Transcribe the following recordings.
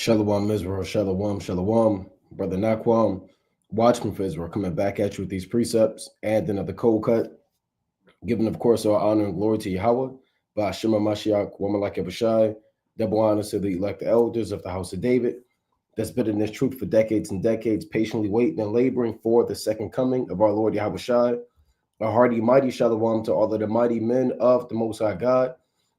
Shalom Israel, Shalom, Shalom, Brother Naquam, Watchman for Israel, coming back at you with these precepts and another cold cut, giving, of course, all honor and glory to Yahweh, by Shema Mashiach, woman like Abishai, double honor to the elect elders of the house of David, that's been in this truth for decades and decades, patiently waiting and laboring for the second coming of our Lord Yahweh Shai. A hearty, mighty Shalom to all of the mighty men of the Most High God,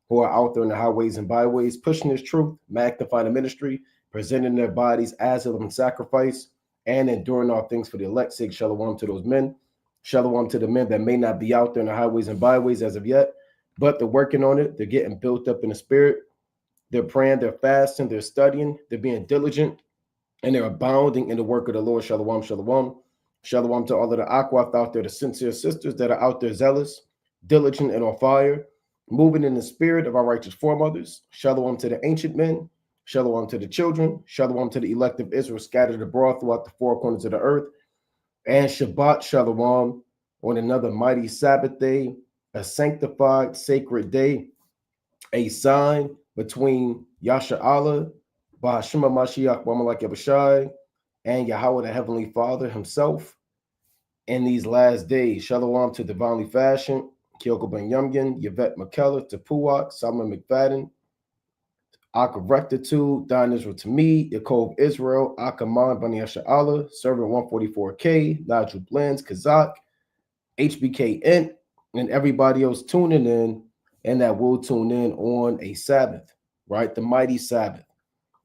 who are out there in the highways and byways, pushing this truth, magnifying the ministry, presenting their bodies as a living sacrifice, and enduring all things for the elect's sake. Shalom to those men. Shalom to the men that may not be out there in the highways and byways as of yet, but they're working on it. They're getting built up in the spirit. They're praying, they're fasting, they're studying, they're being diligent, and they're abounding in the work of the Lord. Shalom, shalom. Shalom to all of the Aquath out there, the sincere sisters that are out there zealous, diligent, and on fire, moving in the spirit of our righteous foremothers. Shalom to the ancient men. Shalom to the children. Shalom to the elect of Israel scattered abroad throughout the four corners of the earth. And Shabbat Shalom on another mighty Sabbath day, a sanctified, sacred day, a sign between Yasha Allah, Bahashima Mashiach, Amalek Abishai, and Yahweh the Heavenly Father himself in these last days. Shalom to Divinely Fashion, Kyoko Ben Yumgin, Yvette McKellar, Tapuak, Salman McFadden, Aka Rectitude, Don Israel to me, Yaakov Israel, Akaman, Bani Yasha Allah, Servant 144K, Nigel Blends, Kazak, HBK Int, and everybody else tuning in and that will tune in on a Sabbath, right? The mighty Sabbath,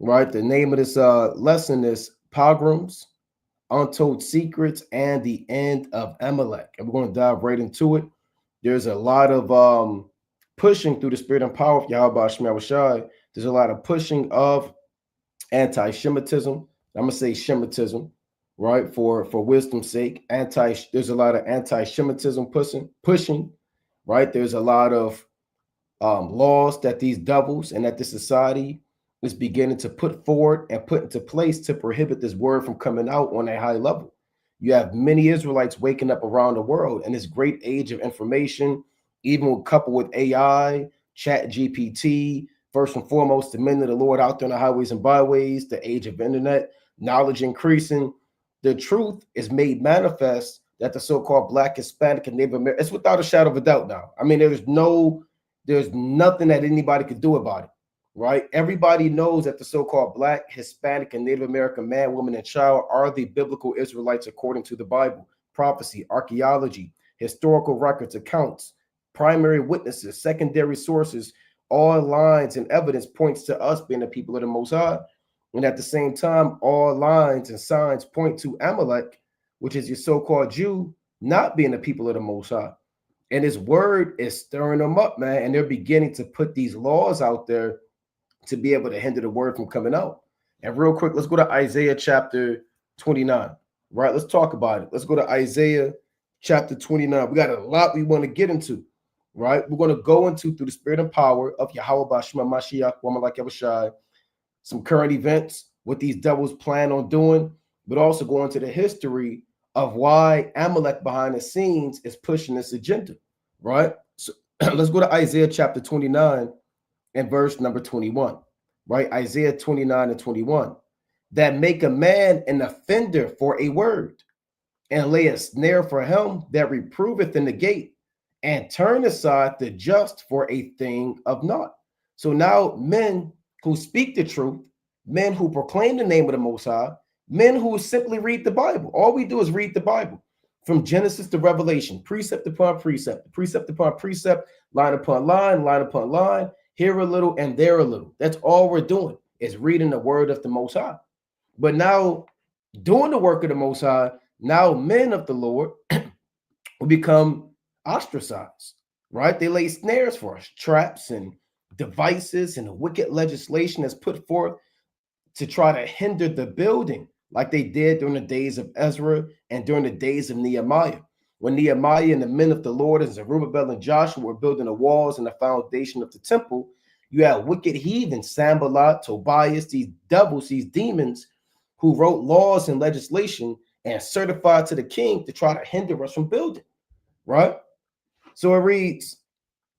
right? The name of this lesson is Pogroms, Untold Secrets, and the End of Amalek. And we're going to dive right into it. There's a lot of pushing through the spirit and power of Yahweh Shema Shai. There's a lot of pushing of anti-Semitism. I'm going to say Shemitism, right? For wisdom's sake. There's a lot of anti-Semitism pushing, right? There's a lot of laws that these devils and that this society is beginning to put forward and put into place to prohibit this word from coming out on a high level. You have many Israelites waking up around the world in this great age of information, even coupled with AI, Chat GPT, first and foremost, the men of the Lord out there in the highways and byways, the age of internet, knowledge increasing. The truth is made manifest that the so-called Black, Hispanic, and Native American, it's without a shadow of a doubt now. I mean, there's nothing that anybody could do about it, right? Everybody knows that the so-called Black, Hispanic, and Native American man, woman, and child are the biblical Israelites according to the Bible, prophecy, archaeology, historical records, accounts, primary witnesses, secondary sources. All lines and evidence points to us being the people of the Most High. And at the same time, all lines and signs point to Amalek, which is your so-called Jew, not being the people of the Most High. And his word is stirring them up, man. And they're beginning to put these laws out there to be able to hinder the word from coming out. And real quick, let's go to Isaiah chapter 29, right? Let's talk about it. Let's go to Isaiah chapter 29. We got a lot we want to get into, right? We're going to go into through the spirit and power of Yahweh Bashma Mashiach, woman like Abishai, some current events, what these devils plan on doing, but also go into the history of why Amalek behind the scenes is pushing this agenda, right? So let's go to Isaiah chapter 29 and verse number 21, right? Isaiah 29 and 21. That make a man an offender for a word, and lay a snare for him that reproveth in the gate, and turn aside the just for a thing of naught. So now men who speak the truth, men who proclaim the name of the Most High, men who simply read the Bible. All we do is read the Bible from Genesis to Revelation, precept upon precept, precept upon precept, line upon line, here a little and there a little. That's all we're doing is reading the word of the Most High. But now, doing the work of the Most High, now men of the Lord will become ostracized, right? They lay snares for us, traps and devices and wicked legislation that's put forth to try to hinder the building, like they did during the days of Ezra and during the days of Nehemiah. When Nehemiah and the men of the Lord and Zerubbabel and Joshua were building the walls and the foundation of the temple, you had wicked heathen, Sanballat, Tobias, these devils, these demons who wrote laws and legislation and certified to the king to try to hinder us from building, right? So it reads,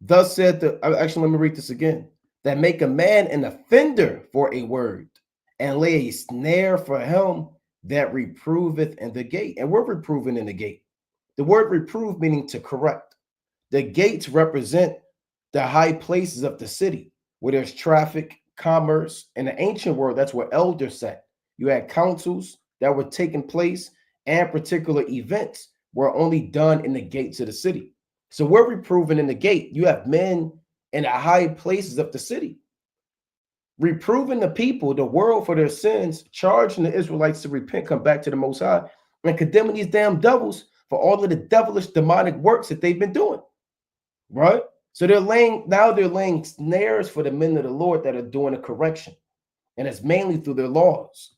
thus said the, actually, let me read this again. That make a man an offender for a word, and lay a snare for him that reproveth in the gate. And we're reproving in the gate. The word reprove meaning to correct. The gates represent the high places of the city where there's traffic, commerce. In the ancient world, that's where elders sat. You had councils that were taking place, and particular events were only done in the gates of the city. So we're reproving in the gate. You have men in the high places of the city, reproving the people, the world, for their sins, charging the Israelites to repent, come back to the Most High, and condemning these damn devils for all of the devilish demonic works that they've been doing, right? So they're laying snares for the men of the Lord that are doing a correction, and it's mainly through their laws,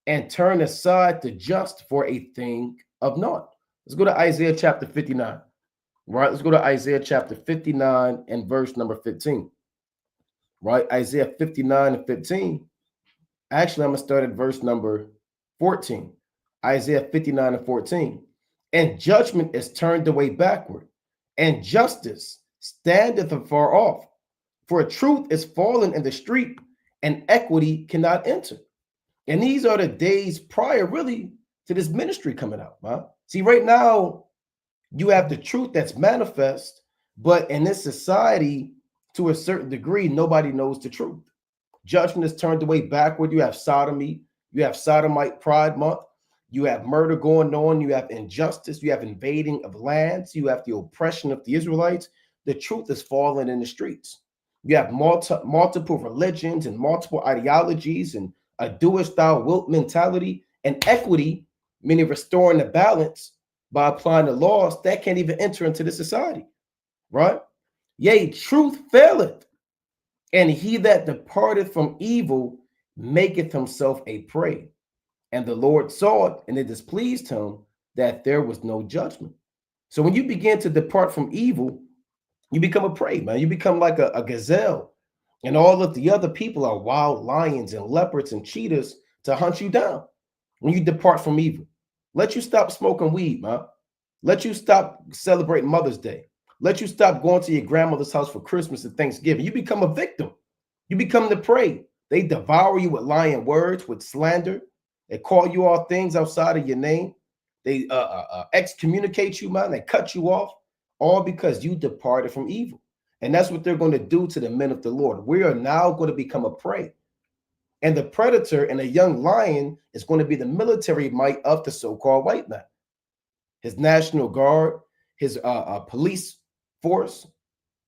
and turn aside the just for a thing of naught. Let's go to Isaiah chapter 59, right? Let's go to Isaiah chapter 59 and verse number 15, right? Isaiah 59 and 15. Actually, I'm going to start at verse number 14. Isaiah 59 and 14. And judgment is turned away backward, and justice standeth afar off. For truth is fallen in the street, and equity cannot enter. And these are the days prior, really, to this ministry coming out. Huh? See, right now, you have the truth that's manifest, but in this society, to a certain degree, nobody knows the truth. Judgment is turned away backward. You have sodomy. You have sodomite pride month. You have murder going on. You have injustice. You have invading of lands. You have the oppression of the Israelites. The truth is falling in the streets. You have multiple religions and multiple ideologies and a doest thou wilt mentality, and equity, meaning restoring the balance by applying the laws, that can't even enter into the society, right? Yea, truth faileth, and he that departeth from evil maketh himself a prey. And the Lord saw it, and it displeased him that there was no judgment. So when you begin to depart from evil, you become a prey, man. You become like a gazelle, and all of the other people are wild lions and leopards and cheetahs to hunt you down when you depart from evil. Let you stop smoking weed, man. Let you stop celebrating Mother's Day. Let you stop going to your grandmother's house for Christmas and Thanksgiving. You become a victim. You become the prey. They devour you with lying words, with slander. They call you all things outside of your name. They excommunicate you, man. They cut you off, all because you departed from evil. And that's what they're going to do to the men of the Lord. We are now going to become a prey. And the predator and a young lion is going to be the military might of the so-called white man. His National Guard, his police force,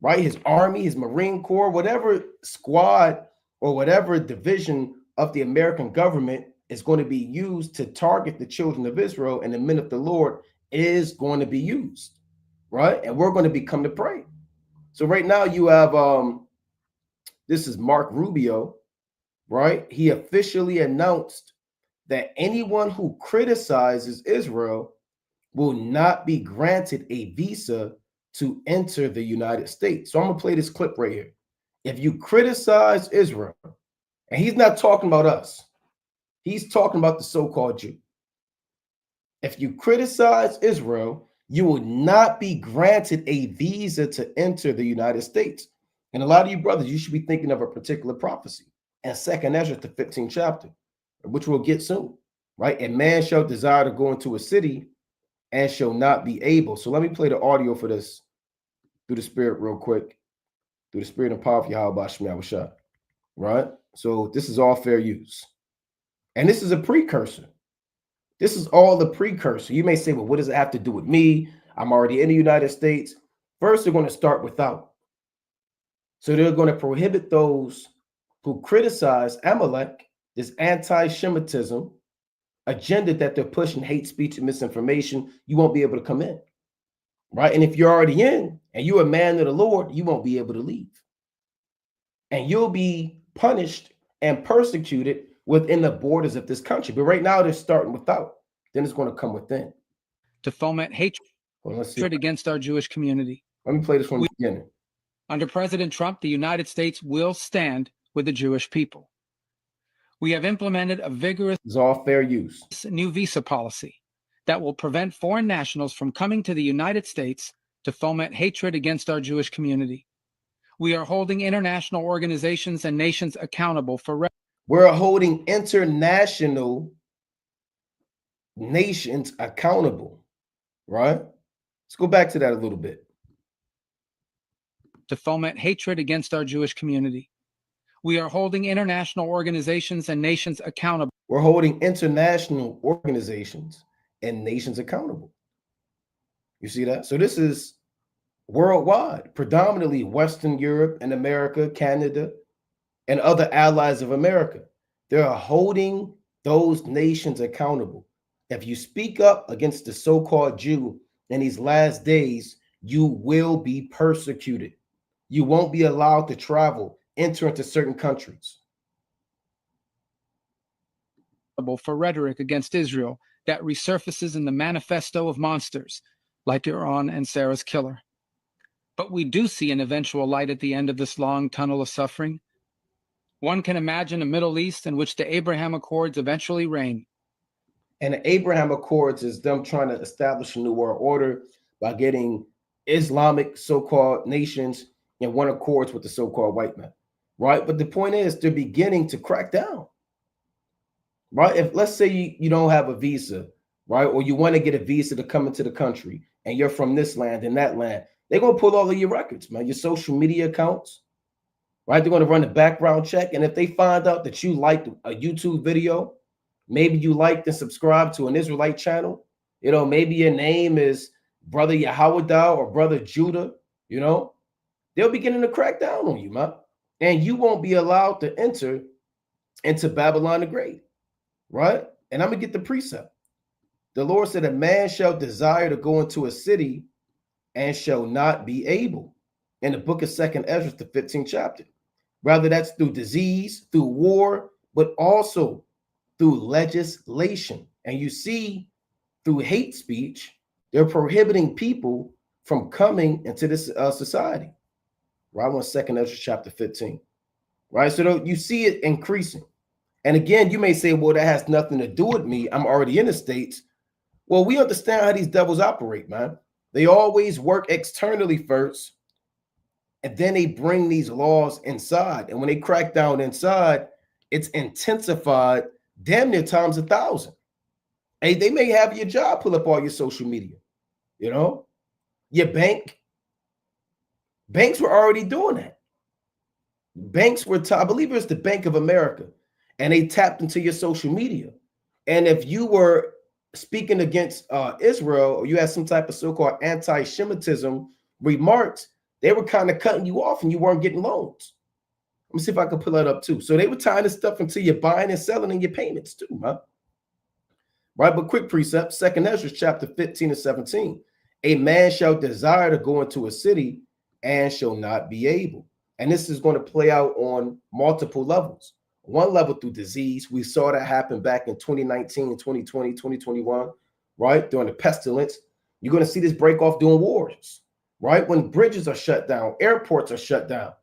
right? His army, his Marine Corps, whatever squad or whatever division of the American government is going to be used to target the children of Israel and the men of the Lord is going to be used, right? And we're going to become the prey. So right now you have, this is Mark Rubio, right? He officially announced that anyone who criticizes Israel will not be granted a visa to enter the United States. So I'm gonna play this clip right here. If you criticize Israel, and he's not talking about us, he's talking about the so-called Jew. If you criticize Israel, you will not be granted a visa to enter the United States. And a lot of you brothers, you should be thinking of a particular prophecy in 2nd Ezra, the 15th chapter, which we'll get soon, right? And man shall desire to go into a city and shall not be able. So let me play the audio for this through the Spirit real quick, through the Spirit and power of Yahweh Shema Shah, right? So this is all fair use. And this is a precursor. This is all the precursor. You may say, well, what does it have to do with me? I'm already in the United States. First, they're going to start without. So they're going to prohibit those who criticize Amalek, this anti-Semitism agenda that they're pushing, hate speech and misinformation. You won't be able to come in, right? And if you're already in and you're a man of the Lord, you won't be able to leave. And you'll be punished and persecuted within the borders of this country. But right now they're starting without. Then it's going to come within. To foment hatred against our Jewish community. Let me play this from the beginning. Under President Trump, the United States will stand with the Jewish people. We have implemented a vigorous It's all fair use new visa policy that will prevent foreign nationals from coming to the United States to foment hatred against our Jewish community. We are holding international organizations and nations accountable for We're holding international nations accountable, right? Let's go back to that a little bit. To foment hatred against our Jewish community. We are holding international organizations and nations accountable. We're holding international organizations and nations accountable. You see that? So this is worldwide, predominantly Western Europe and America, Canada, and other allies of America. They're holding those nations accountable. If you speak up against the so-called Jew in these last days, you will be persecuted. You won't be allowed to travel, enter into certain countries. For rhetoric against Israel that resurfaces in the manifesto of monsters like Iran and Sarah's killer. But we do see an eventual light at the end of this long tunnel of suffering. One can imagine a Middle East in which the Abraham Accords eventually reign. And the Abraham Accords is them trying to establish a new world order by getting Islamic so-called nations in one accords with the so-called white man, right? But the point is they're beginning to crack down, right? If let's say you don't have a visa, right? Or you want to get a visa to come into the country and you're from this land and that land, they're going to pull all of your records, man, your social media accounts, right? They're going to run a background check. And if they find out that you liked a YouTube video, maybe you liked and subscribed to an Israelite channel, you know, maybe your name is Brother Yahawada or Brother Judah, you know, they'll be beginning to crack down on you, man. And you won't be allowed to enter into Babylon the Great, right? And I'm going to get the precept. The Lord said, a man shall desire to go into a city and shall not be able. In the book of 2nd Ezra, the 15th chapter. Rather, that's through disease, through war, but also through legislation. And you see, through hate speech, they're prohibiting people from coming into this society. Right on 2nd Ezra chapter 15. Right? So you see it increasing. And again, you may say, well, that has nothing to do with me. I'm already in the States. Well, we understand how these devils operate, man. They always work externally first, and then they bring these laws inside. And when they crack down inside, it's intensified damn near times 1,000. Hey, they may have your job pull up all your social media, you know, your bank. Banks were already doing that. Banks were, I believe it was the Bank of America, and they tapped into your social media. And if you were speaking against Israel, or you had some type of so-called anti-Semitism remarks, they were kind of cutting you off and you weren't getting loans. Let me see if I can pull that up too. So they were tying this stuff into your buying and selling and your payments too, huh? Right, but quick precept, 2nd Ezra chapter 15 and 17. A man shall desire to go into a city and shall not be able. And this is going to play out on multiple levels. One level through disease. We saw that happen back in 2019, 2020, 2021, right? During the pestilence. You're going to see this break off during wars, right? When bridges are shut down, airports are shut down,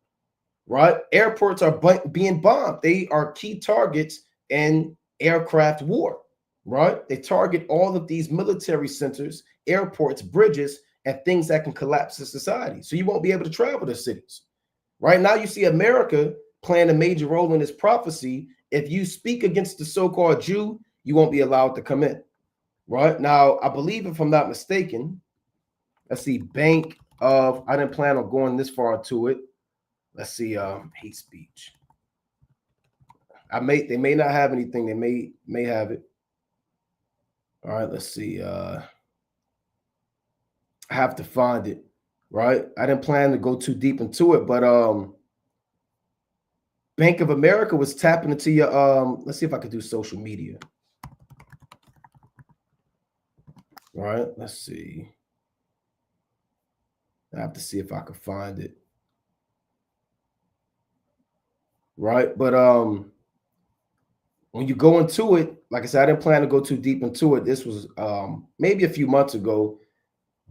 right? Airports are being bombed. They are key targets in aircraft war, right? They target all of these military centers, airports, bridges, and things that can collapse the society. So you won't be able to travel to cities. Right now, you see America playing a major role in this prophecy. If you speak against the so-called Jew, you won't be allowed to come in. Right now, I believe, if I'm not mistaken, let's see, Bank of, I didn't plan on going this far into it. Let's see, hate speech. They may not have anything. They may have it. All right, let's see. I have to find it. Right, I didn't plan to go too deep into it, but Bank of America was tapping into your let's see if I could do social media. All right, let's see. I have to see if I can find it. Right, but when you go into it, like I said, I didn't plan to go too deep into it. This was maybe a few months ago.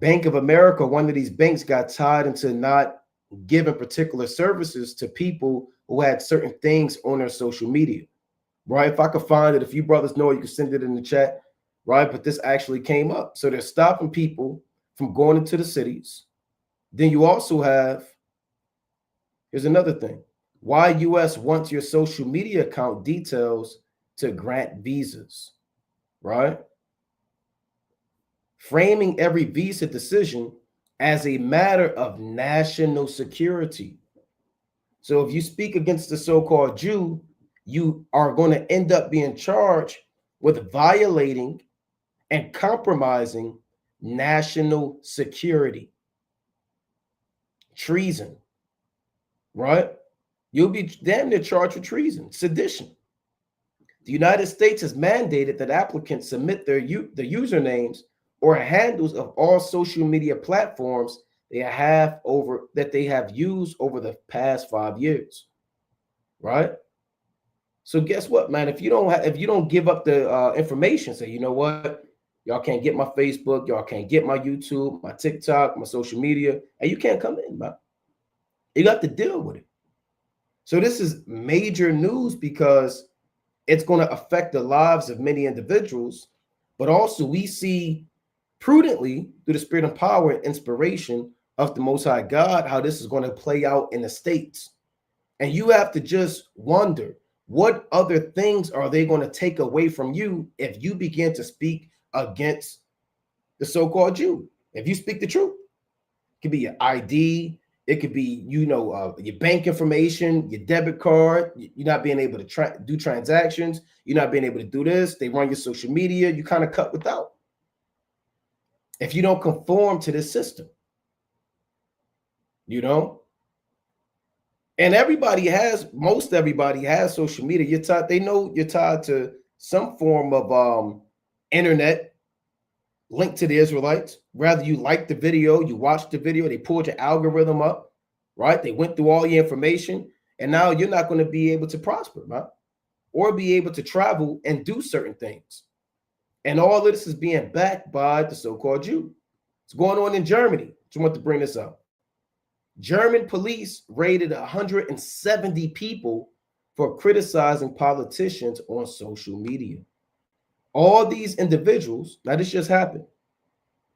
Bank of America, one of these banks, got tied into not giving particular services to people who had certain things on their social media, right? If I could find it, if you brothers know it, you can send it in the chat, right? But this actually came up. So they're stopping people from going into the cities. Then you also have, here's another thing, Why US wants your social media account details to grant visas, right? Framing every visa decision as a matter of national security. So if you speak against the so-called Jew, you are going to end up being charged with violating and compromising national security. Treason, right? You'll be damn near charged with treason, sedition. The United States has mandated that applicants submit the usernames or handles of all social media platforms they have used over the past 5 years, right? So guess what, man? If you don't give up the information, say, you know what, y'all can't get my Facebook, y'all can't get my YouTube, my TikTok, my social media, and you can't come in, man. You got to deal with it. So this is major news because it's going to affect the lives of many individuals, but also we see prudently through the spirit of power and inspiration of the Most High God how this is going to play out in the States. And you have to just wonder, what other things are they going to take away from you if you begin to speak against the so-called Jew? If you speak the truth, it could be your ID, it could be, your bank information, your debit card. You're not being able to do transactions. You're not being able to do this. They run your social media. You kind of cut without. If you don't conform to this system, and most everybody has social media. They know you're tied to some form of internet linked to the Israelites. Whether you like the video, you watch the video, they pulled your algorithm up, right? They went through all your information, and now you're not going to be able to prosper, right? Or be able to travel and do certain things. And all of this is being backed by the so-called Jew. It's going on in Germany. Just want to bring this up. German police raided 170 people for criticizing politicians on social media. All these individuals, now this just happened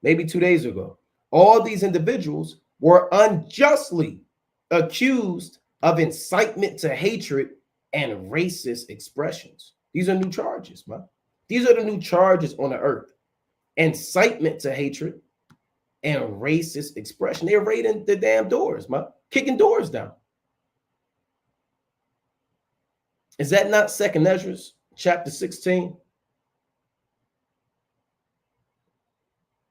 maybe 2 days ago, all these individuals were unjustly accused of incitement to hatred and racist expressions. These are new charges, man. These are the new charges on the earth. Incitement to hatred and racist expression. They're raiding the damn doors, man. Kicking doors down. Is that not 2nd Ezra chapter 16?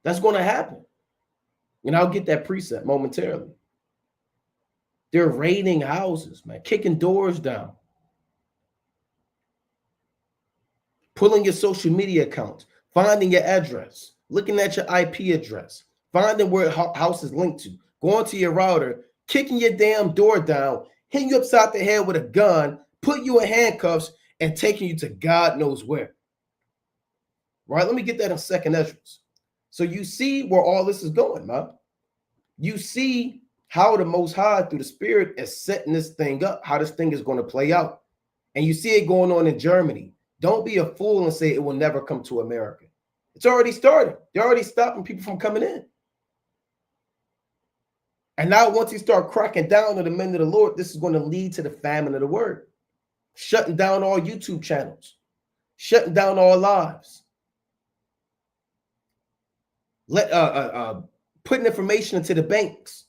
That's going to happen. And I'll get that precept momentarily. They're raiding houses, man, kicking doors down, pulling your social media accounts, finding your address, looking at your IP address, finding where house is linked to, going to your router, kicking your damn door down, hitting you upside the head with a gun, put you in handcuffs, and taking you to God knows where. Right? Let me get that in 2nd Ezra. So you see where all this is going, man. You see how the Most High, through the Spirit, is setting this thing up, how this thing is going to play out. And you see it going on in Germany. Don't be a fool and say it will never come to America. It's already started. They're already stopping people from coming in. And now once you start cracking down on the men of the Lord, this is going to lead to the famine of the word. Shutting down all YouTube channels. Shutting down all lives. Putting information into the banks,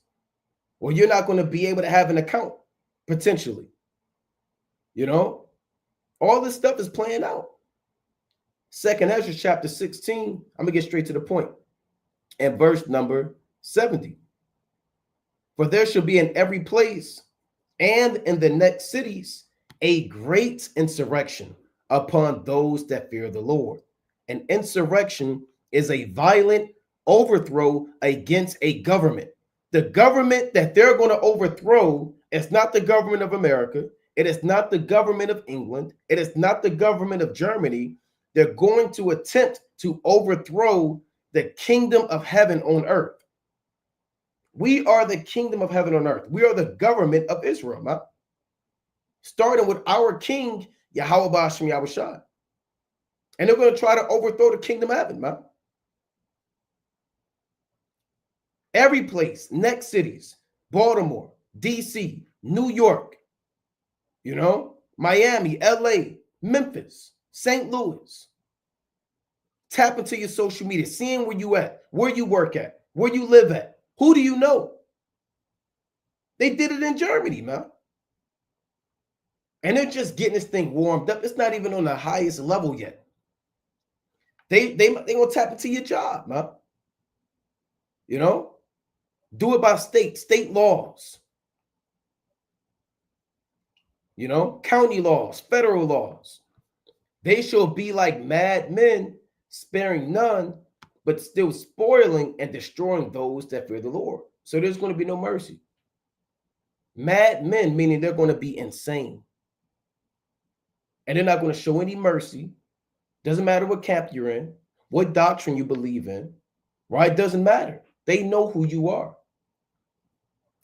or you're not going to be able to have an account, potentially. All this stuff is playing out. 2nd Ezra chapter 16, I'm going to get straight to the point. And verse number 70. For there shall be in every place and in the next cities a great insurrection upon those that fear the Lord. An insurrection is a violent overthrow against a government. The government that they're going to overthrow is not the government of America. It is not the government of England. It is not the government of Germany. They're going to attempt to overthrow the kingdom of heaven on earth. We are the kingdom of heaven on earth. We are the government of Israel, man. Starting with our king, Yahweh Ba'ashem Yahushua. And they're going to try to overthrow the kingdom of heaven, man. Every place, next cities, Baltimore, DC, New York, You know, Miami, LA, Memphis, St. Louis. Tap into your social media, seeing where you at, where you work at, where you live at. Who do you know? They did it in Germany, man. And they're just getting this thing warmed up. It's not even on the highest level yet. They gonna tap into your job, man. You know, do it by state laws. You know, county laws, federal laws. They shall be like mad men, sparing none, but still spoiling and destroying those that fear the Lord. So there's going to be no mercy. Mad men, meaning they're going to be insane. And they're not going to show any mercy. Doesn't matter what camp you're in, what doctrine you believe in, right? Doesn't matter. They know who you are.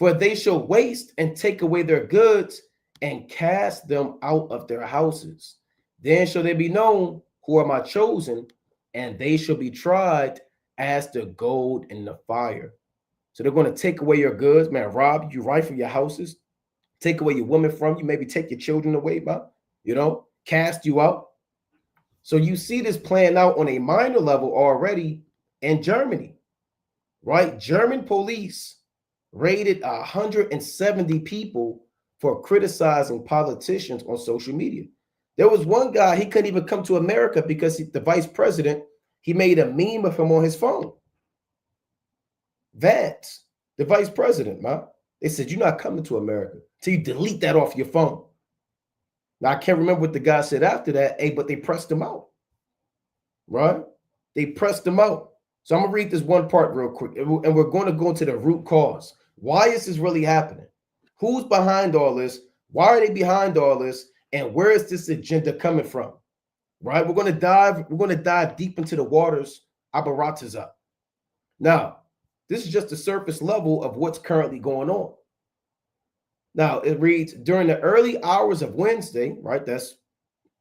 For they shall waste and take away their goods and cast them out of their houses. Then shall they be known who are my chosen, and they shall be tried as the gold in the fire. So they're going to take away your goods, man, rob you, rifle your houses, take away your women from you, maybe take your children away, man, you know, cast you out. So you see this playing out on a minor level already in Germany, right? German police raided 170 people for criticizing politicians on social media. There was one guy, he couldn't even come to America because the vice president, he made a meme of him on his phone. Vance, the vice president, man. They said, you're not coming to America till you delete that off your phone. Now, I can't remember what the guy said after that, but they pressed him out, right? They pressed him out. So I'm going to read this one part real quick, and we're going to go into the root cause. Why is this really happening? Who's behind all this? Why are they behind all this? And where is this agenda coming from? Right? We're going to dive deep into the waters. Abarataza. Now, this is just the surface level of what's currently going on. Now, it reads, during the early hours of Wednesday, right? That's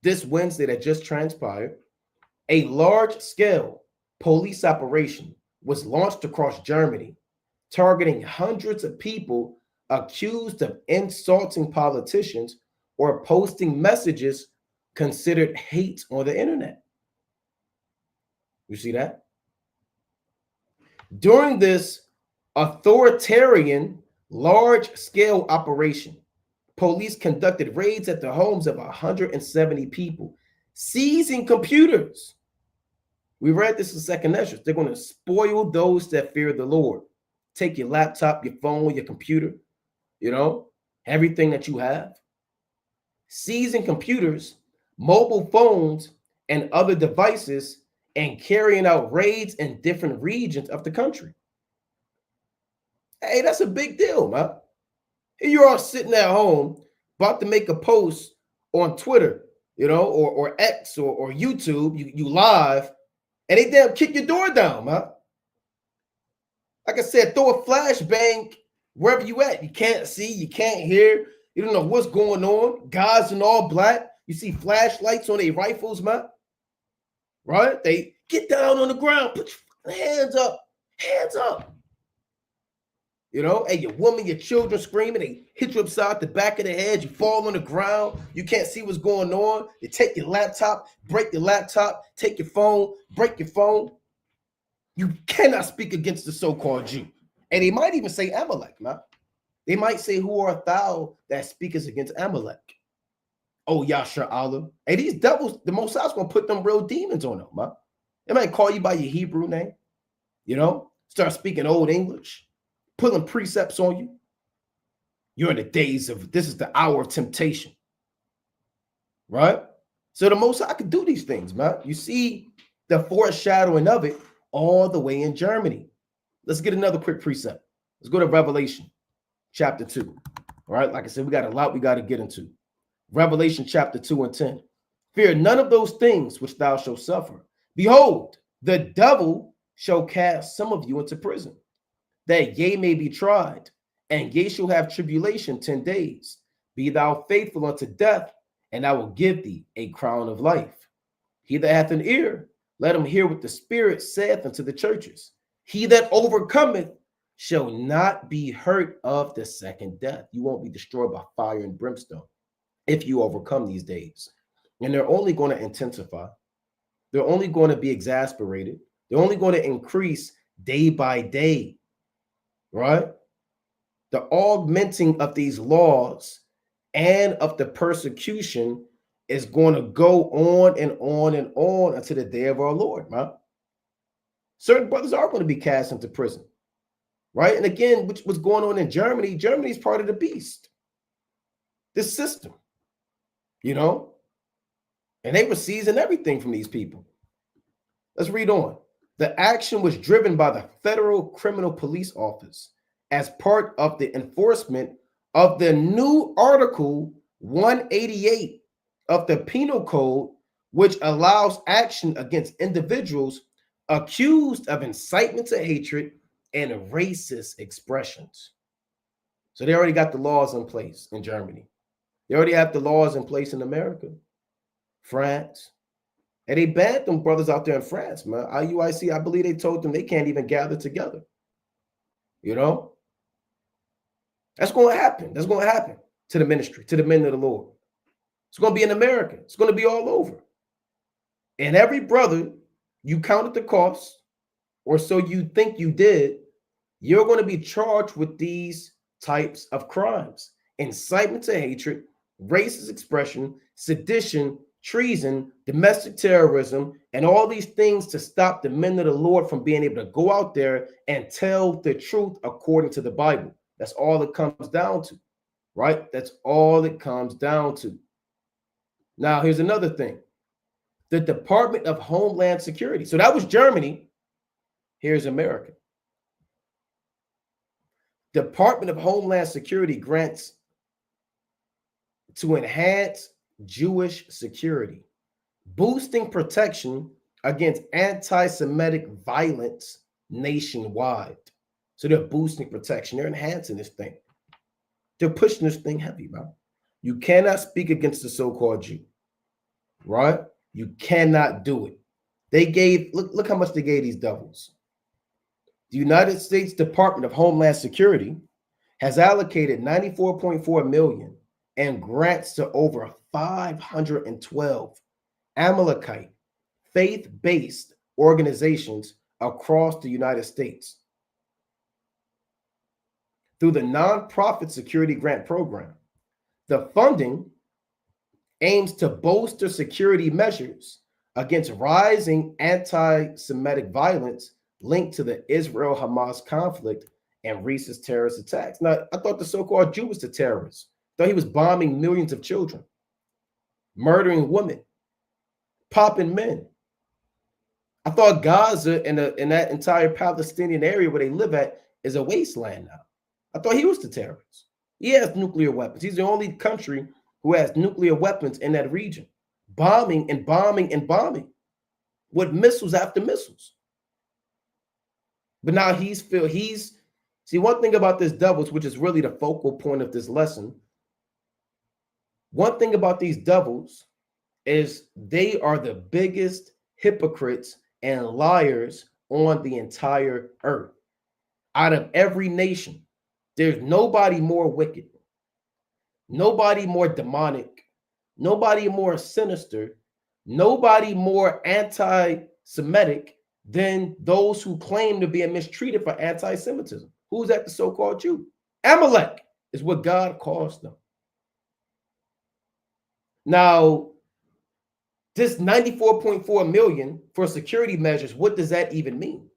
this Wednesday that just transpired, a large-scale police operation was launched across Germany, targeting hundreds of people accused of insulting politicians or posting messages considered hate on the internet. You see that? During this authoritarian large-scale operation, police conducted raids at the homes of 170 people, seizing computers. We read this in Second Ezra. They're going to spoil those that fear the Lord. Take your laptop, your phone, your computer, you know, everything that you have. Seizing computers, mobile phones, and other devices, and carrying out raids in different regions of the country. Hey, that's a big deal, man. Here you are sitting at home, about to make a post on Twitter, you know, or X or YouTube, you live, and they damn kick your door down, man. Like I said, throw a flashbang wherever you at. You can't see, you can't hear, you don't know what's going on. Guys in all black, you see flashlights on their rifles, man. Right? They get down on the ground, put your hands up, hands up. You know, and your woman, your children screaming, they hit you upside the back of the head, you fall on the ground, you can't see what's going on. They take your laptop, break your laptop, take your phone, break your phone. You cannot speak against the so-called Jew. And they might even say Amalek, man. They might say, who art thou that speakest against Amalek? Oh, Yasha Allah. And these devils, the Most High's going to put them real demons on them, man. They might call you by your Hebrew name, you know, start speaking Old English, pulling precepts on you. You're in the days of, this is the hour of temptation, right? So the Most High could do these things, man. You see the foreshadowing of it all the way in Germany. Let's get another quick precept. Let's go to Revelation chapter 2. All right, like I said, we got a lot we got to get into. Revelation chapter 2 and 10. Fear none of those things which thou shalt suffer. Behold, the devil shall cast some of you into prison, that ye may be tried, and ye shall have tribulation 10 days. Be thou faithful unto death, and I will give thee a crown of life. He that hath an ear, let him hear what the Spirit saith unto the churches. He that overcometh shall not be hurt of the second death. You won't be destroyed by fire and brimstone. if you overcome these days. And they're only going to intensify. They're only going to be exasperated. They're only going to increase day by day, right? The augmenting of these laws and of the persecution is going to go on and on and on until the day of our Lord, man. Certain brothers are going to be cast into prison, right? And again, what's going on in Germany, Germany is part of the beast, this system, you know? And they were seizing everything from these people. Let's read on. The action was driven by the Federal Criminal Police Office as part of the enforcement of the new Article 188 of the Penal Code, which allows action against individuals accused of incitement to hatred and racist expressions. So they already got the laws in place in Germany. They already have the laws in place in America, France. And they banned them brothers out there in France, man. IUIC, I believe they told them they can't even gather together. You know? That's going to happen. That's going to happen to the ministry, to the men of the Lord. It's going to be in America. It's going to be all over. And every brother, you counted the cost, or so you think you did, you're going to be charged with these types of crimes: incitement to hatred, racist expression, sedition, treason, domestic terrorism, and all these things to stop the men of the Lord from being able to go out there and tell the truth according to the Bible. That's all it comes down to, right? That's all it comes down to. Now, here's another thing. The Department of Homeland Security. So that was Germany. Here's America. Department of Homeland Security grants to enhance Jewish security, boosting protection against anti-Semitic violence nationwide. So they're boosting protection. They're enhancing this thing. They're pushing this thing heavy, man. You cannot speak against the so-called Jew, right? You cannot do it. They gave, look how much they gave these devils. The United States Department of Homeland Security has allocated $94.4 million and grants to over 512 Amalekite faith-based organizations across the United States through the Nonprofit Security Grant Program. The funding aims to bolster security measures against rising anti-Semitic violence linked to the Israel-Hamas conflict and recent terrorist attacks. Now, I thought the so-called Jew was the terrorist. I thought he was bombing millions of children, murdering women, popping men. I thought Gaza and that entire Palestinian area where they live at is a wasteland now. I thought he was the terrorist. He has nuclear weapons. He's the only country who has nuclear weapons in that region, bombing and bombing and bombing with missiles after missiles. But now see, one thing about this devils, which is really the focal point of this lesson, one thing about these devils is they are the biggest hypocrites and liars on the entire earth. Out of every nation, there's nobody more wicked, nobody more demonic, nobody more sinister, nobody more anti-Semitic than those who claim to be mistreated for anti-Semitism. Who's that? The so-called Jew. Amalek is what God calls them. Now, this $94.4 million for security measures, what does that even mean?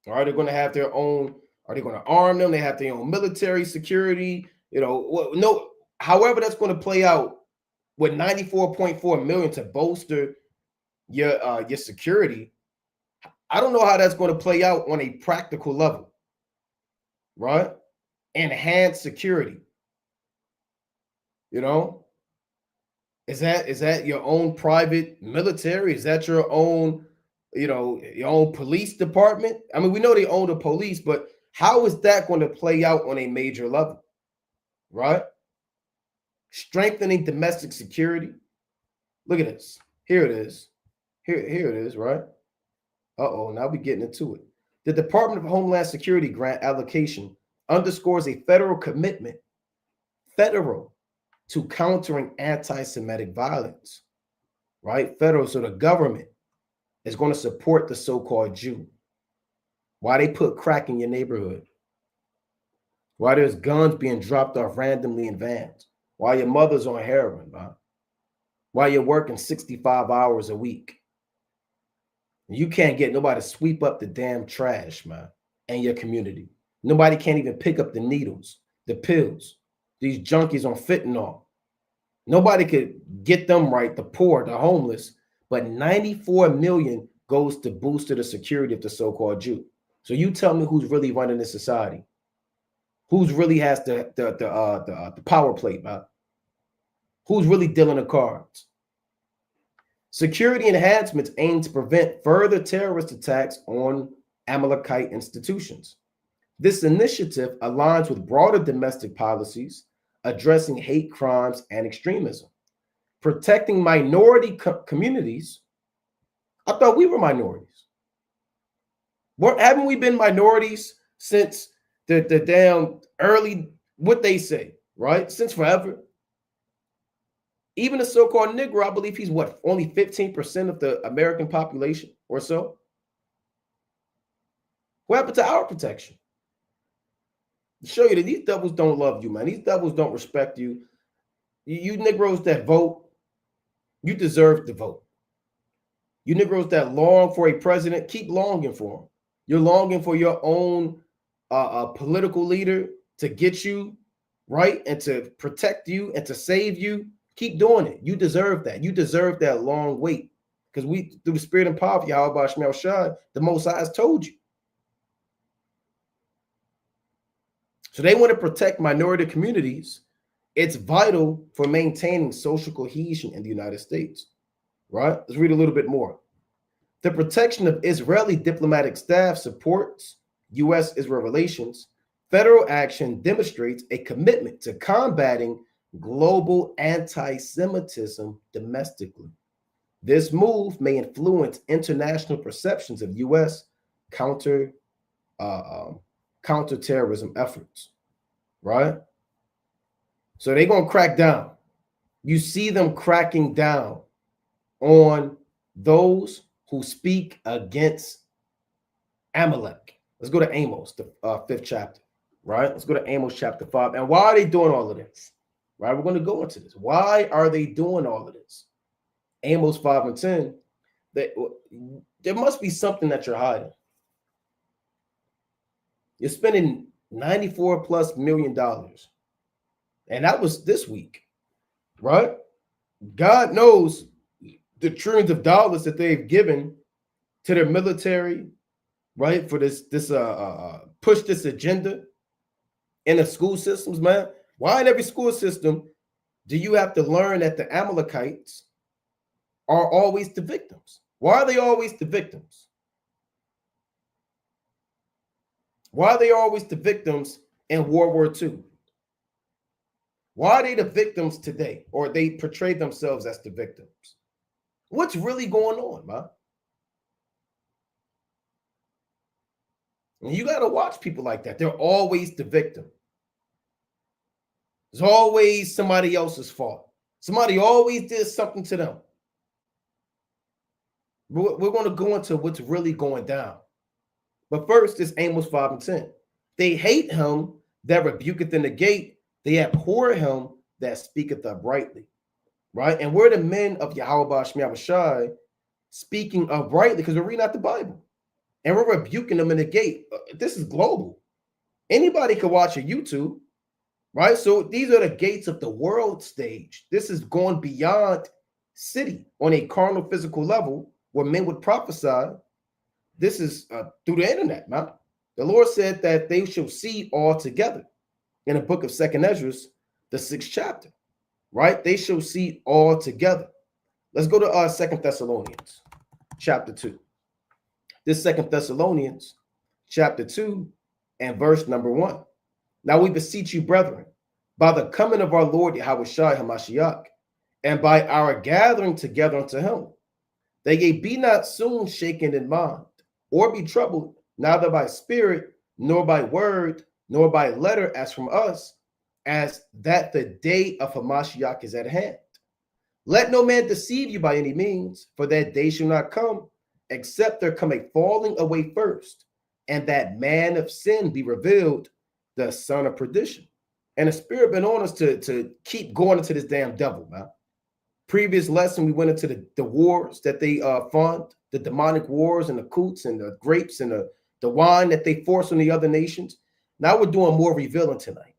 Are they going to have their own? Are they going to arm them? They have their own military security. No. However, that's going to play out with $94.4 million to bolster your security. I don't know how that's going to play out on a practical level, right? Enhanced security. Is that your own private military? Is that your own, your own police department? I mean, we know they own the police, but how is that going to play out on a major level, right? Strengthening domestic security. Look at this. Here it is. Here it is, right? Uh-oh, now we're getting into it. The Department of Homeland Security grant allocation underscores a federal commitment, to countering anti-Semitic violence, right? Federal, so the government is going to support the so-called Jew. Why they put crack in your neighborhood? Why there's guns being dropped off randomly in vans? Why your mother's on heroin, man? Why you're working 65 hours a week? You can't get nobody to sweep up the damn trash, man, in your community. Nobody can't even pick up the needles, the pills, these junkies on fentanyl. Nobody could get them right, the poor, the homeless, but 94 million goes to boost the security of the so-called Jew. So you tell me who's really running this society? Who's really has the power plate, man? Who's really dealing the cards? Security enhancements aim to prevent further terrorist attacks on Amalekite institutions. This initiative aligns with broader domestic policies addressing hate crimes and extremism, protecting minority communities. I thought we were minorities. Haven't we been minorities since the damn early, what they say, right? Since forever. Even the so-called Negro, I believe he's what, only 15% of the American population or so? What happened to our protection? To show you that these devils don't love you, man. These devils don't respect you. You Negroes that vote, you deserve to vote. You Negroes that long for a president, keep longing for him. You're longing for your own political leader to get you right and to protect you and to save you. Keep doing it. You deserve that. You deserve that long wait. Because we, through the spirit and power of Yahweh Shemel Shai, the Most High has told you. So they want to protect minority communities. It's vital for maintaining social cohesion in the United States. Right? Let's read a little bit more. The protection of Israeli diplomatic staff supports U.S.-Israel relations. Federal action demonstrates a commitment to combating global anti-Semitism domestically. This move may influence international perceptions of U.S. counterterrorism efforts, right? So they're going to crack down. You see them cracking down on those who speak against Amalek. Let's go to Amos, the 5th chapter, right? Let's go to Amos chapter 5. And why are they doing all of this? Right, we're going to go into this. Why are they doing all of this? Amos 5 and 10. There must be something that you're hiding. You're spending $94+ million. And that was this week, right? God knows the trillions of dollars that they've given to their military, right? For this push this agenda in the school systems, man. Why in every school system do you have to learn that the Amalekites are always the victims? Why are they always the victims? Why are they always the victims in World War II? Why are they the victims today? Or they portray themselves as the victims? What's really going on, man? And you got to watch people like that. They're always the victim. It's always somebody else's fault. Somebody always did something to them. We're going to go into what's really going down. But first, it's Amos 5 and 10. They hate him that rebuketh in the gate. They abhor him that speaketh uprightly. Right? And we're the men of Yahweh Shemel Shai speaking uprightly because we're reading out the Bible. And we're rebuking them in the gate. This is global. Anybody can watch a YouTube. Right? So these are the gates of the world stage. This is going beyond city on a carnal physical level where men would prophesy. This is through the internet, man. The Lord said that they shall see all together in the book of 2nd Ezra, the 6th chapter, right? They shall see all together. Let's go to 2nd Thessalonians chapter 2. This 2nd Thessalonians chapter 2 and verse number 1. Now we beseech you, brethren, by the coming of our Lord Yahweh Shai HaMashiach, and by our gathering together unto him, that ye be not soon shaken in mind, or be troubled, neither by spirit, nor by word, nor by letter as from us, as that the day of Hamashiach is at hand. Let no man deceive you by any means, for that day shall not come, except there come a falling away first, and that man of sin be revealed, the son of perdition. And the spirit been on us to keep going into this damn devil, man. Previous lesson, we went into the wars that they fund, the demonic wars and the coots and the grapes and the wine that they force on the other nations. Now we're doing more revealing tonight,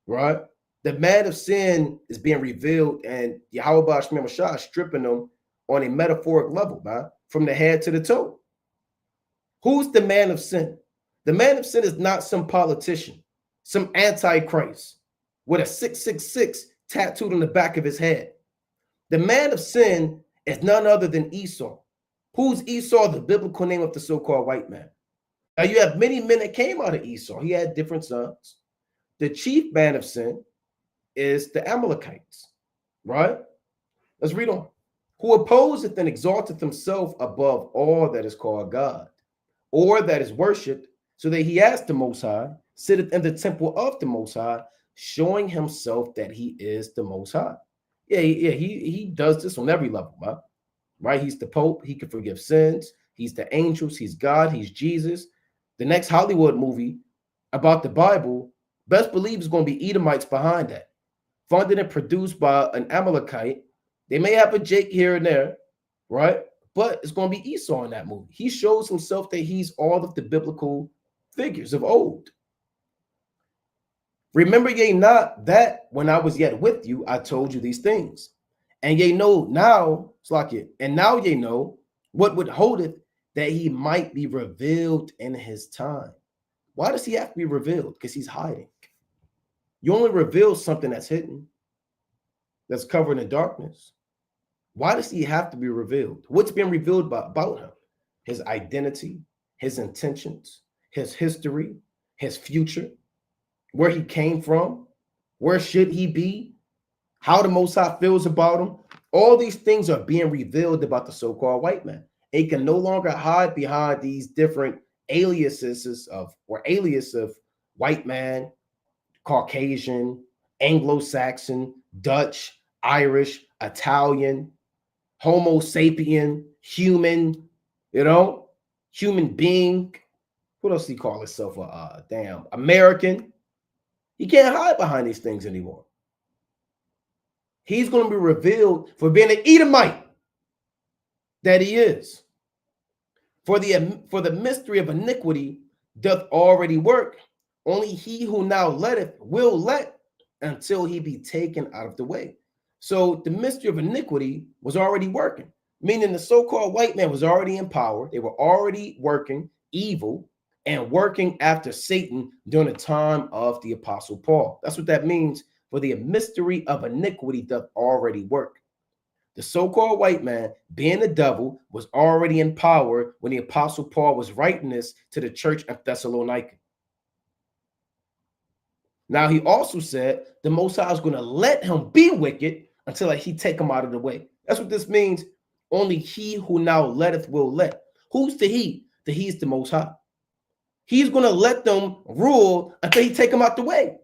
right? The man of sin is being revealed, and Yahweh Shema Shah is stripping them on a metaphoric level, man, from the head to the toe. Who's the man of sin? The man of sin is not some politician, some antichrist with a 666 tattooed on the back of his head. The man of sin is none other than Esau. Who's Esau? The biblical name of the so-called white man. Now you have many men that came out of Esau. He had different sons. The chief man of sin is the Amalekites, right? Let's read on. Who opposeth and exalteth himself above all that is called God, or that is worshipped, so that he as the Most High sitteth in the temple of the Most High, showing himself that he is the Most High. He does this on every level, right? He's the Pope. He can forgive sins. He's the angels. He's God. He's Jesus. The next Hollywood movie about the Bible, best believe is going to be Edomites behind that. Funded and produced by an Amalekite. They may have a Jake here and there, right? But it's going to be Esau in that movie. He shows himself that he's all of the biblical figures of old. Remember ye not that when I was yet with you, I told you these things. And ye know now, Slakia, and now ye know what would hold it, that he might be revealed in his time. Why does he have to be revealed? Because he's hiding. You only reveal something that's hidden, that's covered in darkness. Why does he have to be revealed? What's been revealed about him? His identity, his intentions, his history, his future, where he came from, where should he be, how the Most High feels about him. All these things are being revealed about the so-called white man. He can no longer hide behind these different aliases of white man, Caucasian, Anglo-Saxon, Dutch, Irish, Italian, Homo sapien, human, human being. What else do he call himself? American. He can't hide behind these things anymore. He's going to be revealed for being an Edomite that he is. For the mystery of iniquity doth already work. Only he who now letteth will let until he be taken out of the way. So the mystery of iniquity was already working, meaning the so-called white man was already in power. They were already working evil and working after Satan during the time of the Apostle Paul. That's what that means. For the mystery of iniquity doth already work. The so-called white man, being the devil, was already in power when the Apostle Paul was writing this to the church of Thessalonica. Now, he also said the Most High is going to let him be wicked until he take him out of the way. That's what this means. Only he who now letteth will let. Who's the he? The he is the Most High. He's going to let them rule until he take them out the way.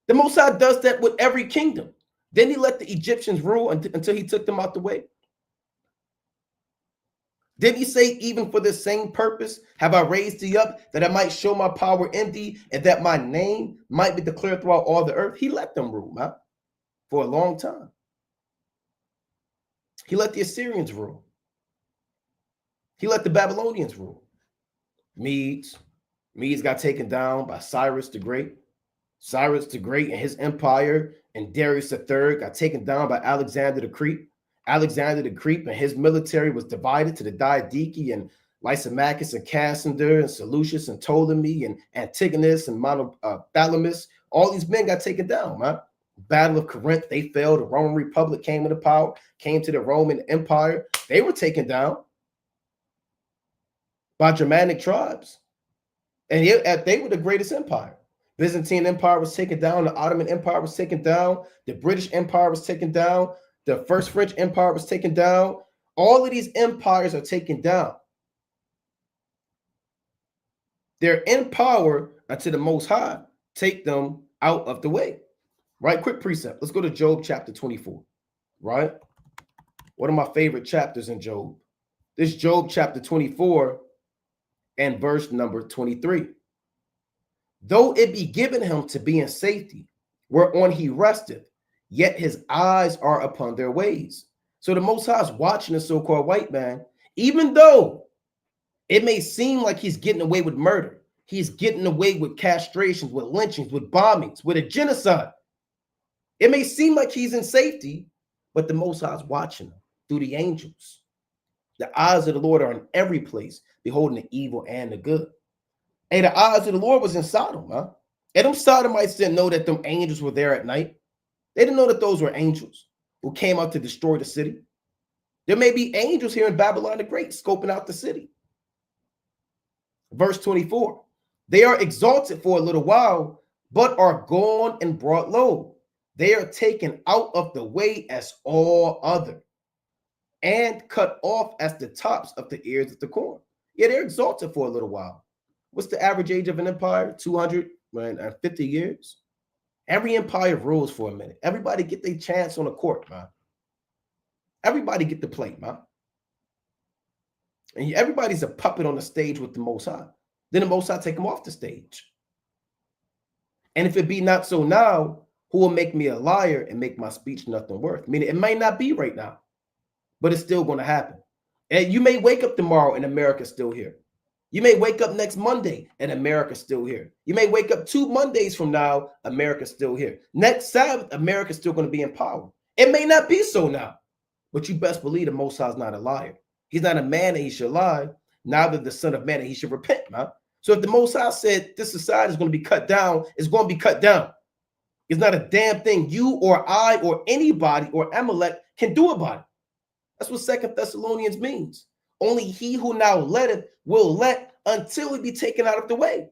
The Most High does that with every kingdom. Then he let the Egyptians rule until he took them out the way. Did he say, even for the same purpose have I raised thee up, that I might show my power in thee, and that my name might be declared throughout all the earth? He let them rule, man, for a long time. He let the Assyrians rule. He let the Babylonians rule. Medes got taken down by Cyrus the Great. Cyrus the Great and his empire, and Darius III got taken down by Alexander the Great. Alexander the Great and his military was divided to the Diadochi and Lysimachus and Cassander and Seleucus and Ptolemy and Antigonus and Monothalamus. All these men got taken down, man. Battle of Corinth, they fell. The Roman Republic came into power, came to the Roman Empire. They were taken down by Germanic tribes. And they were the greatest empire. Byzantine Empire was taken down. The Ottoman Empire was taken down. The British Empire was taken down. The First French Empire was taken down. All of these empires are taken down. They're in power until the Most High take them out of the way. right? Quick precept. Let's go to Job chapter 24, right? One of my favorite chapters in Job. This Job chapter 24 and verse number 23. Though it be given him to be in safety, whereon he resteth, yet his eyes are upon their ways. So the Most High is watching the so-called white man, even though it may seem like he's getting away with murder. He's getting away with castrations, with lynchings, with bombings, with a genocide. It may seem like he's in safety, but the Most High is watching him through the angels. The eyes of the Lord are in every place, beholding the evil and the good. And the eyes of the Lord was in Sodom, huh? And them Sodomites didn't know that them angels were there at night. They didn't know that those were angels who came out to destroy the city. There may be angels here in Babylon the Great scoping out the city. Verse 24, they are exalted for a little while, but are gone and brought low. They are taken out of the way as all other, and cut off as the tops of the ears of the corn. Yeah, they're exalted for a little while. What's the average age of an empire? 250 years. Every empire rules for a minute. Everybody get their chance on the court, man. Everybody get the plate, man. And everybody's a puppet on the stage with the Most High. Then the Most High take them off the stage. And if it be not so now, who will make me a liar and make my speech nothing worth? Meaning it might not be right now, but it's still going to happen. And you may wake up tomorrow and America's still here. You may wake up next Monday and America's still here. You may wake up 2 Mondays from now, America's still here. Next Sabbath, America's still going to be in power. It may not be so now, but you best believe the Most High is not a liar. He's not a man that he should lie, neither the son of man that he should repent, man. So if the Most High said this society is going to be cut down, it's going to be cut down. It's not a damn thing you or I or anybody or Amalek can do about it. That's what 2 Thessalonians means. Only he who now letteth will let until he be taken out of the way.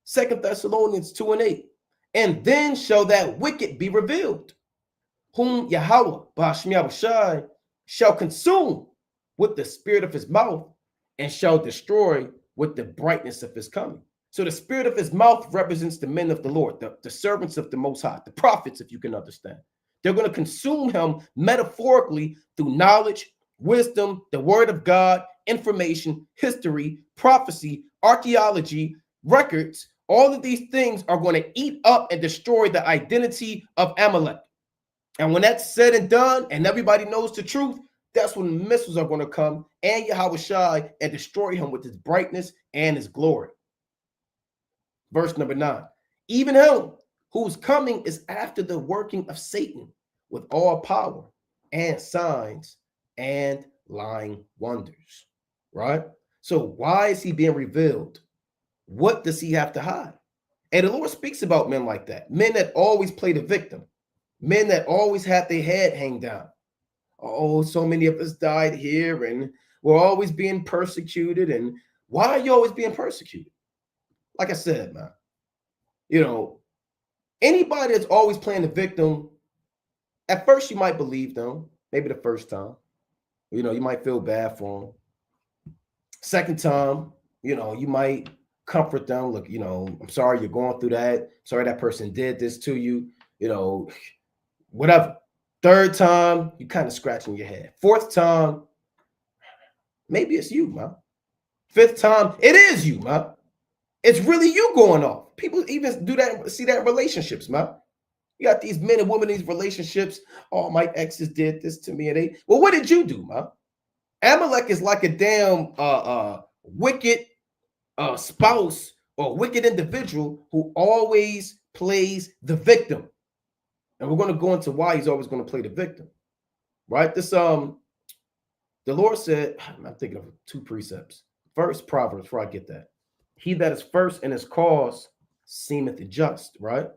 2 Thessalonians 2 and 8. And then shall that wicked be revealed, whom Yahweh, Ba'ashmi Abishai, shall consume with the spirit of his mouth and shall destroy with the brightness of his coming. So the spirit of his mouth represents the men of the Lord, the servants of the Most High, the prophets, if you can understand. They're going to consume him metaphorically through knowledge, wisdom, the word of God, information, history, prophecy, archaeology, records. All of these things are going to eat up and destroy the identity of Amalek. And when that's said and done and everybody knows the truth, that's when missiles are going to come and Yahweh Shai and destroy him with his brightness and his glory. Verse number 9. Even him whose coming is after the working of Satan with all power and signs and lying wonders, right? So why is he being revealed? What does he have to hide? And the Lord speaks about men like that, men that always play the victim, men that always have their head hang down. Oh, so many of us died here and we're always being persecuted. And why are you always being persecuted? Like I said, man, you know, anybody that's always playing the victim, at first you might believe them, maybe the first time. You know, you might feel bad for them. Second time, you know, you might comfort them. Look, you know, I'm sorry you're going through that. Sorry that person did this to you, you know, whatever. Third time, you kind of scratching your head. Fourth time, maybe it's you, man. Fifth time, it is you, man. It's really you going off. People even do that, see that in relationships, man. You got these men and women in these relationships. Oh, my exes did this to me. And well, what did you do, man? Amalek is like a damn wicked spouse or wicked individual who always plays the victim. And we're going to go into why he's always going to play the victim, right? This the Lord said, I'm thinking of 2 precepts. First, Proverbs, before I get that. He that is first in his cause seemeth just, right?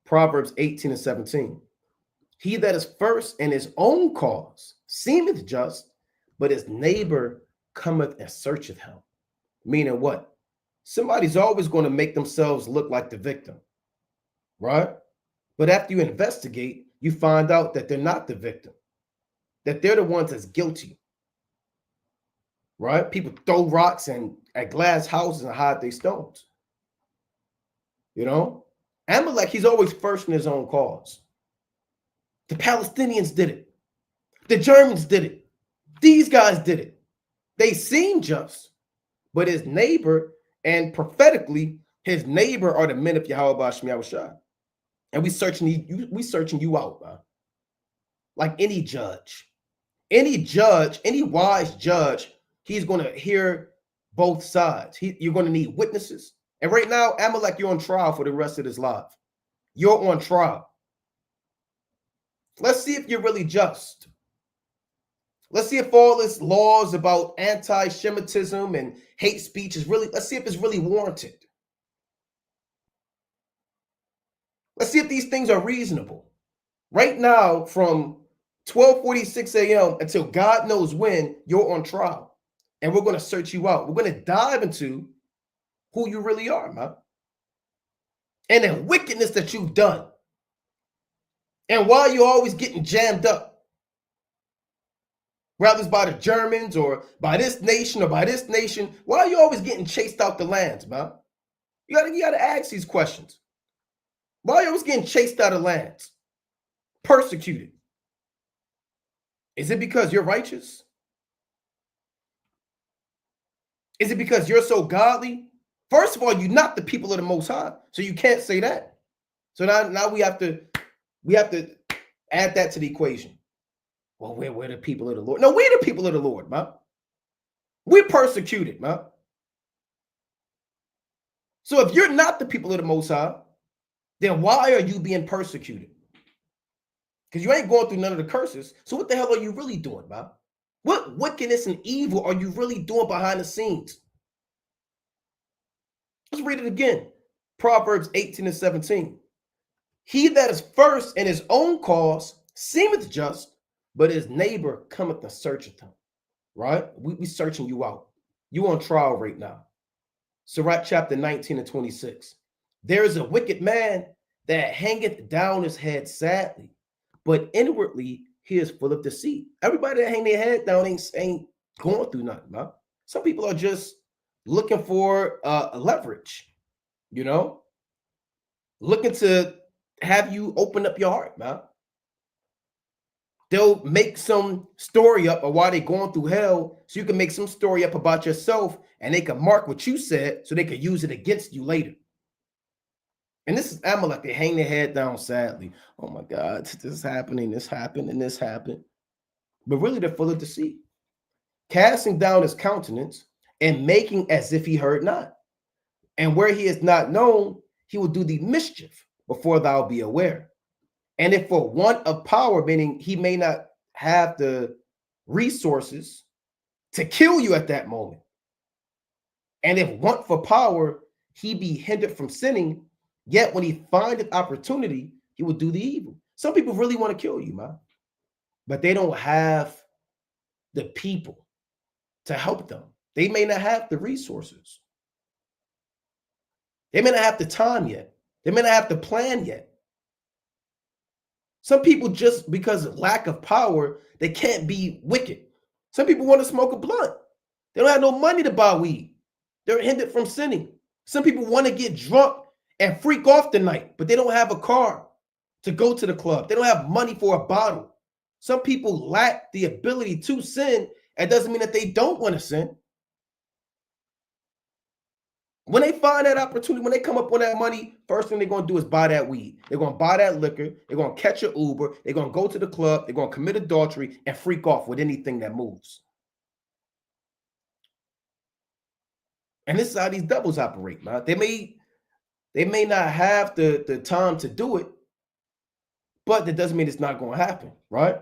Proverbs 18 and 17. He that is first in his own cause seemeth just, but his neighbor cometh and searcheth him. Meaning what? Somebody's always going to make themselves look like the victim, right? But after you investigate, you find out that they're not the victim, that they're the ones that's guilty, right? People throw rocks and at glass houses and hide their stones, you know? Amalek, he's always first in his own cause. The Palestinians did it. The Germans did it. These guys did it. They seem just, but his neighbor, and prophetically, his neighbor are the men of Yahweh Ba'Shem Yahushua. And we searching you out, man. Like any judge, any wise judge, he's going to hear both sides. You're going to need witnesses. And right now, Amalek, you're on trial for the rest of his life. You're on trial. Let's see if you're really just. Let's see if all this laws about anti-Semitism and hate speech is really, let's see if it's really warranted. Let's see if these things are reasonable. Right now, from 12:46 a.m. until God knows when, you're on trial. And we're going to search you out. We're going to dive into who you really are, man. And the wickedness that you've done. And why you're always getting jammed up. Whether it's by the Germans or by this nation or by this nation. Why are you always getting chased out the lands, man? You gotta ask these questions. Why are you always getting chased out of lands? Persecuted. Is it because you're righteous? Is it because you're so godly? First of all, you're not the people of the Most High, so you can't say that. So now we have to add that to the equation. Well, we're the people of the Lord. No, we're the people of the Lord, man. We're persecuted, man. So if you're not the people of the Most High, then why are you being persecuted? Because you ain't going through none of the curses. So what the hell are you really doing, man? What wickedness and evil are you really doing behind the scenes? Let's read it again. Proverbs 18:17. He that is first in his own cause seemeth just, but his neighbor cometh and searcheth him. Right? We searching you out. You on trial right now. Sirach chapter 19:26. There is a wicked man that hangeth down his head sadly, but inwardly he is full of deceit. Everybody that hang their head down ain't going through nothing, man. Some people are just looking for leverage, looking to have you open up your heart, man. They'll make some story up of why they're going through hell, so you can make some story up about yourself, and they can mark what you said so they can use it against you later. And this is Amalek. They hang their head down sadly. Oh my God, this is happening, this happened, and this happened. But really, they're full of deceit. Casting down his countenance and making as if he heard not. And where he is not known, he will do thee mischief before thou be aware. And if for want of power, meaning he may not have the resources to kill you at that moment. And if want for power, he be hindered from sinning, yet when he findeth opportunity, he will do the evil. Some people really want to kill you, man. But they don't have the people to help them. They may not have the resources. They may not have the time yet. They may not have the plan yet. Some people, just because of lack of power, they can't be wicked. Some people want to smoke a blunt. They don't have no money to buy weed. They're hindered from sinning. Some people want to get drunk and freak off the night, but they don't have a car to go to the club. They don't have money for a bottle. Some people lack the ability to sin. It doesn't mean that they don't want to sin. When they find that opportunity, when they come up with that money, first thing they're going to do is buy that weed. They're going to buy that liquor. They're going to catch an Uber. They're going to go to the club. They're going to commit adultery and freak off with anything that moves. And this is how these devils operate, man. They may not have the time to do it, but that doesn't mean it's not going to happen, right?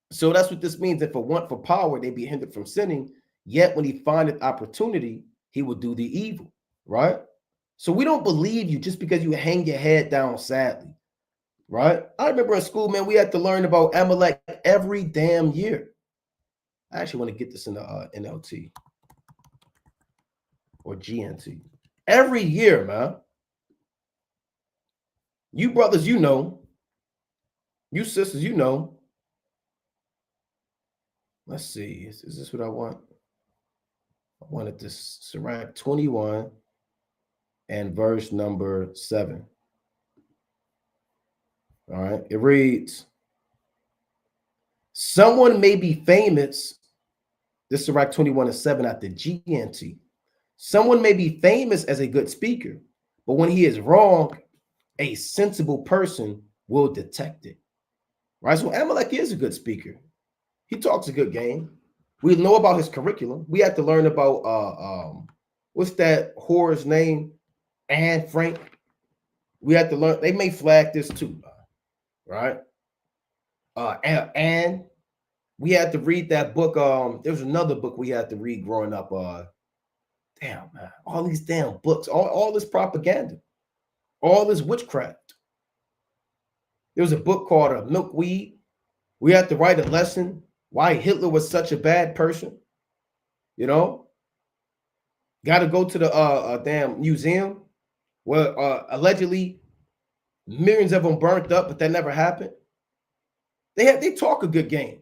So that's what this means. If for want for power, they be hindered from sinning, yet when he findeth opportunity, he will do the evil, right? So we don't believe you just because you hang your head down sadly, right? I remember in school, man, we had to learn about Amalek every damn year. I actually want to get this in the NLT or GNT. Every year, man. You brothers, you know. You sisters, you know. Let's see. Is this what I want? I wanted this Sirach 21 and verse number 7. All right. It reads, someone may be famous. This is Sirach 21:7 at the GNT. Someone may be famous as a good speaker, but when he is wrong, a sensible person will detect it. Right? So Amalek is a good speaker. He talks a good game. We know about his curriculum. We have to learn about what's that whore's name? Anne Frank. We have to learn. They may flag this too, right? And we had to read that book. There was another book we had to read growing up. Damn, man, all these damn books, all this propaganda, all this witchcraft. There was a book called Milkweed. We had to write a lesson why Hitler was such a bad person. You know, got to go to the damn museum where allegedly millions of them burnt up, but that never happened. They talk a good game.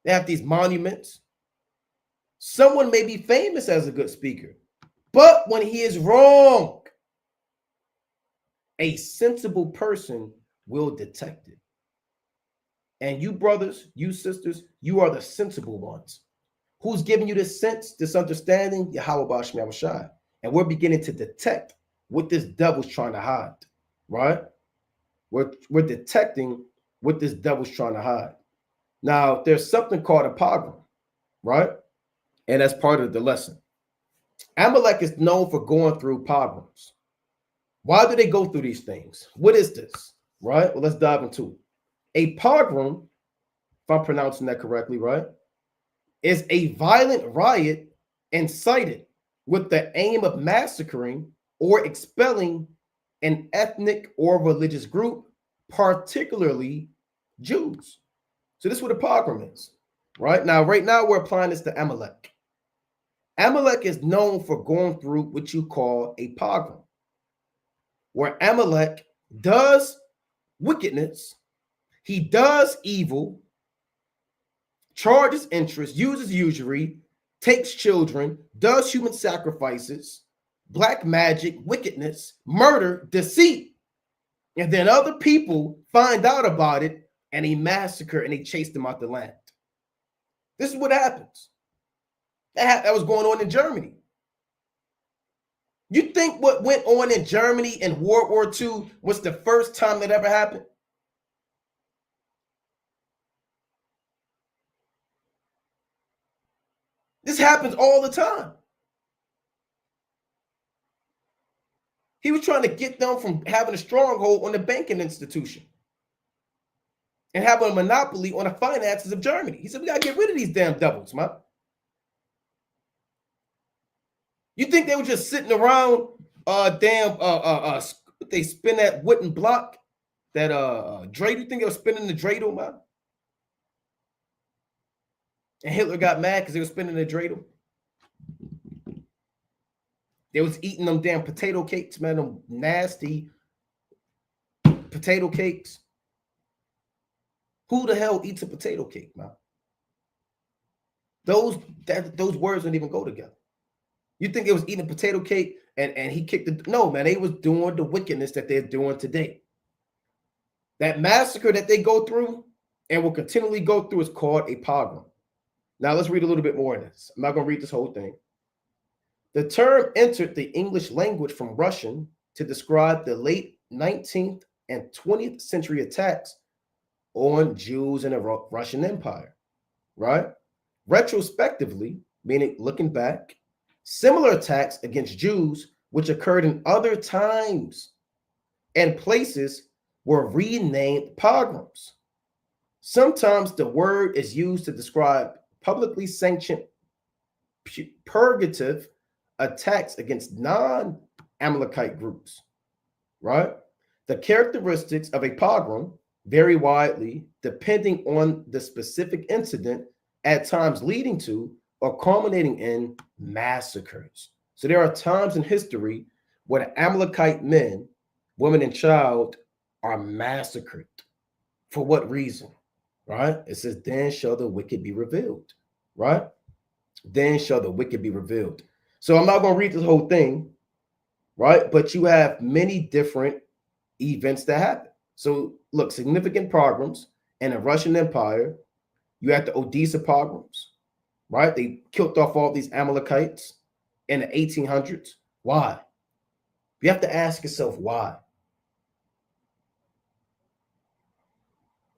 They have these monuments. Someone may be famous as a good speaker, but when he is wrong, a sensible person will detect it. And you brothers, you sisters, you are the sensible ones. Who's giving you this sense, this understanding? Yahweh Shema Shai. And we're beginning to detect what this devil's trying to hide, right? We're detecting what this devil's trying to hide. Now, there's something called a pogrom, right? And that's part of the lesson. Amalek is known for going through pogroms. Why do they go through these things? What is this, right? Well, let's dive into it. A pogrom, if I'm pronouncing that correctly, right, is a violent riot incited with the aim of massacring or expelling an ethnic or religious group, particularly Jews. So this is what a pogrom is, right? Right now we're applying this to Amalek. Amalek is known for going through what you call a pogrom, where Amalek does wickedness, he does evil, charges interest, uses usury, takes children, does human sacrifices, black magic, wickedness, murder, deceit. And then other people find out about it and they massacre and they chase them out the land. This is what happens. That was going on in Germany. You think what went on in Germany in World War II was the first time that ever happened? This happens all the time. He was trying to get them from having a stronghold on the banking institution and having a monopoly on the finances of Germany. He said, we got to get rid of these damn devils, man. You think they were just sitting around they spin that wooden block, that dreidel? You think they were spinning the dreidel, man? And Hitler got mad because they were spinning the dreidel. They was eating them damn potato cakes, man, them nasty potato cakes. Who the hell eats a potato cake, man? Those words don't even go together. You think it was eating a potato cake and he kicked the... No, man, they was doing the wickedness that they're doing today. That massacre that they go through and will continually go through is called a pogrom. Now, let's read a little bit more of this. I'm not going to read this whole thing. The term entered the English language from Russian to describe the late 19th and 20th century attacks on Jews in the Russian Empire, right? Retrospectively, meaning looking back, similar attacks against Jews, which occurred in other times and places, were renamed pogroms. Sometimes the word is used to describe publicly sanctioned purgative attacks against non-Amalekite groups, right? The characteristics of a pogrom vary widely depending on the specific incident, at times leading to or culminating in massacres. So there are times in history when Amalekite men, women, and child are massacred. For what reason? Right? It says, then shall the wicked be revealed. Right? Then shall the wicked be revealed. So I'm not going to read this whole thing, right? But you have many different events that happen. So look, significant pogroms in the Russian Empire. You had the Odessa pogroms, right? They killed off all these Amalekites in the 1800s. Why? You have to ask yourself why.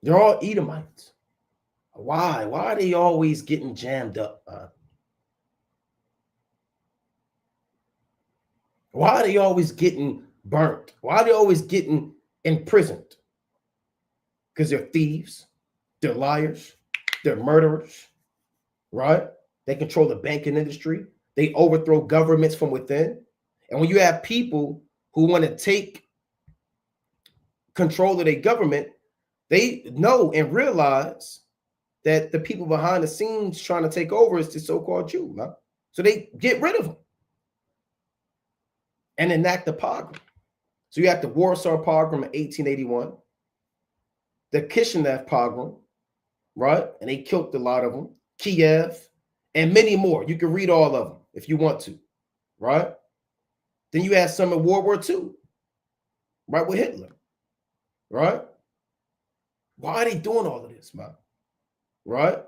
They're all Edomites. Why? Why are they always getting jammed up? Why are they always getting burnt? Why are they always getting imprisoned? Because they're thieves, they're liars, they're murderers, right? They control the banking industry. They overthrow governments from within. And when you have people who want to take control of their government, they know and realize that the people behind the scenes trying to take over is the so-called Jew. Huh? So they get rid of them and enact the pogrom. So you have the Warsaw pogrom in 1881, the Kishinev pogrom, right? And they killed a lot of them, Kiev, and many more. You can read all of them if you want to, right? Then you had some in World War II, right, with Hitler, right? Why are they doing all of this, man? Right?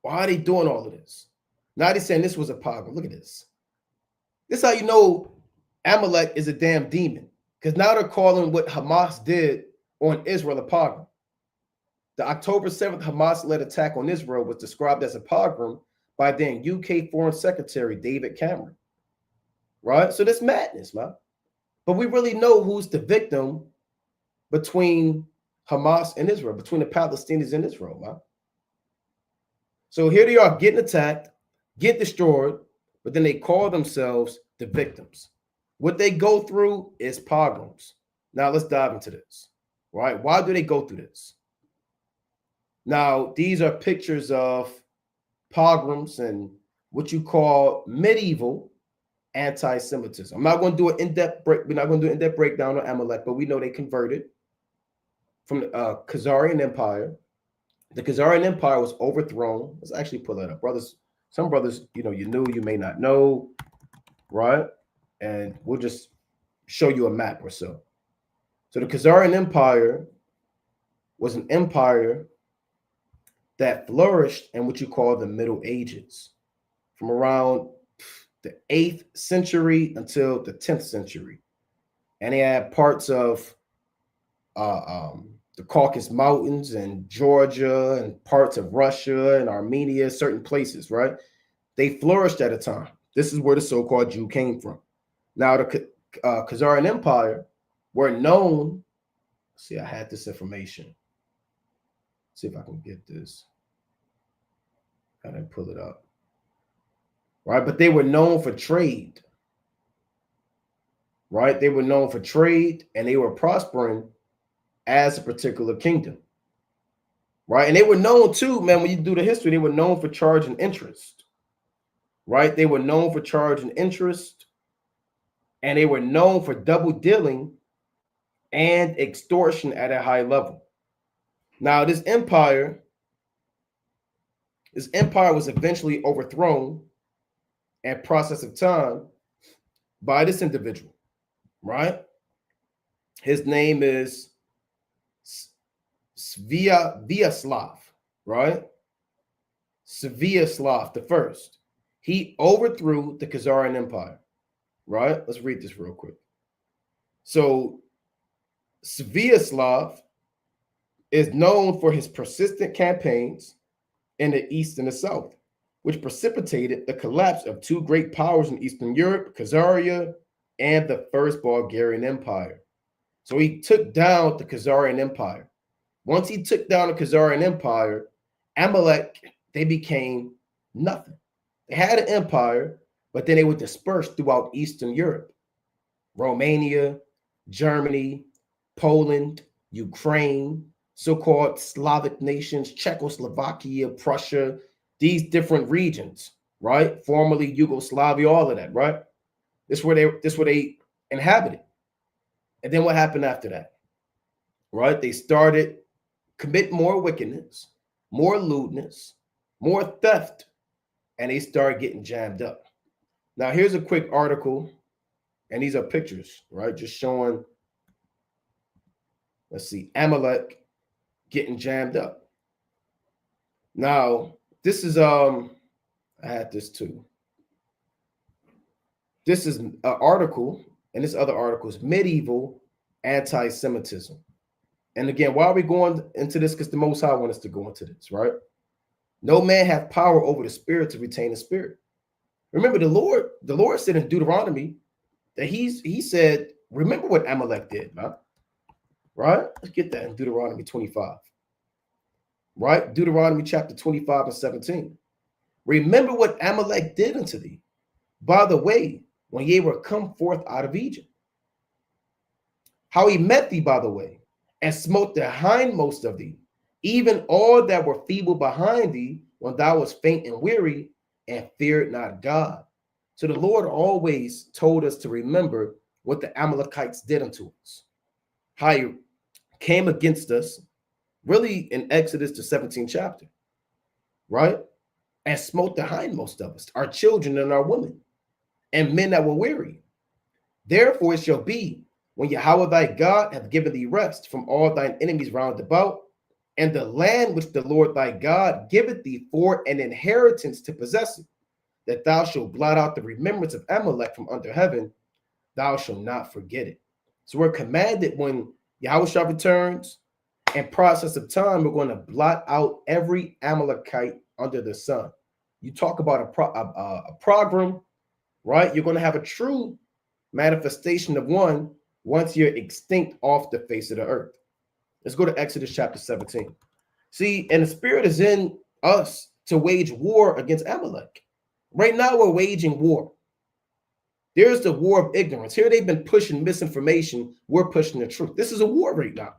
Why are they doing all of this? Now they're saying this was a pogrom. Look at this. This is how you know Amalek is a damn demon. Because now they're calling what Hamas did on Israel a pogrom. The October 7th Hamas-led attack on Israel was described as a pogrom by then UK Foreign Secretary David Cameron. Right? So this madness, man. But we really know who's the victim between Hamas and Israel, between the Palestinians and Israel, man. So here they are getting attacked, get destroyed, but then they call themselves the victims. What they go through is pogroms. Now let's dive into this, right? Why do they go through this? Now, these are pictures of pogroms and what you call medieval anti-Semitism. I'm not going to do an in-depth break. We're not going to do an in-depth breakdown on Amalek, but we know they converted from the Khazarian Empire. The Khazarian Empire was overthrown. Let's actually pull that up, brothers. Some brothers, you knew, you may not know, right? And we'll just show you a map or so. So the Khazarian Empire was an empire that flourished in what you call the Middle Ages, from around the 8th century until the 10th century. And they had parts of the Caucasus Mountains and Georgia and parts of Russia and Armenia, certain places, right? They flourished at a time. This is where the so-called Jew came from. Now, the Khazarian Empire were known. See, I had this information. See if I can get this. I didn't pull it up. Right? But they were known for trade. Right? They were known for trade and they were prospering as a particular kingdom. Right? And they were known too, man, when you do the history, they were known for charging interest. Right? They were known for charging interest and they were known for double dealing and extortion at a high level. Now, this empire was eventually overthrown in process of time by this individual, right? His name is Sviatoslav, right? Sviatoslav the first. He overthrew the Khazarian Empire, right? Let's read this real quick. So Sviatoslav is known for his persistent campaigns in the East and the South, which precipitated the collapse of two great powers in Eastern Europe, Khazaria and the First Bulgarian Empire. So he took down the Khazarian Empire. Once he took down the Khazarian Empire, Amalek, they became nothing. They had an empire, but then they were dispersed throughout Eastern Europe, Romania, Germany, Poland, Ukraine, so-called Slavic nations, Czechoslovakia, Prussia, these different regions, right? Formerly Yugoslavia, all of that, right? This where they inhabited. And then what happened after that? Right? They started commit more wickedness, more lewdness, more theft, and they started getting jammed up. Now, here's a quick article, and these are pictures, right? Just showing. Let's see, Amalek getting jammed up. Now, this is I had this too. This is an article, and this other article is medieval anti-Semitism. And again, why are we going into this? Because the Most High wants us to go into this, right? No man hath power over the spirit to retain the spirit. Remember, the Lord said in Deuteronomy that he said, remember what Amalek did, man. Right? Let's get that in Deuteronomy 25. Right? Deuteronomy chapter 25 and 17. Remember what Amalek did unto thee, by the way, when ye were come forth out of Egypt. How he met thee by the way, and smote the hindmost of thee, even all that were feeble behind thee, when thou wast faint and weary, and feared not God. So the Lord always told us to remember what the Amalekites did unto us. How he came against us, really in Exodus, the 17th chapter, right? And smote the hindmost of us, our children and our women, and men that were weary. Therefore it shall be, when Yahweh thy God hath given thee rest from all thine enemies round about, and the land which the Lord thy God giveth thee for an inheritance to possess it, that thou shalt blot out the remembrance of Amalek from under heaven, thou shalt not forget it. So we're commanded when Yahweh returns, and process of time, we're going to blot out every Amalekite under the sun. You talk about a pogrom, right? You're going to have a true manifestation of one once you're extinct off the face of the earth. Let's go to Exodus chapter 17. See, and the spirit is in us to wage war against Amalek. Right now, we're waging war. There's the war of ignorance. Here they've been pushing misinformation. We're pushing the truth. This is a war right now.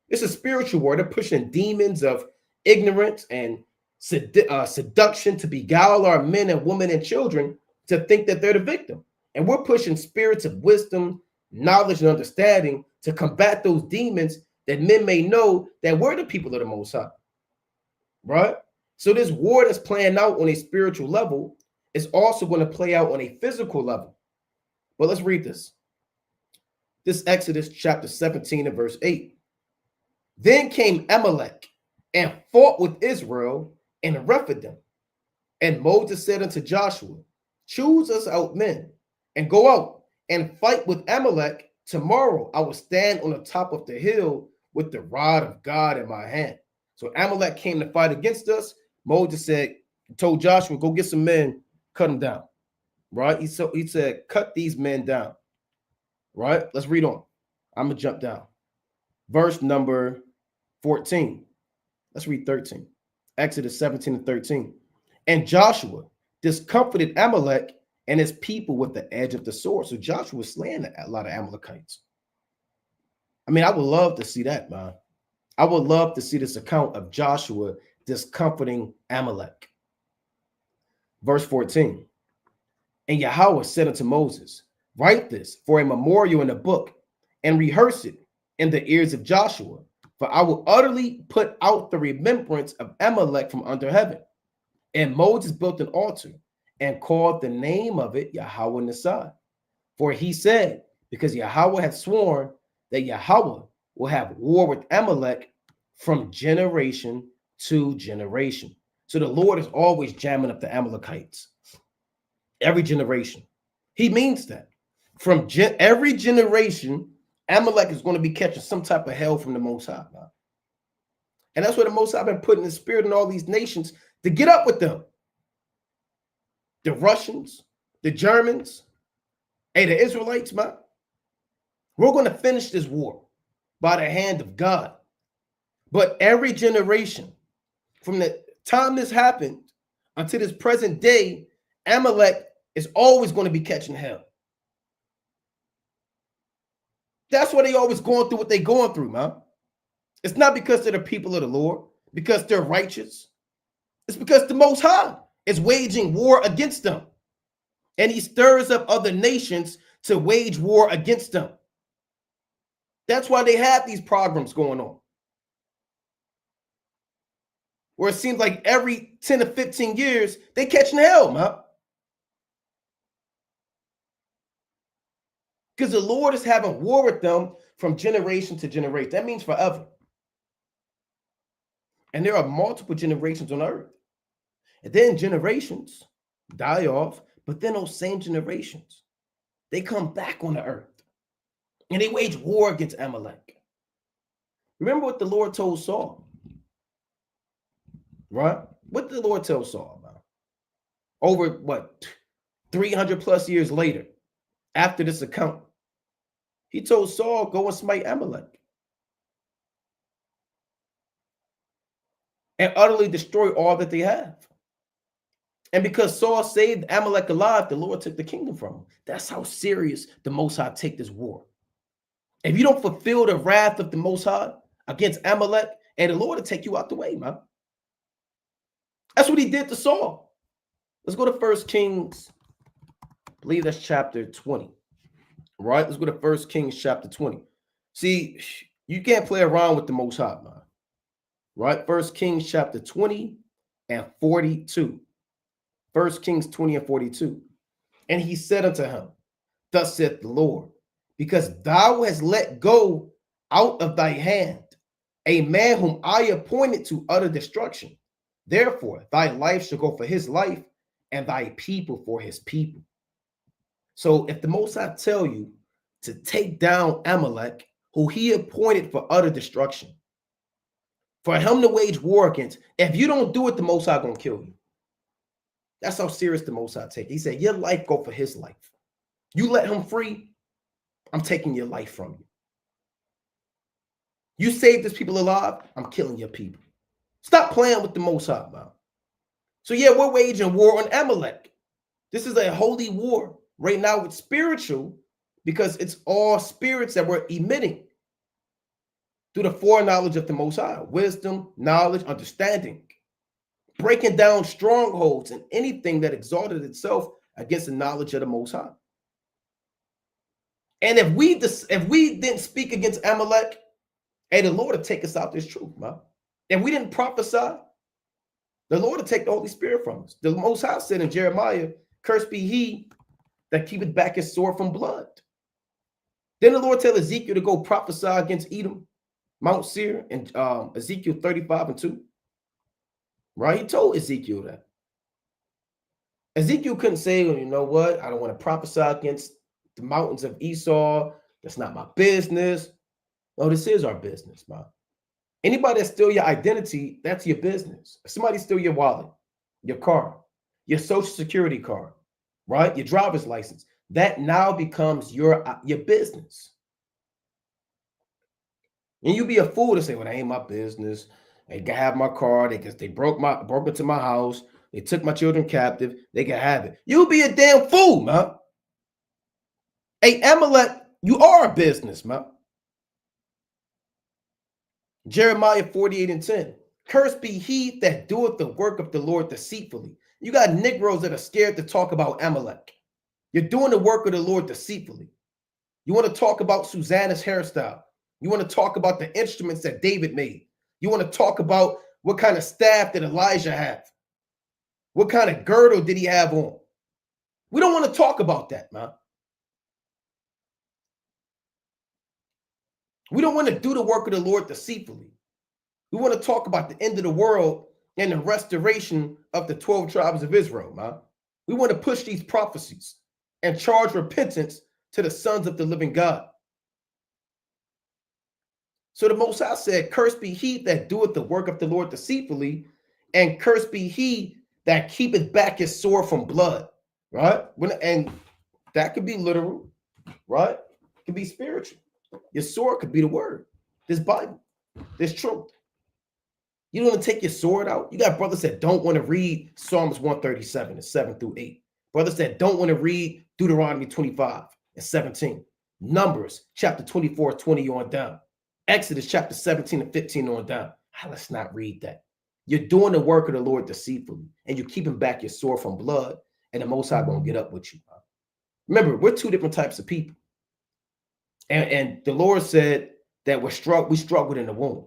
It's a spiritual war. They're pushing demons of ignorance and seduction to beguile our men and women and children to think that they're the victim. And we're pushing spirits of wisdom, knowledge, and understanding to combat those demons, that men may know that we're the people of the Most High. Right? So this war that's playing out on a spiritual level is also going to play out on a physical level. But let's read this. This Exodus chapter 17 and verse 8. Then came Amalek and fought with Israel in Rephidim. And Moses said unto Joshua, choose us out men, and go out and fight with Amalek. Tomorrow I will stand on the top of the hill with the rod of God in my hand. So Amalek came to fight against us. Moses told Joshua, go get some men, cut them down. Right? He said, cut these men down. Right? Let's read on. I'm going to jump down. Verse number 14. Let's read 13. Exodus 17 and 13. And Joshua discomfited Amalek and his people with the edge of the sword. So Joshua was slaying a lot of Amalekites. I mean, I would love to see that, man. I would love to see this account of Joshua discomfiting Amalek. Verse 14. And Yahweh said unto Moses, write this for a memorial in a book, and rehearse it in the ears of Joshua, for I will utterly put out the remembrance of Amalek from under heaven. And Moses built an altar and called the name of it Yahweh Nissi. For he said, because Yahweh hath sworn that Yahweh will have war with Amalek from generation to generation. So the Lord is always jamming up the Amalekites. Every generation. He means that. From every generation, Amalek is going to be catching some type of hell from the Most High. And that's what the Most High been putting the spirit in all these nations to get up with them. The Russians, the Germans, hey, the Israelites, man. We're going to finish this war by the hand of God. But every generation, from the time this happened until this present day, Amalek is always going to be catching hell. That's why they always going through what they're going through, man. It's not because they're the people of the Lord, because they're righteous. It's because the Most High is waging war against them. And he stirs up other nations to wage war against them. That's why they have these pogroms going on. Where it seems like every 10 to 15 years, they catching hell, man. Because the Lord is having war with them from generation to generation. That means forever. And there are multiple generations on earth. And then generations die off, but then those same generations, they come back on the earth and they wage war against Amalek. Remember what the Lord told Saul, right? What did the Lord tell Saul about? Over what, 300 plus years later, after this account, he told Saul, go and smite Amalek and utterly destroy all that they have. And because Saul saved Amalek alive, the Lord took the kingdom from him. That's how serious the Most High take this war. If you don't fulfill the wrath of the Most High against Amalek, and the Lord will take you out the way, man. That's what he did to Saul. Let's go to 1 Kings. I believe that's chapter 20. Right? Let's go to 1 Kings chapter 20. See, you can't play around with the Most High, man. Right? 1 Kings chapter 20 and 42. 1 Kings 20 and 42. And he said unto him, thus saith the Lord, because thou hast let go out of thy hand a man whom I appointed to utter destruction. Therefore, thy life shall go for his life, and thy people for his people. So if the Most High tell you to take down Amalek, who he appointed for utter destruction, for him to wage war against, if you don't do it, the Most High gonna kill you. That's how serious the Most High take. He said, your life go for his life. You let him free, I'm taking your life from you. You save this people alive, I'm killing your people. Stop playing with the Most High, man. So yeah, we're waging war on Amalek. This is a holy war. Right now it's spiritual because it's all spirits that we're emitting through the foreknowledge of the Most High. Wisdom, knowledge, understanding. Breaking down strongholds and anything that exalted itself against the knowledge of the Most High. And if we didn't speak against Amalek, hey, the Lord will take us out this truth, man. If we didn't prophesy, the Lord will take the Holy Spirit from us. The Most High said in Jeremiah, cursed be he that keepeth back his sword from blood. Then the Lord tell Ezekiel to go prophesy against Edom, Mount Seir, and Ezekiel 35 and 2. Right? He told Ezekiel that. Ezekiel couldn't say, well, you know what? I don't want to prophesy against the mountains of Esau. That's not my business. No, this is our business, man. Anybody that steal your identity, that's your business. If somebody steal your wallet, your car, your social security card, right? Your driver's license, that now becomes your business. And you be a fool to say, well, that ain't my business. They can have my car. They broke into my house. They took my children captive. They can have it. You be a damn fool, man. Hey, Amalek, you are a business, man. Jeremiah 48 and 10. Cursed be he that doeth the work of the Lord deceitfully. You got Negroes that are scared to talk about Amalek. You're doing the work of the Lord deceitfully. You want to talk about Susanna's hairstyle. You want to talk about the instruments that David made. You want to talk about what kind of staff did Elijah have? What kind of girdle did he have on? We don't want to talk about that, man. We don't want to do the work of the Lord deceitfully. We want to talk about the end of the world and the restoration of the 12 tribes of Israel, man. We want to push these prophecies and charge repentance to the sons of the living God. So the Most High said, cursed be he that doeth the work of the Lord deceitfully, and cursed be he that keepeth back his sword from blood, right? And that could be literal, right? It could be spiritual. Your sword could be the word, this Bible, this truth. You don't want to take your sword out. You got brothers that don't want to read Psalms 137 and 7 through 8. Brothers that don't want to read Deuteronomy 25 and 17. Numbers chapter 24, 20 on down. Exodus chapter 17 and 15 on down. Let's not read that. You're doing the work of the Lord deceitfully, and you're keeping back your sword from blood, and the Most High gonna get up with you. Remember, we're two different types of people. And the Lord said that we struggled in the womb.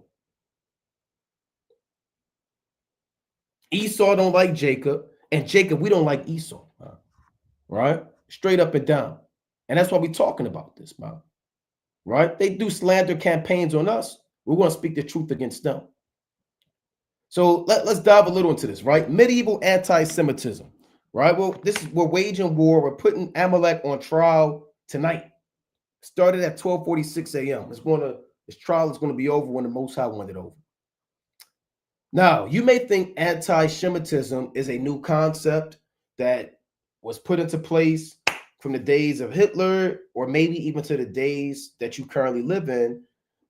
Esau don't like Jacob, and Jacob, we don't like Esau. Right? Straight up and down. And that's why we're talking about this, man. right? They do slander campaigns on us. We're going to speak the truth against them. So let's dive a little into this, right? Medieval anti-Semitism, right? Well, we're waging war. We're putting Amalek on trial tonight. Started at 12:46 a.m. This trial is going to be over when the Most High wanted it over. Now, you may think anti-Semitism is a new concept that was put into place from the days of Hitler, or maybe even to the days that you currently live in.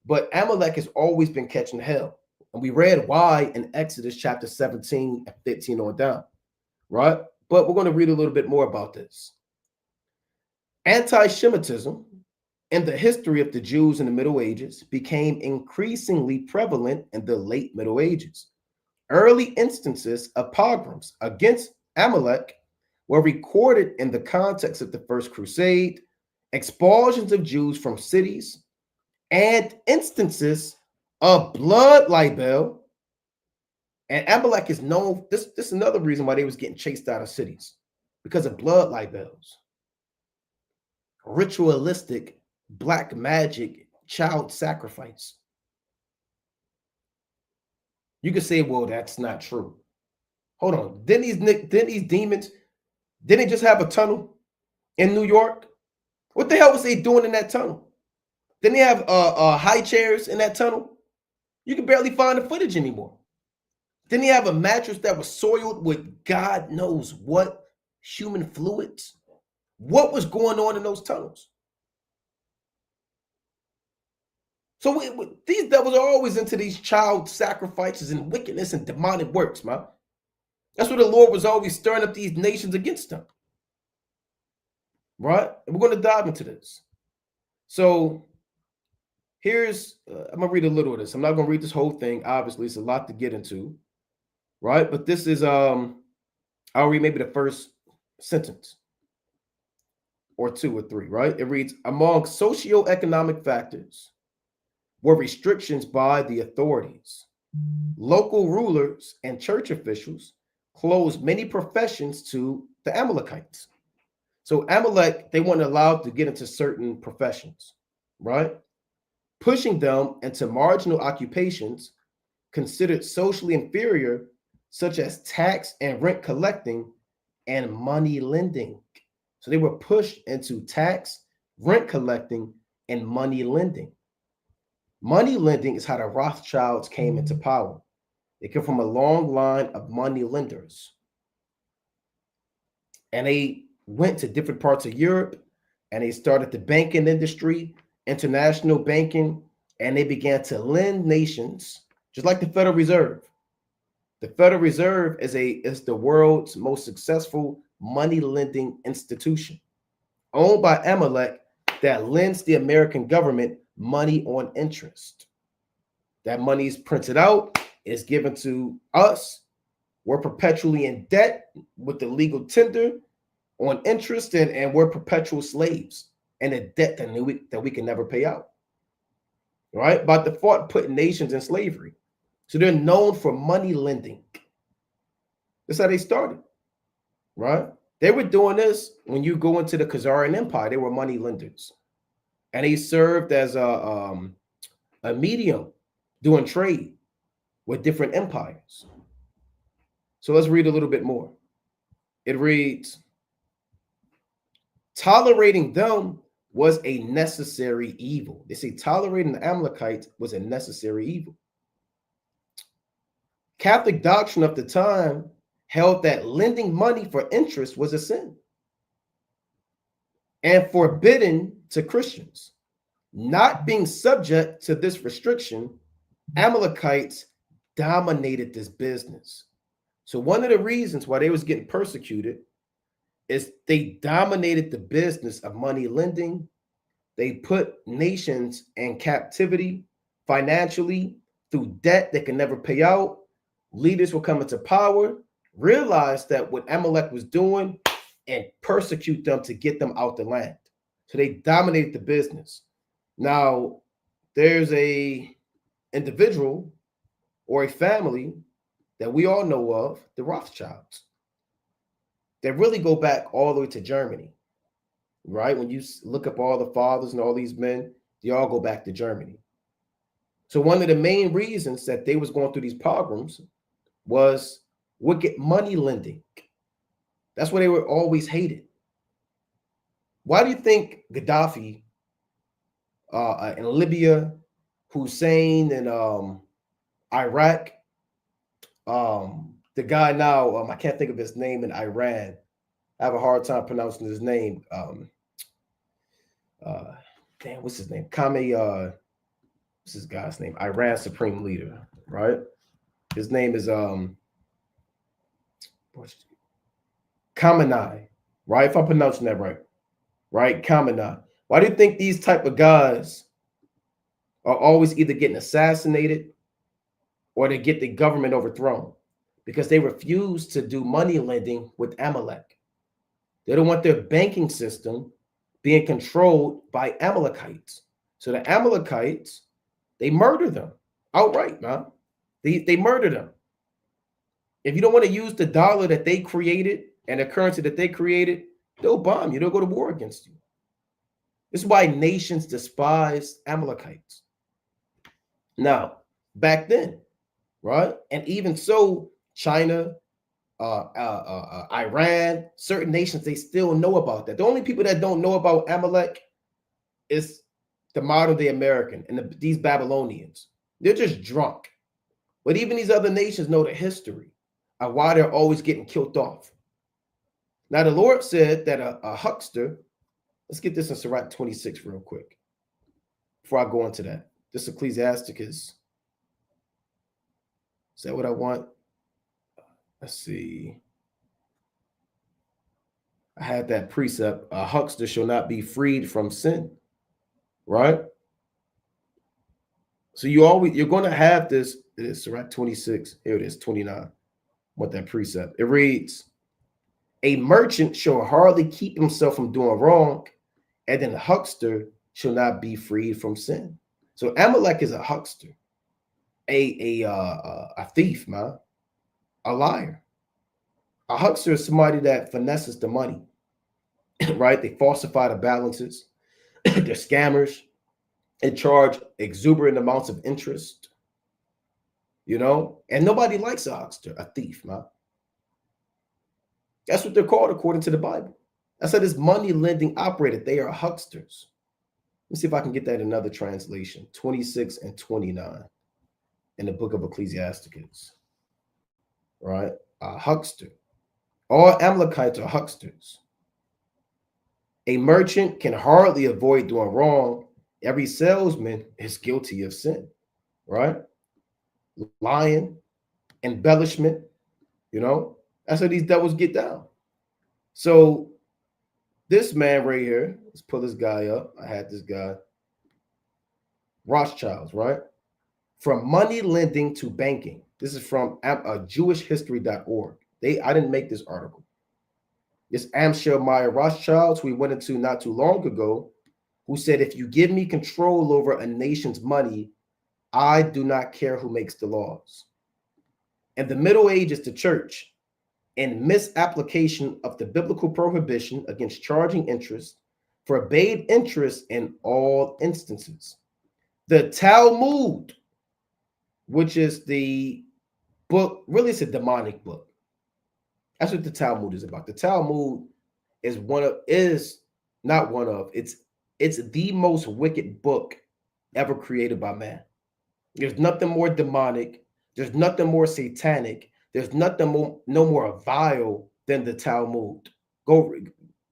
But Amalek has always been catching hell. And we read why in Exodus chapter 17 and 15 on down, right? But we're going to read a little bit more about this. Anti-Semitism in the history of the Jews in the Middle Ages became increasingly prevalent in the late Middle Ages. Early instances of pogroms against Amalek were recorded in the context of the First Crusade, expulsions of Jews from cities, and instances of blood libel. And Amalek is known, this is another reason why they was getting chased out of cities, because of blood libels, ritualistic black magic, child sacrifice. You could say, well, that's not true. Hold on. Didn't these demons, didn't they just have a tunnel in New York? What the hell was they doing in that tunnel? Didn't they have high chairs in that tunnel? You can barely find the footage anymore. Didn't he have a mattress that was soiled with God knows what human fluids? What was going on in those tunnels? So these devils are always into these child sacrifices and wickedness and demonic works, man. That's what the Lord was always stirring up these nations against them. Right? And we're going to dive into this. So here's, I'm going to read a little of this. I'm not going to read this whole thing. Obviously, it's a lot to get into. Right? But this is, I'll read maybe the first sentence or two or three, right? It reads, among socioeconomic factors were restrictions by the authorities. Local rulers and church officials closed many professions to the Amalekites. So Amalek, they weren't allowed to get into certain professions, right? Pushing them into marginal occupations considered socially inferior, such as tax and rent collecting and money lending. So they were pushed into tax, rent collecting, and money lending. Money lending is how the Rothschilds came into power. They come from a long line of money lenders. And they went to different parts of Europe and they started the banking industry, international banking, and they began to lend nations, just like the Federal Reserve. The Federal Reserve is the world's most successful money lending institution, owned by Amalek, that lends the American government money on interest. That money is printed out, is given to us. We're perpetually in debt with the legal tender on interest, and we're perpetual slaves and a debt that we can never pay out. Right? By default, putting nations in slavery. So they're known for money lending. That's how they started. Right? They were doing this when you go into the Khazarian Empire. They were money lenders. And they served as a medium doing trade with different empires. So let's read a little bit more. It reads, tolerating them was a necessary evil. They say tolerating the Amalekites was a necessary evil. Catholic doctrine of the time held that lending money for interest was a sin and forbidden to Christians. Not being subject to this restriction, Amalekites dominated this business. So one of the reasons why they was getting persecuted is they dominated the business of money lending. They put nations in captivity financially through debt they can never pay out. Leaders will come into power, realize that what Amalek was doing, and persecute them to get them out the land. So they dominated the business. Now, there's a individual or a family that we all know of, the Rothschilds. They really go back all the way to Germany, right? When you look up all the fathers and all these men, They all go back to Germany. So one of the main reasons that they was going through these pogroms was wicked money lending. That's why they were always hated. Why do you think Gaddafi in Libya, Hussein in Iraq, the guy now, I can't think of his name in Iran. I have a hard time pronouncing his name. What's his name? What's this guy's name? Iran Supreme Leader, right? His name is Khamenei, right? If I'm pronouncing that right, right? Khamenei. Why do you think these type of guys are always either getting assassinated or they get the government overthrown? Because they refuse to do money lending with Amalek. They don't want their banking system being controlled by Amalekites. So the Amalekites, they murder them outright, man. They murder them. If you don't want to use the dollar that they created and the currency that they created, they'll bomb you. They'll go to war against you. This is why nations despise Amalekites. Now, back then, right? And even so, China, Iran, certain nations, they still know about that. The only people that don't know about Amalek is the modern day American and these Babylonians. They're just drunk. But even these other nations know the history of why they're always getting killed off. Now, the Lord said that a huckster, let's get this in Sirach 26 real quick before I go into that. This Ecclesiasticus, is that what I want? Let's see. I had that precept, a huckster shall not be freed from sin, right? So you're going to have this, it is Sirach 26, here it is, 29, what that precept. It reads, a merchant shall hardly keep himself from doing wrong, and then a huckster shall not be freed from sin. So Amalek is a huckster, a thief, man, a liar. A huckster is somebody that finesses the money, right? They falsify the balances. They're scammers and charge exuberant amounts of interest, you know? And nobody likes a huckster, a thief, man. That's what they're called according to the Bible. That's how this money lending operated. They are hucksters. Let me see if I can get that in another translation, 26 and 29 in the book of Ecclesiasticus, right? A huckster. All Amalekites are hucksters. A merchant can hardly avoid doing wrong. Every salesman is guilty of sin, right? Lying, embellishment, you know, that's how these devils get down. So this man right here, let's pull this guy up. I had this guy, Rothschilds, right? From money lending to banking. This is from jewishhistory.org. I didn't make this article. It's Amschel Meyer Rothschilds, who we went into not too long ago, who said, if you give me control over a nation's money, I do not care who makes the laws. In the Middle Ages, the church, in misapplication of the biblical prohibition against charging interest, forbade interest in all instances. The Talmud, which is the book, really it's a demonic book. That's what the Talmud is about. The Talmud is it's the most wicked book ever created by man. There's nothing more demonic. There's nothing more satanic. There's nothing no more vile than the Talmud. Go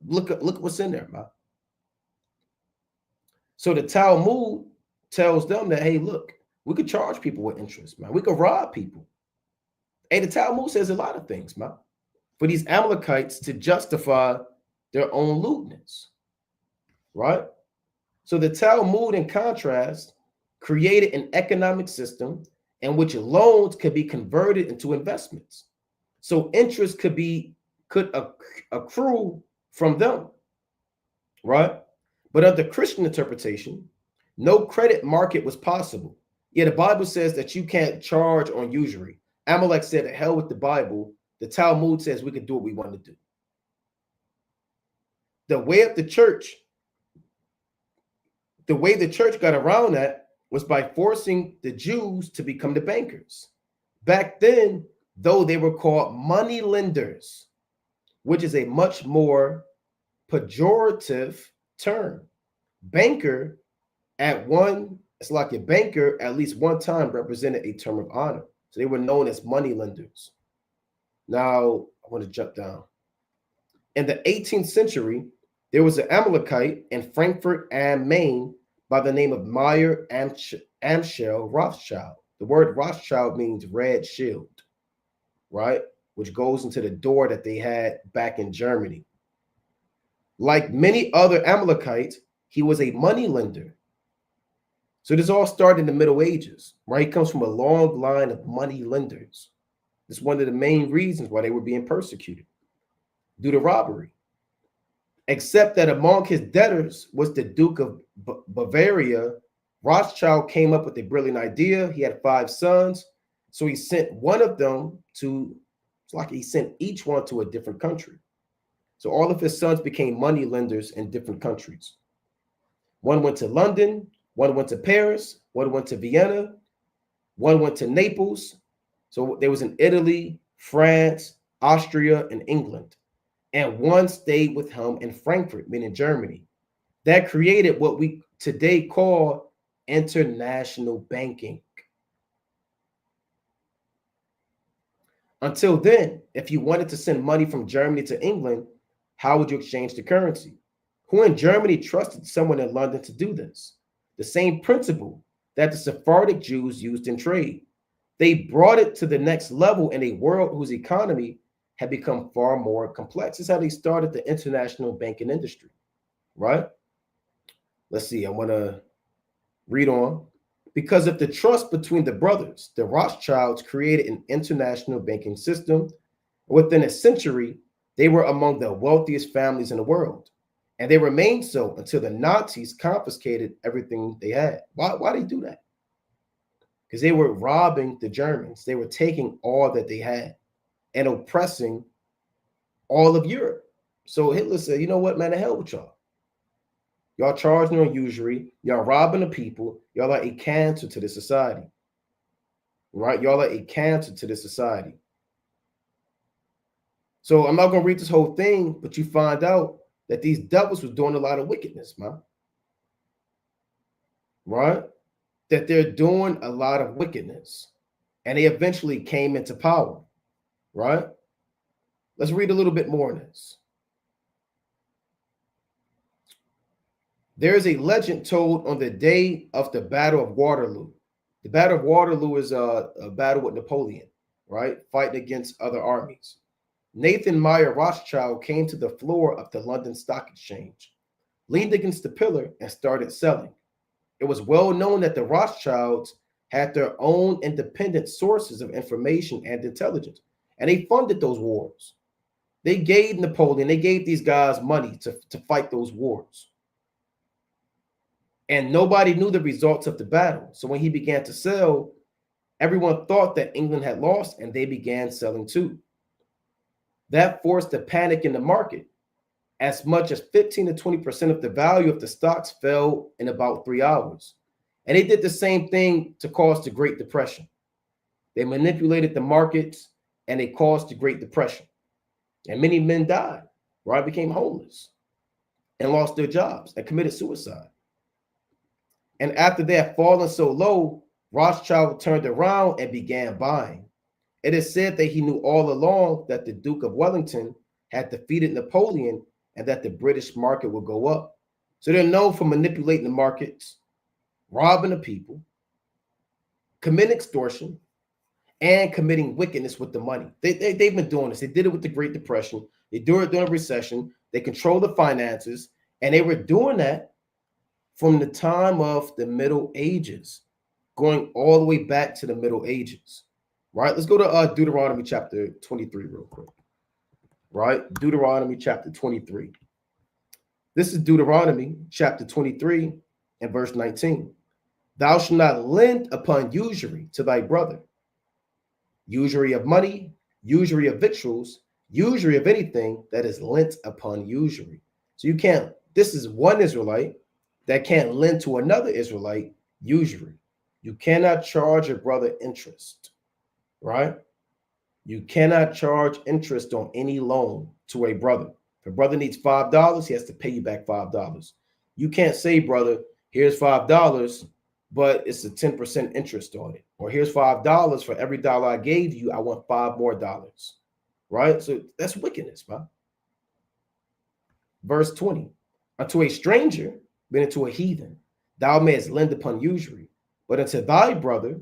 look at what's in there, man. So the Talmud tells them that, hey, look, we could charge people with interest, man. We could rob people. Hey, the Talmud says a lot of things, man, for these Amalekites to justify their own lewdness, right? So the Talmud, in contrast, created an economic system in which loans could be converted into investments. So interest could accrue from them, right? But under Christian interpretation, no credit market was possible. Yeah, the Bible says that you can't charge on usury. Amalek said, to hell with the Bible. The Talmud says we can do what we want to do. The way of the church the way the church got around that was by forcing the Jews to become the bankers. Back then, though, they were called money lenders, which is a much more pejorative term. Banker it's like a banker at least one time represented a term of honor. So they were known as money lenders. Now, I want to jump down. In the 18th century, there was an Amalekite in Frankfurt am Main by the name of Meyer Amschel Rothschild. The word Rothschild means red shield, right? Which goes into the door that they had back in Germany. Like many other Amalekites, he was a money lender. So this all started in the Middle Ages, right? He comes from a long line of money lenders. It's one of the main reasons why they were being persecuted due to robbery. Except that among his debtors was the Duke of Bavaria. Rothschild came up with a brilliant idea. He had 5 sons. So he sent one of them it's like he sent each one to a different country. So all of his sons became money lenders in different countries. One went to London, one went to Paris, one went to Vienna, one went to Naples. So there was in Italy, France, Austria, and England. And one stayed with him in Frankfurt, meaning Germany. That created what we today call international banking. Until then, if you wanted to send money from Germany to England, how would you exchange the currency? Who in Germany trusted someone in London to do this? The same principle that the Sephardic Jews used in trade. They brought it to the next level in a world whose economy had become far more complex. This is how they started the international banking industry, right? Let's see, I want to read on. Because of the trust between the brothers, the Rothschilds created an international banking system. Within a century, they were among the wealthiest families in the world. And they remained so until the Nazis confiscated everything they had. Why did they do that? Because they were robbing the Germans. They were taking all that they had and oppressing all of Europe. So Hitler said, you know what, man, the hell with y'all. Y'all charging on usury. Y'all robbing the people. Y'all are a cancer to the society. Right? Y'all are a cancer to the society. So I'm not going to read this whole thing, but you find out that these devils was doing a lot of wickedness, man. Right? That they're doing a lot of wickedness. And they eventually came into power. Right? Let's read a little bit more on this. There is a legend told on the day of the Battle of Waterloo. The Battle of Waterloo is a battle with Napoleon, right? Fighting against other armies. Nathan Meyer Rothschild came to the floor of the London Stock Exchange, leaned against the pillar, and started selling. It was well known that the Rothschilds had their own independent sources of information and intelligence, and they funded those wars. They gave Napoleon, they gave these guys money to fight those wars. And nobody knew the results of the battle. So when he began to sell, everyone thought that England had lost, and they began selling too. That forced a panic in the market. As much as 15 to 20% of the value of the stocks fell in about 3 hours. And they did the same thing to cause the Great Depression. They manipulated the markets, and they caused the Great Depression. And many men died, right? Became homeless and lost their jobs and committed suicide. And after they had fallen so low, Rothschild turned around and began buying. It is said that he knew all along that the Duke of Wellington had defeated Napoleon and that the British market would go up. So they're known for manipulating the markets, robbing the people, committing extortion, and committing wickedness with the money. They've been doing this. They did it with the Great Depression. They do it during a recession. They control the finances. And they were doing that from the time of the Middle Ages, going all the way back to the Middle Ages. Right? Let's go to Deuteronomy chapter 23 real quick. Right? Deuteronomy chapter 23. This is Deuteronomy chapter 23 and verse 19. Thou shalt not lend upon usury to thy brother. Usury of money, usury of victuals, usury of anything that is lent upon usury. So you can't, this is one Israelite that can't lend to another Israelite usury. You cannot charge a brother interest, right? You cannot charge interest on any loan to a brother. If a brother needs $5, he has to pay you back $5. You can't say, brother, here's $5, but it's a 10% interest on it. Or here's $5 for every dollar I gave you, I want $5 more. Right? So that's wickedness, man. Verse 20. Unto a stranger, but unto a heathen, thou mayest lend upon usury. But unto thy brother,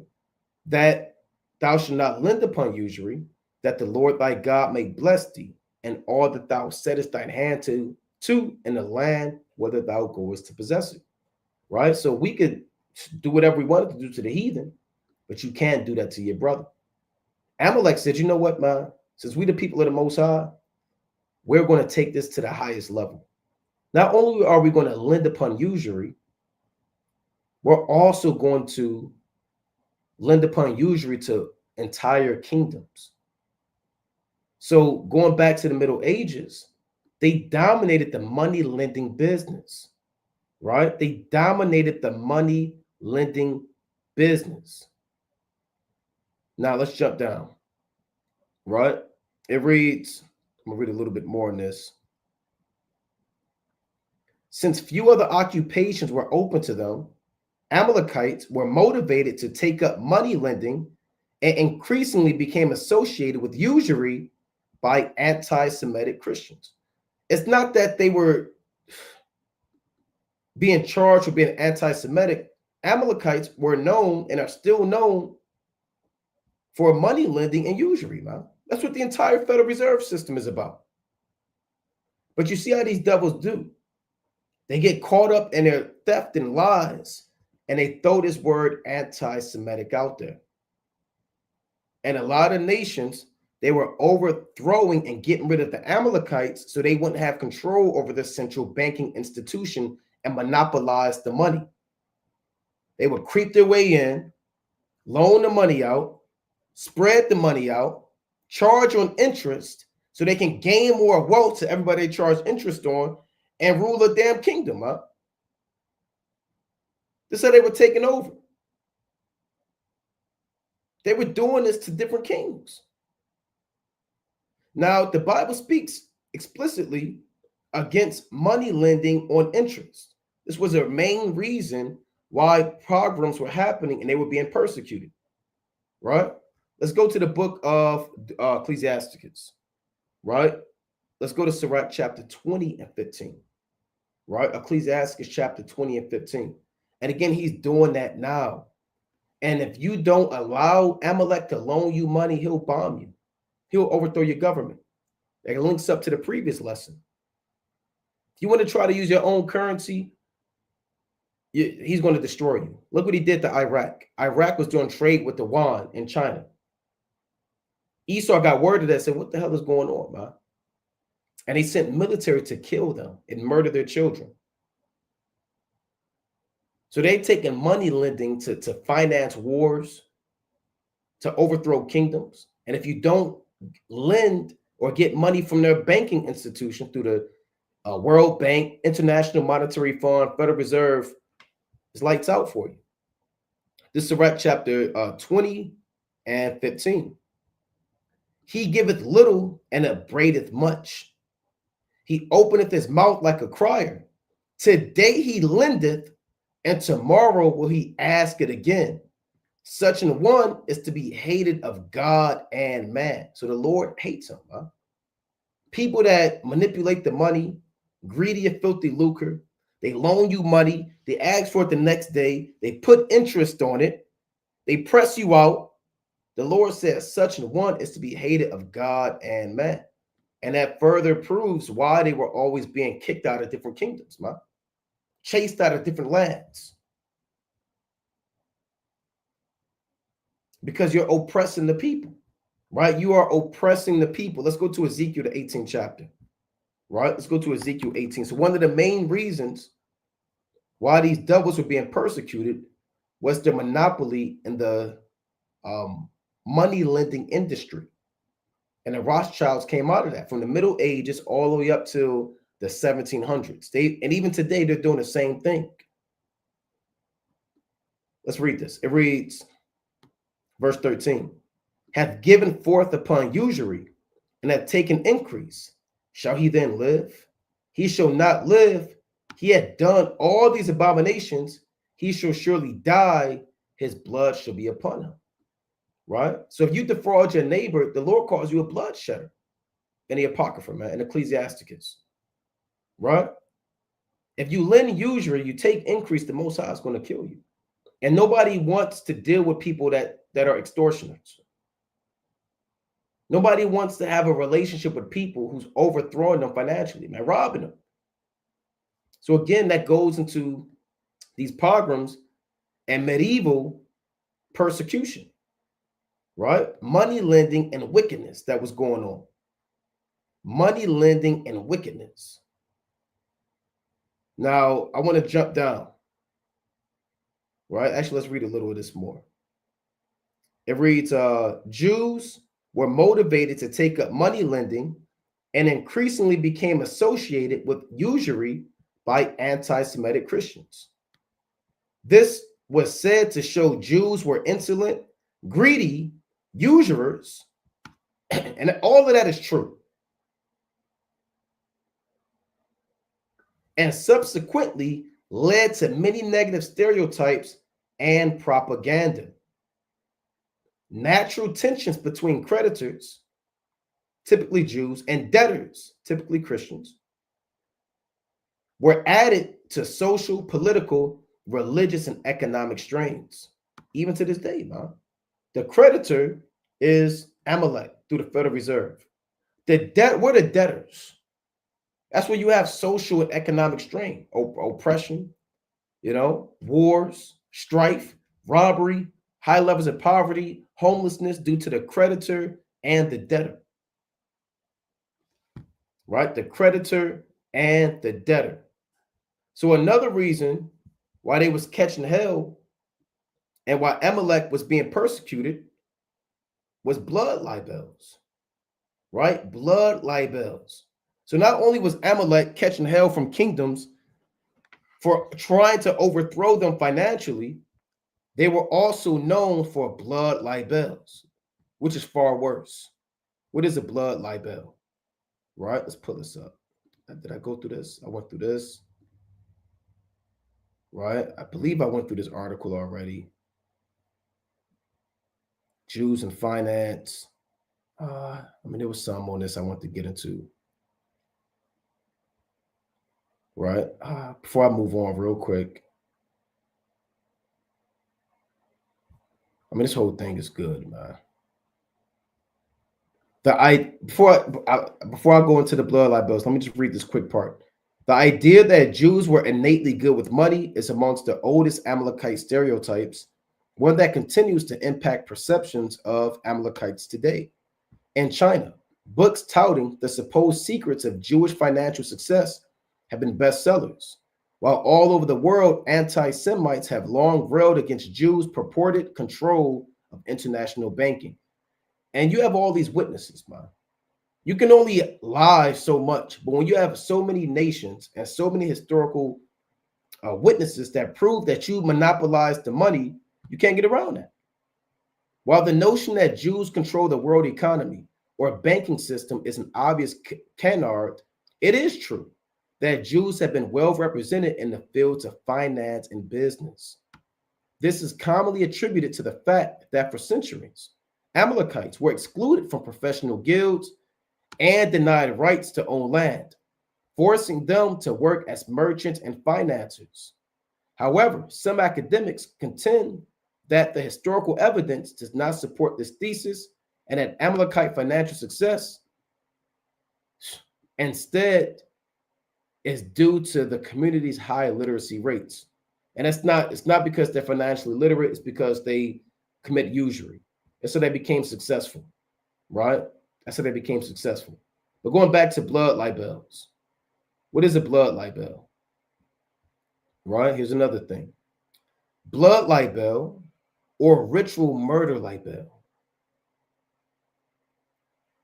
that thou shalt not lend upon usury, that the Lord thy God may bless thee, and all that thou settest thine hand to in the land whether thou goest to possess it. Right? So we could do whatever we wanted to do to the heathen, but you can't do that to your brother. Amalek said, you know what, man? Since we the people of the Most High, we're going to take this to the highest level. Not only are we going to lend upon usury, we're also going to lend upon usury to entire kingdoms. So going back to the Middle Ages, they dominated the money lending business, right? They dominated the money lending business. Now let's jump down, right? It reads, I'm going to read a little bit more on this. Since few other occupations were open to them, Amalekites were motivated to take up money lending and increasingly became associated with usury by anti-Semitic Christians. It's not that they were being charged with being anti-Semitic. Amalekites were known and are still known for money lending and usury, man. That's what the entire Federal Reserve System is about. But you see how these devils do. They get caught up in their theft and lies, and they throw this word anti-Semitic out there. And a lot of nations, they were overthrowing and getting rid of the Amalekites so they wouldn't have control over the central banking institution and monopolize the money. They would creep their way in, loan the money out, spread the money out, charge on interest so they can gain more wealth to everybody they charge interest on and rule a damn kingdom, huh? This is how they were taking over. They were doing this to different kings. Now, the Bible speaks explicitly against money lending on interest. This was a main reason why pogroms were happening and they were being persecuted, right? Let's go to the book of Ecclesiasticus, right? Let's go to Sirach chapter 20 and 15, right? Ecclesiasticus chapter 20 and 15. And again, he's doing that now. And if you don't allow Amalek to loan you money, he'll bomb you. He'll overthrow your government. That links up to the previous lesson. If you want to try to use your own currency, he's going to destroy you. Look what he did to Iraq. Iraq was doing trade with the yuan in China. Esau got word of that and said, what the hell is going on, man? And he sent military to kill them and murder their children. So they've taken money lending to finance wars, to overthrow kingdoms. And if you don't lend or get money from their banking institution through the World Bank, International Monetary Fund, Federal Reserve, it's lights out for you. This is Sirach chapter 20 and 15. He giveth little and upbraideth much. He openeth his mouth like a crier. Today he lendeth, and tomorrow will he ask it again. Such an one is to be hated of God and man. So the Lord hates him. Huh? People that manipulate the money, greedy of filthy lucre, they loan you money, they ask for it the next day, they put interest on it, they press you out. The Lord says such an one is to be hated of God and man. And that further proves why they were always being kicked out of different kingdoms, man. Chased out of different lands. Because you're oppressing the people, right? You are oppressing the people. Let's go to Ezekiel, the 18th chapter, right? Let's go to Ezekiel 18. So one of the main reasons why these devils were being persecuted was the monopoly in the money lending industry. And the Rothschilds came out of that from the Middle Ages all the way up to the 1700s. And even today, they're doing the same thing. Let's read this. It reads, verse 13, hath given forth upon usury, and hath taken increase. Shall he then live? He shall not live. He had done all these abominations. He shall surely die. His blood shall be upon him. Right? So if you defraud your neighbor, the Lord calls you a bloodshedder in the Apocrypha, man, in Ecclesiasticus. Right? If you lend usury, you take increase, the Most High is going to kill you. And nobody wants to deal with people that are extortioners. Nobody wants to have a relationship with people who's overthrowing them financially, man, robbing them. So again, that goes into these pogroms and medieval persecution, right? Money lending and wickedness that was going on. Money lending and wickedness. Now, I want to jump down, right? Actually, let's read a little of this more. It reads, Jews were motivated to take up money lending and increasingly became associated with usury by anti-Semitic Christians. This was said to show Jews were insolent, greedy, usurers, and all of that is true. And subsequently led to many negative stereotypes and propaganda. Natural tensions between creditors, typically Jews, and debtors, typically Christians, were added to social, political, religious, and economic strains. Even to this day, man. The creditor is Amalek through the Federal Reserve. We're the debtors. That's where you have social and economic strain, oppression, wars, strife, robbery, high levels of poverty, homelessness due to the creditor and the debtor. Right? The creditor and the debtor. So another reason why they was catching hell and why Amalek was being persecuted was blood libels. Right? Blood libels. So not only was Amalek catching hell from kingdoms for trying to overthrow them financially, they were also known for blood libels, which is far worse. What is a blood libel? Right? Let's pull this up. Did I go through this? I went through this. Right? I believe I went through this article already. Jews and finance. There was some on this I want to get into. Right? Before I move on real quick. This whole thing is good, man. Before I go into the blood libels, let me just read this quick part. The idea that Jews were innately good with money is amongst the oldest Amalekite stereotypes, one that continues to impact perceptions of Amalekites today. In China, books touting the supposed secrets of Jewish financial success have been bestsellers, while all over the world, anti-Semites have long railed against Jews' purported control of international banking. And you have all these witnesses, man. You can only lie so much, but when you have so many nations and so many historical witnesses that prove that you monopolized the money, you can't get around that. While the notion that Jews control the world economy or banking system is an obvious canard, it is true that Jews have been well represented in the fields of finance and business. This is commonly attributed to the fact that for centuries, Amalekites were excluded from professional guilds and denied rights to own land, forcing them to work as merchants and financiers. However, some academics contend that the historical evidence does not support this thesis and that Amalekite financial success instead is due to the community's high literacy rates. And it's not because they're financially literate, it's because they commit usury. And so they became successful, right? That's how they became successful. But going back to blood libels, what is a blood libel? Right? Here's another thing. Blood libel or ritual murder libel.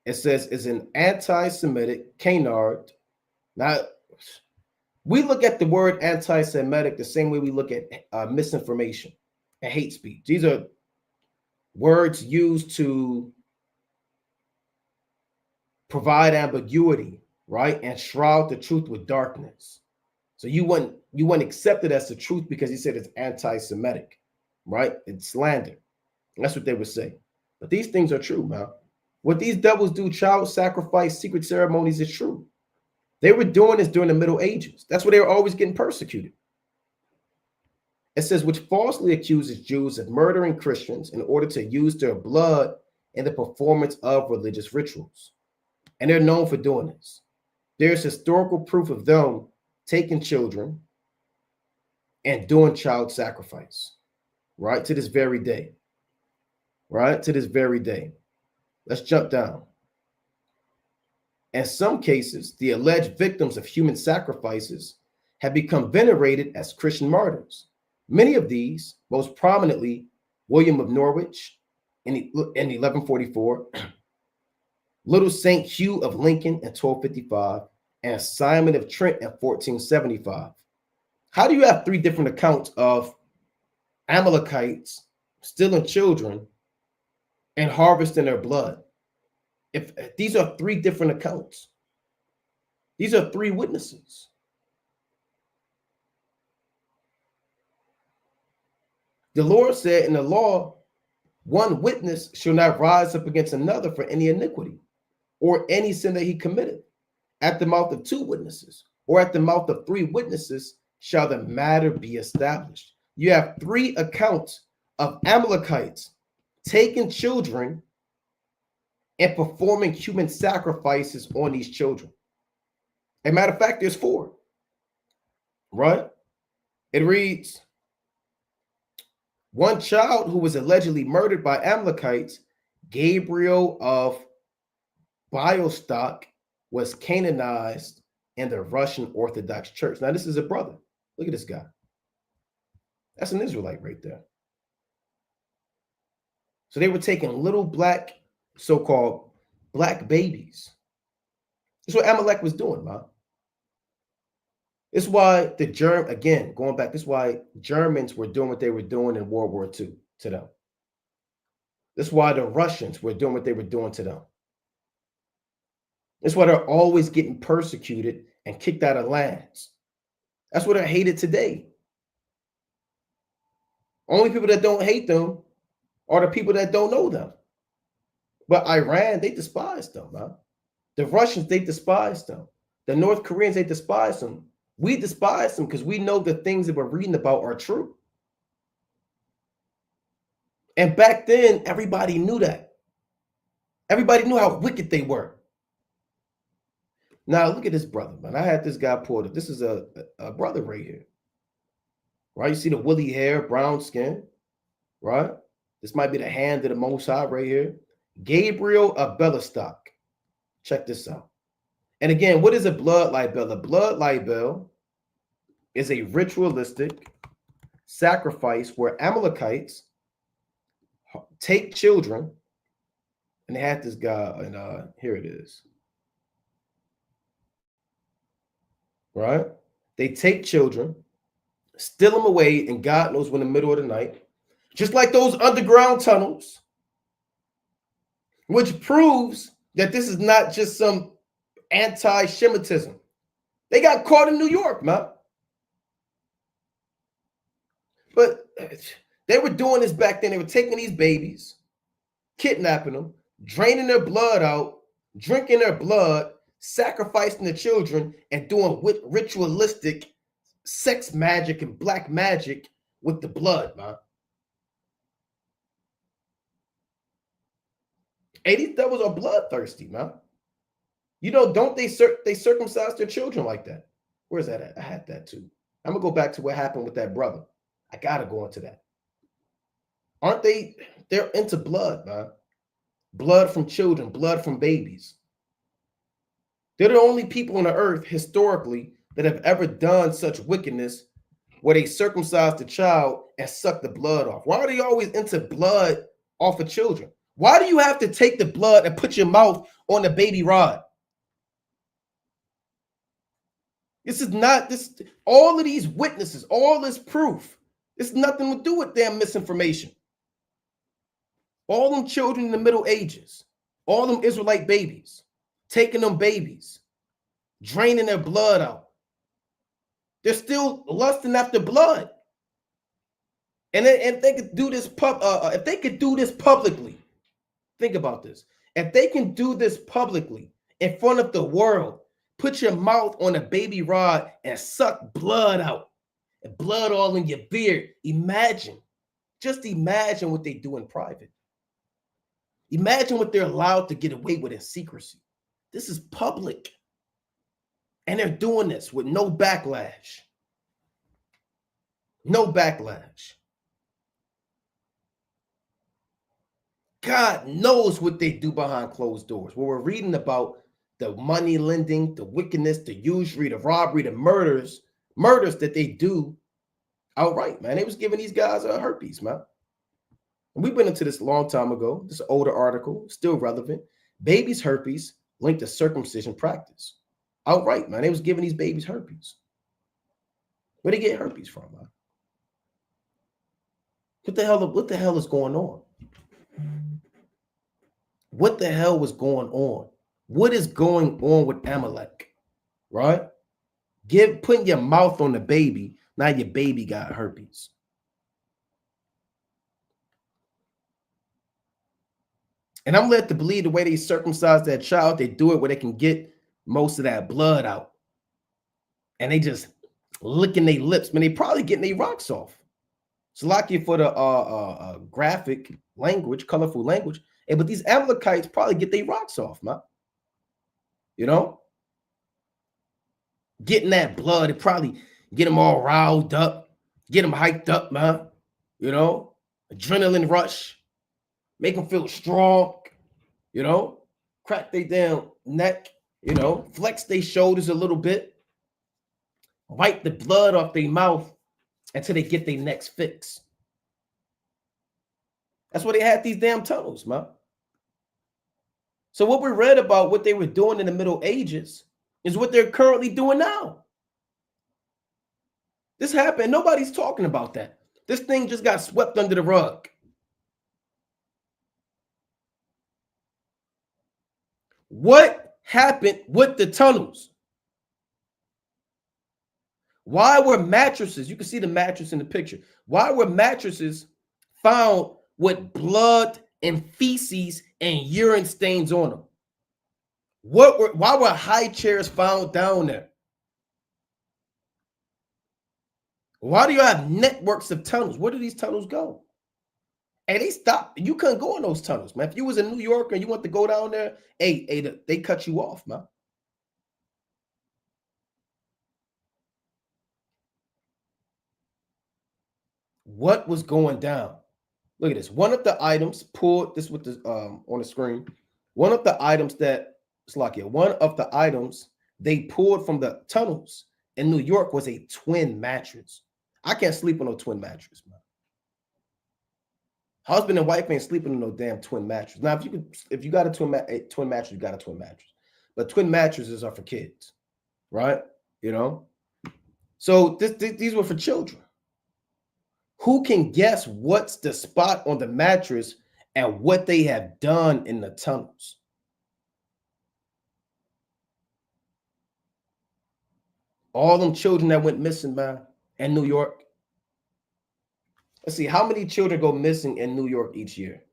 It says is an anti-Semitic canard. Now, we look at the word anti-Semitic the same way we look at misinformation. and hate speech. These are words used to provide ambiguity, right? And shroud the truth with darkness. So you wouldn't accept it as the truth because he said it's anti-Semitic, right? It's slander. That's what they would say. But these things are true, man. What these devils do, child sacrifice, secret ceremonies, is true. They were doing this during the Middle Ages. That's where they were always getting persecuted. It says, which falsely accuses Jews of murdering Christians in order to use their blood in the performance of religious rituals. And they're known for doing this. There's historical proof of them taking children and doing child sacrifice, right? To this very day, right? To this very day. Let's jump down. In some cases, the alleged victims of human sacrifices have become venerated as Christian martyrs. Many of these, most prominently William of Norwich in 1144, Little St. Hugh of Lincoln in 1255, and Simon of Trent in 1475. How do you have three different accounts of Amalekites stealing children and harvesting their blood? If these are three different accounts, these are three witnesses. The Lord said in the law, one witness shall not rise up against another for any iniquity or any sin that he committed. At the mouth of two witnesses or at the mouth of three witnesses shall the matter be established. You have three accounts of Amalekites taking children and performing human sacrifices on these children. As a matter of fact, there's four, right? It reads, one child who was allegedly murdered by Amalekites, Gabriel of Bialystok, was canonized in the Russian Orthodox Church. Now, this is a brother. Look at this guy. That's an Israelite right there. So they were taking little black, so-called black babies. That's what Amalek was doing, man. It's why going back, this is why Germans were doing what they were doing in World War II to them. This is why the Russians were doing what they were doing to them. That's why they're always getting persecuted and kicked out of lands. That's why they're hated today. Only people that don't hate them are the people that don't know them. But Iran, they despise them, man. The Russians, they despise them. The North Koreans, they despise them. We despise them because we know the things that we're reading about are true. And back then, everybody knew that. Everybody knew how wicked they were. Now, look at this brother, man. I had this guy pulled up. This is a brother right here. Right? You see the woolly hair, brown skin, right? This might be the hand of the Most High right here. Gabriel of Bialystok. Check this out. And again, what is a blood libel? A blood libel is a ritualistic sacrifice where Amalekites take children, and they had this guy, and here it is. Right? They take children, steal them away, and God knows when in the middle of the night, just like those underground tunnels, which proves that this is not just some anti-Semitism. They got caught in New York, man. But they were doing this back then. They were taking these babies, kidnapping them, draining their blood out, drinking their blood, sacrificing the children, and doing ritualistic sex magic and black magic with the blood, man. Hey, these devils are bloodthirsty, man. You know, don't they circumcise their children like that? Where's that at? I had that too. I'm gonna go back to what happened with that brother. I gotta go into that. Aren't they? They're into blood, man. Blood from children, blood from babies. They're the only people on the earth historically that have ever done such wickedness where they circumcise the child and suck the blood off. Why are they always into blood off of children? Why do you have to take the blood and put your mouth on the baby rod? This is not this. All of these witnesses, all this proof It's nothing to do with damn misinformation. All them children in the Middle Ages, all them Israelite babies, taking them babies, draining their blood out. They're still lusting after blood. And if they could do this if they could do this publicly, think about this. If they can do this publicly in front of the world, put your mouth on a baby rod and suck blood out, and blood all in your beard. Imagine, just imagine what they do in private. Imagine what they're allowed to get away with in secrecy. This is public. And they're doing this with no backlash. No backlash. God knows what they do behind closed doors. What we're reading about, the money lending, the wickedness, the usury, the robbery, the murders that they do outright, man. They was giving these guys herpes, man. And we've been into this a long time ago. This older article, still relevant. Babies' herpes linked to circumcision practice. Outright, man. They was giving these babies herpes. Where they get herpes from, man? What the hell is going on? What the hell was going on? What is going on with Amalek? Right? Putting your mouth on the baby. Now your baby got herpes. And I'm led to believe the way they circumcise that child, they do it where they can get most of that blood out. And they just licking their lips. Man, they probably getting their rocks off. So lucky for the graphic language, colorful language. Hey, but these Amalekites probably get their rocks off, man. You know? Getting that blood, it probably get them all riled up, get them hyped up, man. You know? Adrenaline rush. Make them feel strong, you know, crack their damn neck, you know, flex their shoulders a little bit, wipe the blood off their mouth until they get their necks fixed. That's why they had these damn tunnels, man. So what we read about what they were doing in the Middle Ages is what they're currently doing now. This happened. Nobody's talking about that. This thing just got swept under the rug. What happened with the tunnels? Why were mattresses, you can see the mattress in the picture. Why were mattresses found with blood and feces and urine stains on them? Why were high chairs found down there? Why do you have networks of tunnels? Where do these tunnels go? And they stopped. You couldn't go in those tunnels, man. If you was in New York and you want to go down there, they cut you off, man. What was going down? Look at this. One of the items pulled, this with the on the screen. One of the items they pulled from the tunnels in New York was a twin mattress. I can't sleep on no twin mattress, man. Husband and wife ain't sleeping on no damn twin mattress. Now, if you got a twin mattress, you got a twin mattress. But twin mattresses are for kids, right? You know. So these were for children. Who can guess what's the spot on the mattress and what they have done in the tunnels? All them children that went missing, man, in New York. Let's see, how many children go missing in New York each year?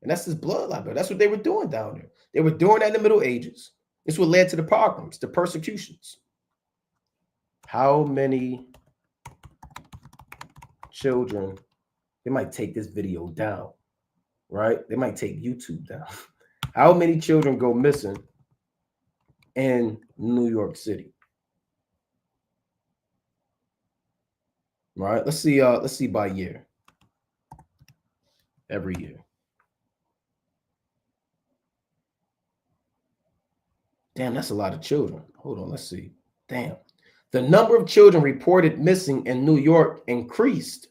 And that's this blood libel. That's what they were doing down there. They were doing that in the Middle Ages. It's what led to the pogroms, the persecutions. How many children, they might take this video down, right? They might take YouTube down. How many children go missing in New York City? Right? Let's see by year. Every year. Damn, that's a lot of children. Hold on, let's see. Damn. The number of children reported missing in New York increased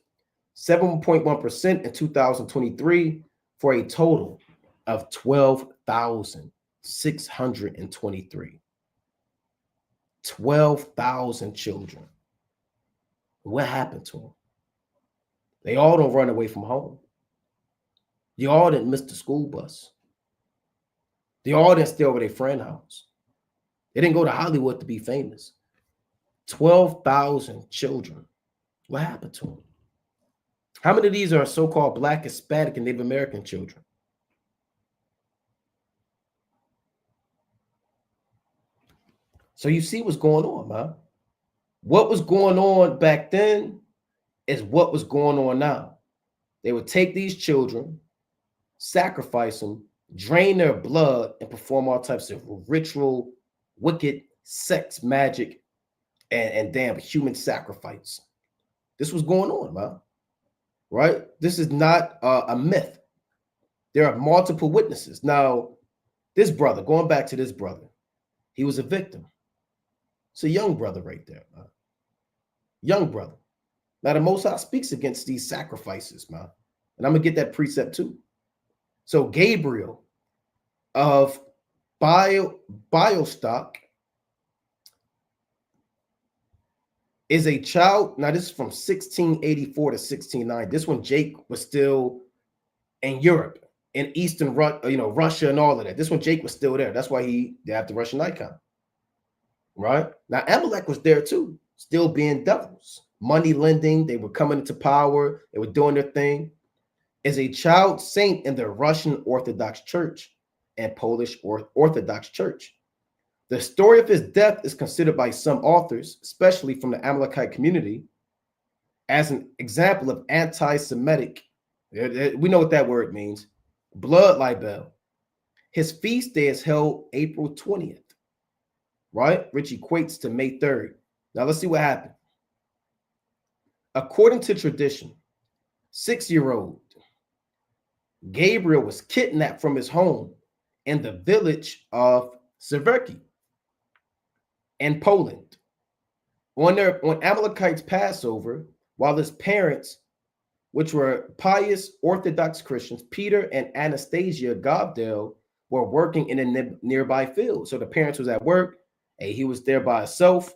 7.1% in 2023 for a total of 12,623. 12,000 children. What happened to them? They all don't run away from home. They all didn't miss the school bus. They all didn't stay over their friend's house. They didn't go to Hollywood to be famous. 12,000 children. What happened to them? How many of these are so-called Black, Hispanic, and Native American children? So you see what's going on, man. What was going on back then is what was going on now. They would take these children, sacrifice them, drain their blood, and perform all types of ritual, wicked, sex, magic, and damn human sacrifice. This was going on, man. Right? This is not a myth. There are multiple witnesses. Now, this brother, going back to this brother, he was a victim. It's a young brother right there, man. Young brother. Now, the Most High speaks against these sacrifices, man. And I'm going to get that precept too. So Gabriel of Biostock is a child. Now, this is from 1684 to 1609. This one, Jake was still in Europe, in Eastern Russia and all of that. This one, Jake was still there. That's why they have the Russian icon. Right? Now, Amalek was there too, still being devils. Money lending, they were coming into power, they were doing their thing. Is a child saint in the Russian Orthodox Church and Polish Orthodox Church. The story of his death is considered by some authors, especially from the Amalekite community, as an example of anti-Semitic, we know what that word means, blood libel. His feast day is held April 20th, right? Which equates to May 3rd. Now let's see what happened. According to tradition, 6-year-old Gabriel was kidnapped from his home in the village of Severki in Poland. On Amalekites' Passover, while his parents, which were pious Orthodox Christians, Peter and Anastasia Gobdell, were working in a nearby field. So the parents was at work, and he was there by himself.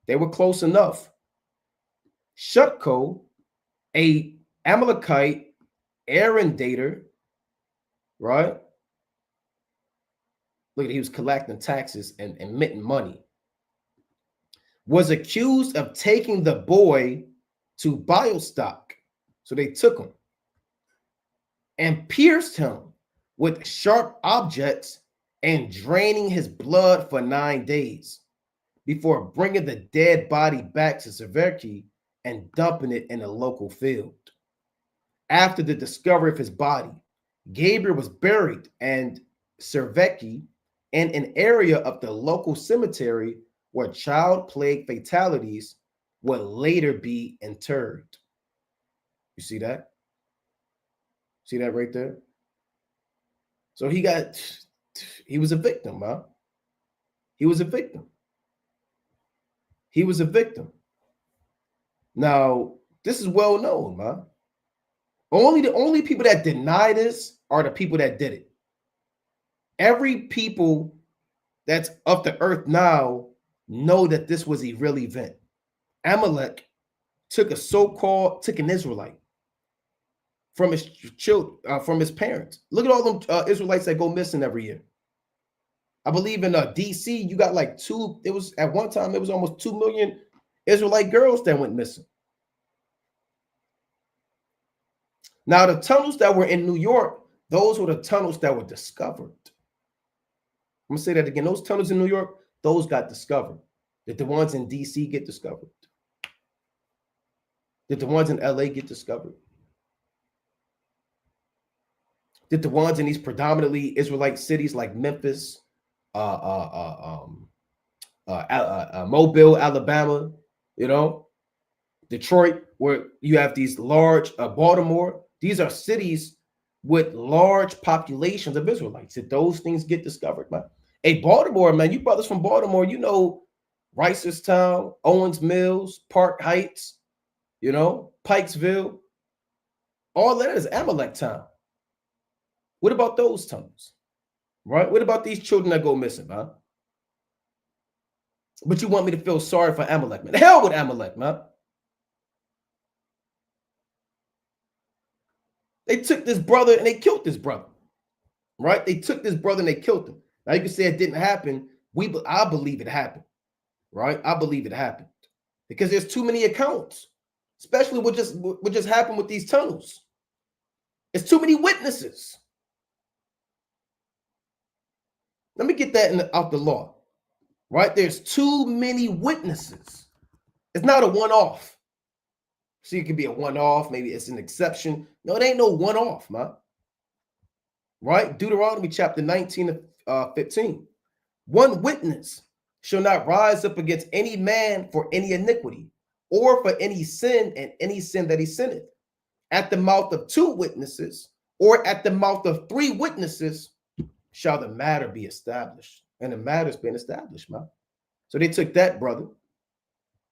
They were close enough. Shutko, a Amalekite arrendator, right? Look, he was collecting taxes and minting money. Was accused of taking the boy to Biostock. So they took him and pierced him with sharp objects and draining his blood for 9 days before bringing the dead body back to Severki and dumping it in a local field. After the discovery of his body, Gabriel was buried in Severki in an area of the local cemetery where child plague fatalities would later be interred. You see that? See that right there? So he was a victim, huh? He was a victim. He was a victim. Now, this is well known, man. The only people that deny this are the people that did it. Every people that's of the earth now know that this was a real event. Amalek took an Israelite from his children, from his parents. Look at all them Israelites that go missing every year. I believe in DC, you got like at one time, it was almost 2 million Israelite girls that went missing. Now, the tunnels that were in New York, those were the tunnels that were discovered. I'm going to say that again. Those tunnels in New York, those got discovered. Did the ones in DC get discovered? Did the ones in LA get discovered? Did the ones in these predominantly Israelite cities like Memphis, Mobile, Alabama, Detroit, where you have these large, Baltimore, these are cities with large populations of Israelites. Did those things get discovered, man? Hey, Baltimore, man, you brothers from Baltimore, Ricerstown, Owens Mills, Park Heights, Pikesville. All that is Amalek town. What about those tunnels? Right? What about these children that go missing, man? But you want me to feel sorry for Amalek, man? The hell with Amalek, man. They took this brother and they killed this brother, right? They took this brother and they killed him. Now you can say it didn't happen. I believe it happened, right? I believe it happened because there's too many accounts, especially what just happened with these tunnels. It's too many witnesses. Let me get that out the law, right? There's too many witnesses. It's not a one-off. See, it could be a one-off. Maybe it's an exception. No, it ain't no one-off, man. Right? Deuteronomy chapter 19 15. One witness shall not rise up against any man for any iniquity or for any sin and any sin that he sinneth. At the mouth of two witnesses or at the mouth of three witnesses shall the matter be established. And the matter's been established, man. So they took that, brother.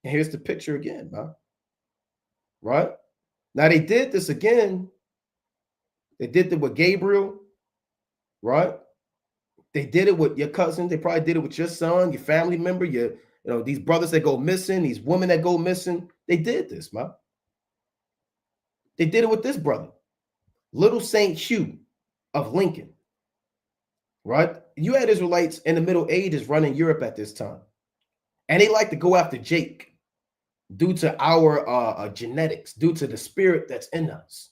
And here's the picture again, man. Right? Now they did this again. They did it with Gabriel, right? They did it with your cousin. They probably did it with your son, your family member, these brothers that go missing, these women that go missing. They did this, man. They did it with this brother, little Saint Hugh of Lincoln, right? You had Israelites in the Middle Ages running Europe at this time, and they like to go after Jake due to our genetics, due to the spirit that's in us.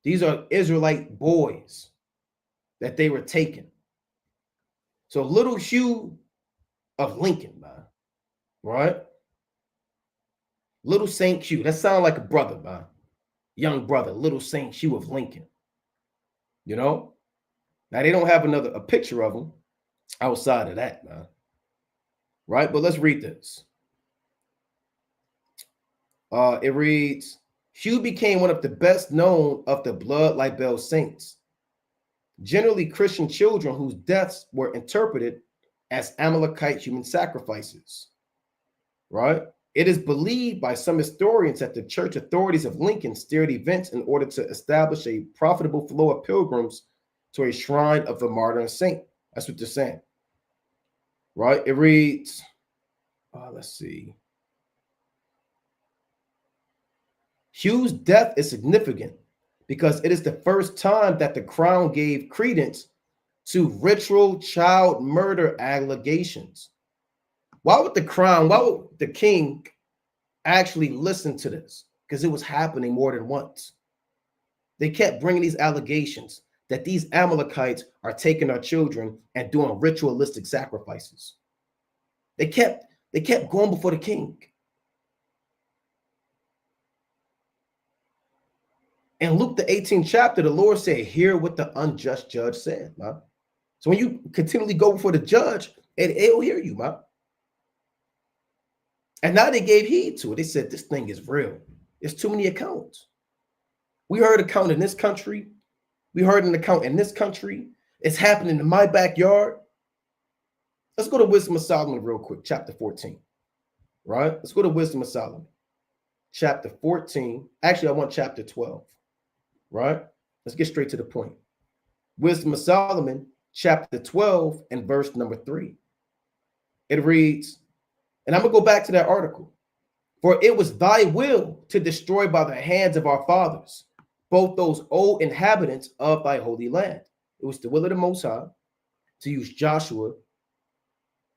These are Israelite boys that they were taking. So little Hugh of Lincoln, man, right? Little Saint Hugh. That sounds like a brother, man. Young brother, little Saint Hugh of Lincoln. You know? Now they don't have a picture of him outside of that, man. Right? But let's read this. It reads, Hugh became one of the best known of the blood libel saints, generally Christian children whose deaths were interpreted as Amalekite human sacrifices, right? It is believed by some historians that the church authorities of Lincoln steered events in order to establish a profitable flow of pilgrims to a shrine of the martyr and saint. That's what they're saying, right? It reads, let's see. Hugh's death is significant because it is the first time that the crown gave credence to ritual child murder allegations. Why would the king actually listen to this? Because it was happening more than once. They kept bringing these allegations that these Amalekites are taking our children and doing ritualistic sacrifices. They kept going before the king. In Luke, the 18th chapter, the Lord said, hear what the unjust judge said, man. So when you continually go before the judge, it'll hear you, man. And now they gave heed to it. They said, this thing is real. There's too many accounts. We heard an account in this country. We heard an account in this country. It's happening in my backyard. Let's go to Wisdom of Solomon real quick, chapter 14, right? Let's go to Wisdom of Solomon, chapter 14. Actually, I want chapter 12. Right? Let's get straight to the point. Wisdom of Solomon, chapter 12 and verse number 3. It reads, and I'm going to go back to that article. For it was thy will to destroy by the hands of our fathers, both those old inhabitants of thy holy land. It was the will of the Most High to use Joshua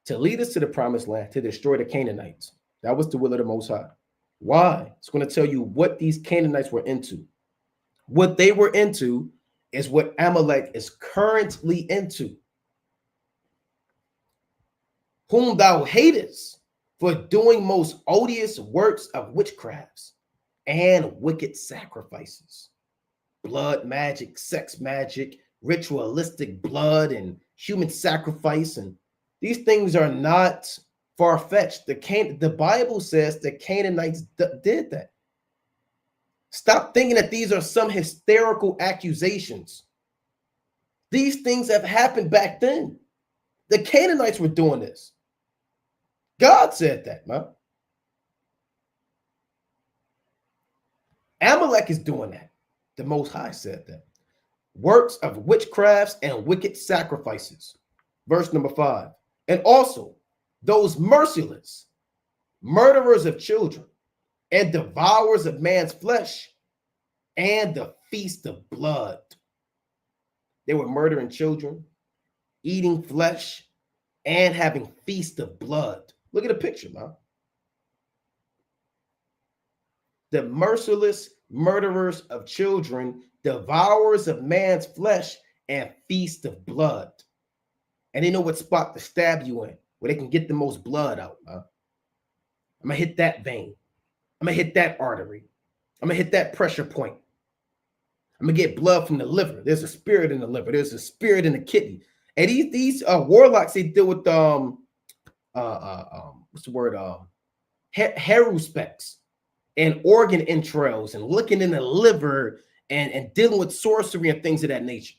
to lead us to the promised land, to destroy the Canaanites. That was the will of the Most High. Why? It's going to tell you what these Canaanites were into. What they were into is what Amalek is currently into. Whom thou hatest for doing most odious works of witchcrafts and wicked sacrifices. Blood magic, sex magic, ritualistic blood and human sacrifice. And these things are not far-fetched. The Bible says the Canaanites did that. Stop thinking that these are some hysterical accusations. These things have happened back then. The Canaanites were doing this. God said that, man. Amalek is doing that. The Most High said that. Works of witchcrafts and wicked sacrifices. Verse number 5. And also those merciless murderers of children and devourers of man's flesh, and the feast of blood. They were murdering children, eating flesh, and having feast of blood. Look at the picture, man. The merciless murderers of children, devourers of man's flesh, and feast of blood. And they know what spot to stab you in, where they can get the most blood out. Man. I'm going to hit that vein. I'm going to hit that artery. I'm going to hit that pressure point. I'm going to get blood from the liver. There's a spirit in the liver. There's a spirit in the kidney. And these warlocks, they deal with what's the word? Haruspecs and organ entrails and looking in the liver and dealing with sorcery and things of that nature,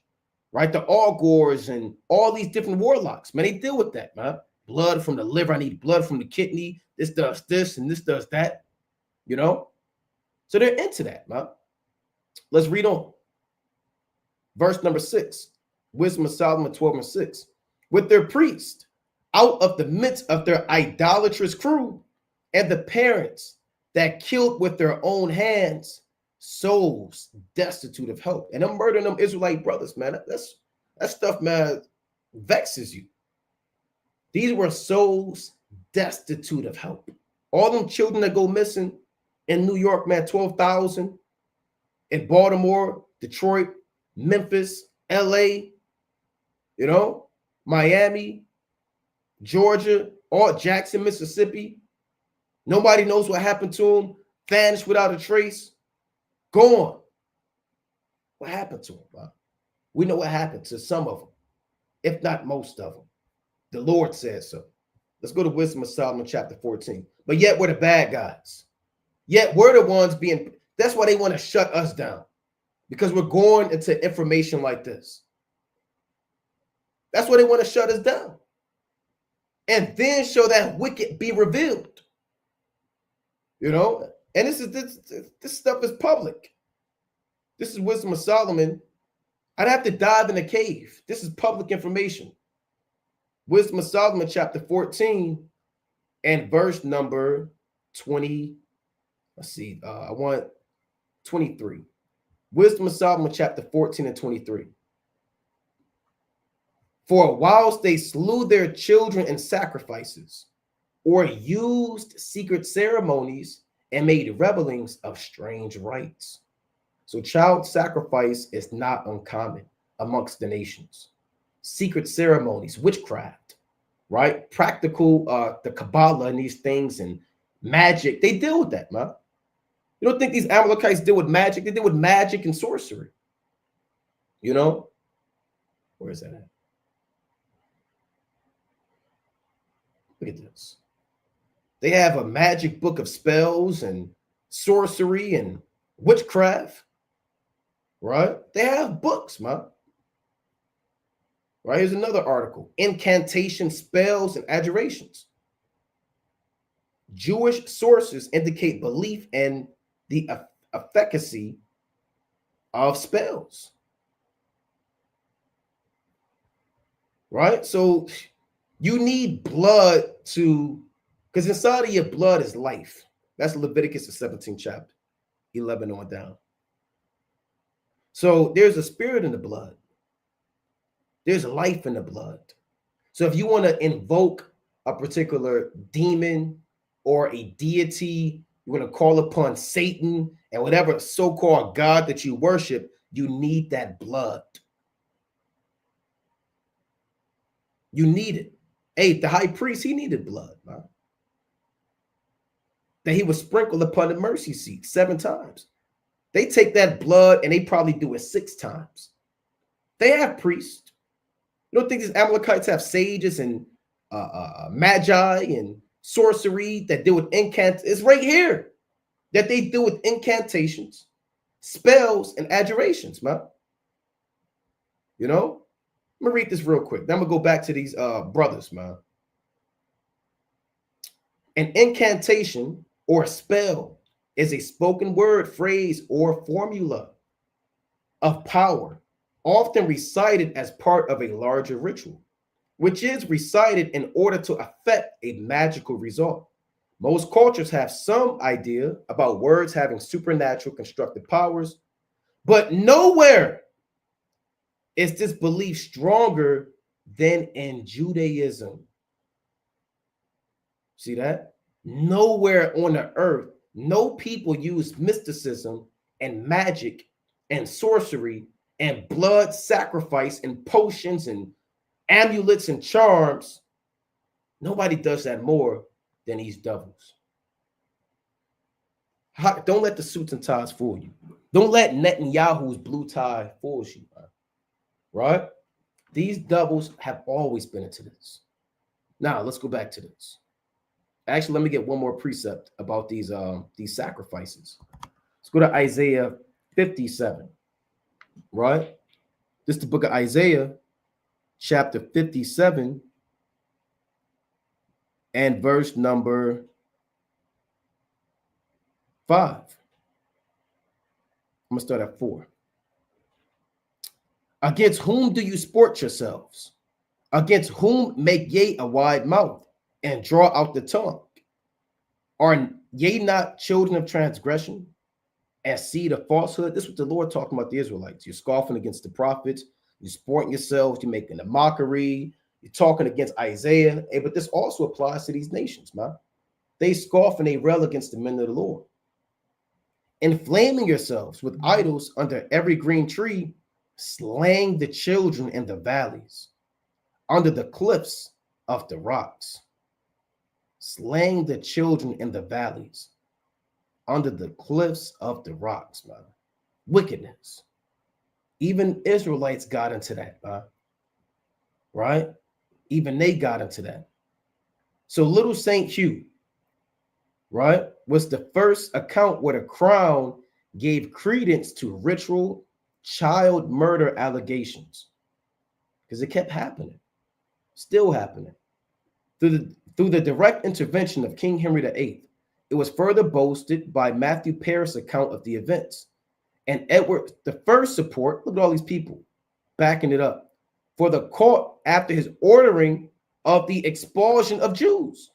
right? The augurs and all these different warlocks, man, they deal with that, man. Blood from the liver. I need blood from the kidney. This does this and this does that, you know? So they're into that, man. Let's read on. Verse number 6, Wisdom of Solomon 12:6. With their priest out of the midst of their idolatrous crew and the parents that killed with their own hands, souls destitute of help. And them murdering them Israelite brothers, man, that stuff, man, vexes you. These were souls destitute of help. All them children that go missing in New York, man, 12,000. In Baltimore, Detroit, Memphis, LA, you know, Miami, Georgia, all Jackson, Mississippi. Nobody knows what happened to them. Vanished without a trace. Gone. What happened to them? Huh? We know what happened to some of them, if not most of them. The Lord says so. Let's go to Wisdom of Solomon chapter 14. But yet we're the bad guys. Yet we're the ones being, that's why they want to shut us down. Because we're going into information like this. That's why they want to shut us down. And then show that wicked be revealed. You know, and this stuff is public. This is Wisdom of Solomon. I'd have to dive in a cave. This is public information. Wisdom of Solomon chapter 14 and verse number 20. Let's see. I want 23. Wisdom of Solomon chapter 14 and 23. For whilst they slew their children in sacrifices, or used secret ceremonies and made revelings of strange rites. So child sacrifice is not uncommon amongst the nations. Secret ceremonies, witchcraft, right? Practical, the Kabbalah and these things and magic, they deal with that, man. You don't think these Amalekites deal with magic? They deal with magic and sorcery. You know? Where is that at? Look at this. They have a magic book of spells and sorcery and witchcraft, right? They have books, man. Right, here's another article. Incantation, spells, and adjurations. Jewish sources indicate belief in the efficacy of spells. Right? So you need blood to, because inside of your blood is life. That's Leviticus, the 17th chapter, 11 on down. So there's a spirit in the blood. There's life in the blood. So if you want to invoke a particular demon or a deity, you want to call upon Satan and whatever so-called God that you worship, you need that blood. You need it. Hey, the high priest, he needed blood, man. That he was sprinkled upon the mercy seat 7 times. They take that blood and they probably do it 6 times. They have priests. You don't think these Amalekites have sages and magi and sorcery that deal with incantations? It's right here that they deal with incantations, spells, and adjurations, man. You know? Let me read this real quick. Then I'm going to go back to these brothers, man. An incantation or a spell is a spoken word, phrase, or formula of power, often recited as part of a larger ritual, which is recited in order to affect a magical result. Most cultures have some idea about words having supernatural constructive powers, But nowhere is this belief stronger than in Judaism. See that? Nowhere on the earth, no people use mysticism and magic and sorcery and blood sacrifice and potions and amulets and charms. Nobody does that more than these devils. Don't let the suits and ties fool you. Don't let Netanyahu's blue tie fool you, right? These devils have always been into this. Now, let's go back to this. Actually, let me get one more precept about these sacrifices. Let's go to Isaiah 57, right? This is the book of Isaiah, chapter 57, and verse number 5. I'm going to start at 4. Against whom do you sport yourselves? Against whom make ye a wide mouth and draw out the tongue? Are ye not children of transgression and seed of falsehood? This is what the Lord talking about the Israelites. You're scoffing against the prophets. You're sporting yourselves. You're making a mockery. You're talking against Isaiah. Hey, but this also applies to these nations, man. They scoff and they rail against the men of the Lord. Inflaming yourselves with idols under every green tree, slaying the children in the valleys, under the cliffs of the rocks, slaying the children in the valleys, under the cliffs of the rocks, man. Wickedness. Even Israelites got into that, man. Right? Even they got into that. So little Saint Hugh, right, was the first account where the crown gave credence to ritual child murder allegations, because it kept happening, still happening. Through the direct intervention of King Henry VIII, it was further boasted by Matthew Paris' account of the events. And Edward I support, look at all these people backing it up, for the court after his ordering of the expulsion of Jews.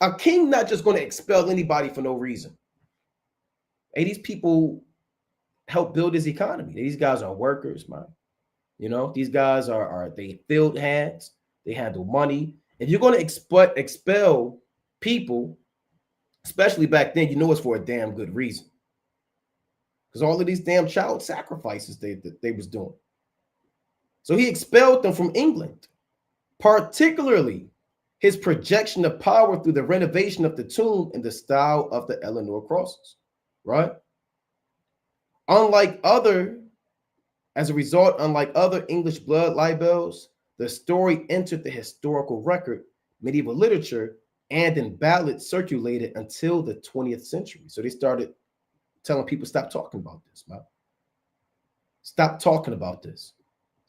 A king not just going to expel anybody for no reason. Hey, these people help build his economy. These guys are workers, man. You know, these guys are they field hands. They handle money. If you're going to expel people, especially back then, you know it's for a damn good reason. Because all of these damn child sacrifices they was doing. So he expelled them from England, particularly his projection of power through the renovation of the tomb in the style of the Eleanor crosses, right? Unlike other English blood libels, the story entered the historical record, medieval literature, and in ballads circulated until the 20th century. So they started telling people, stop talking about this, man. Stop talking about this.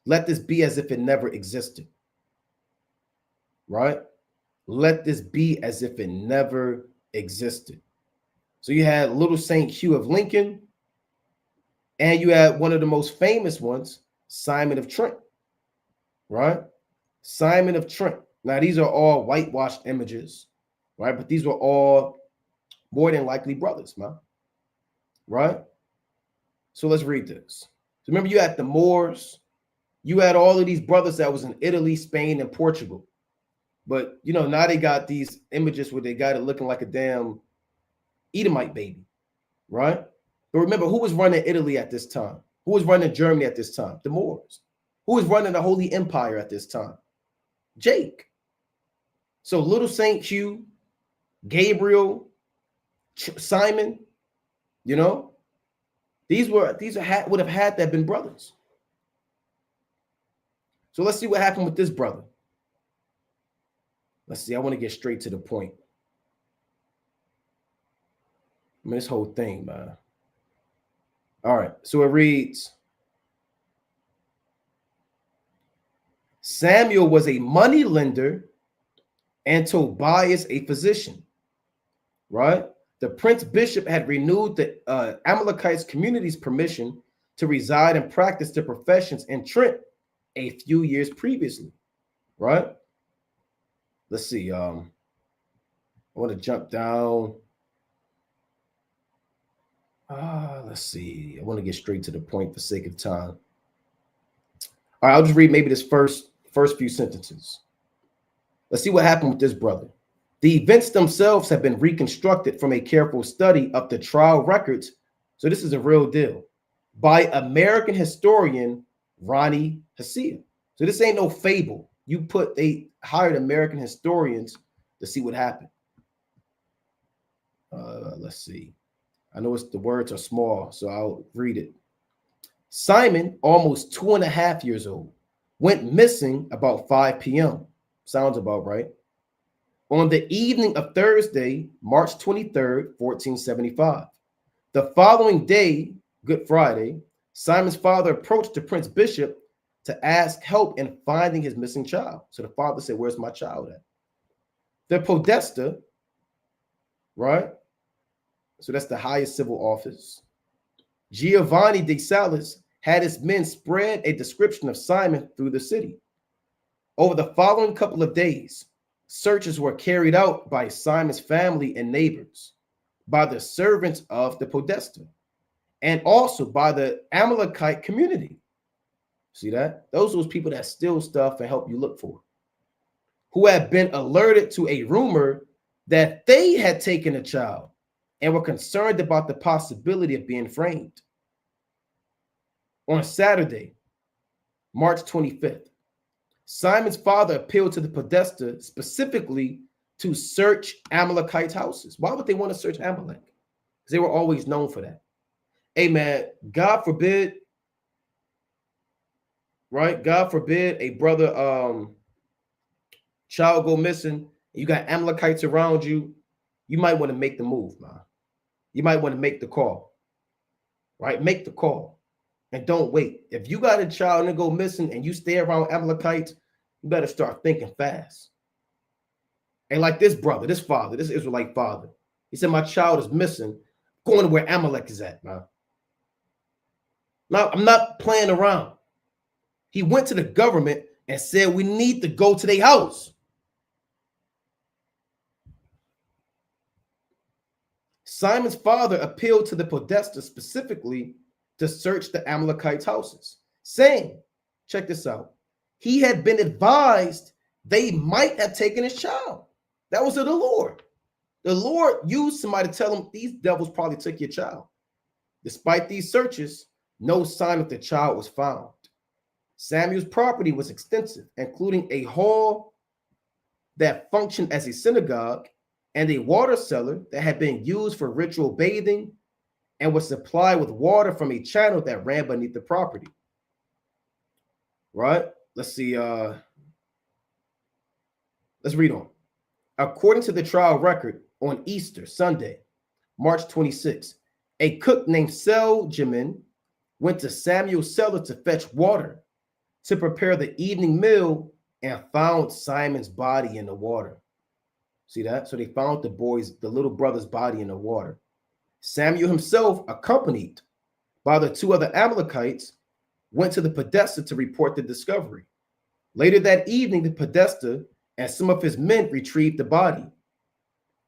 Let this be as if it never existed, right? Let this be as if it never existed. So you had little Saint Hugh of Lincoln, and you had one of the most famous ones, Simon of Trent, right? Simon of Trent. Now, these are all whitewashed images, right? But these were all more than likely brothers, man, right? So let's read this. So remember, you had the Moors. You had all of these brothers that was in Italy, Spain, and Portugal. But, you know, now they got these images where they got it looking like a damn Edomite baby, right? But remember, who was running Italy at this time? Who was running Germany at this time? The Moors. Who was running the Holy Empire at this time? Jake. So little Saint Hugh, Gabriel, Simon, you know, these would have had that been brothers. So let's see what happened with this brother. Let's see. I want to get straight to the point. I mean, this whole thing, man. All right. So it reads, Samuel was a money lender and Tobias a physician, right? The prince bishop had renewed the Amalekites community's permission to reside and practice their professions in Trent a few years previously, right? Let's see. I want to jump down. Let's see. I want to get straight to the point for sake of time. All right, I'll just read maybe this first few sentences. Let's see what happened with this brother. The events themselves have been reconstructed from a careful study of the trial records. So this is a real deal by American historian Ronnie Hsia. So this ain't no fable. They hired American historians to see what happened. Let's see. I know the words are small, so I'll read it. Simon, almost 2.5 years old, went missing about 5 p.m. Sounds about right. On the evening of Thursday, March 23rd, 1475. The following day, Good Friday, Simon's father approached the Prince Bishop to ask help in finding his missing child. So the father said, "Where's my child at?" The podesta, right? So that's the highest civil office. Giovanni de Salis had his men spread a description of Simon through the city. Over the following couple of days, searches were carried out by Simon's family and neighbors, by the servants of the podesta, and also by the Amalekite community. See that? Those are those people that steal stuff and help you look for, who had been alerted to a rumor that they had taken a child and were concerned about the possibility of being framed. On Saturday, March 25th, Simon's father appealed to the podesta specifically to search Amalekite houses. Why would they want to search Amalek? Because they were always known for that. Hey, man, God forbid, right? God forbid a brother child go missing. You got Amalekites around you. You might want to make the move, man. You might want to make the call, right? Make the call and don't wait. If you got a child and go missing and you stay around Amalekites, you better start thinking fast. And like this brother, this father, this Israelite father, he said, "My child is missing, going to where Amalek is at, man." Now, I'm not playing around. He went to the government and said, "We need to go to their house." Simon's father appealed to the podesta specifically to search the Amalekites' houses, saying, check this out, he had been advised they might have taken his child. That was of the Lord. The Lord used somebody to tell him, these devils probably took your child. Despite these searches, no sign of the child was found. Samuel's property was extensive, including a hall that functioned as a synagogue and a water cellar that had been used for ritual bathing and was supplied with water from a channel that ran beneath the property. Right? Let's see. Let's read on. According to the trial record, on Easter Sunday, March 26, a cook named Seljamin went to Samuel's cellar to fetch water to prepare the evening meal and found Simon's body in the water. See that? So they found the little brother's body in the water. Samuel himself, accompanied by the two other Amalekites, went to the podesta to report the discovery. Later that evening, the podesta and some of his men retrieved the body,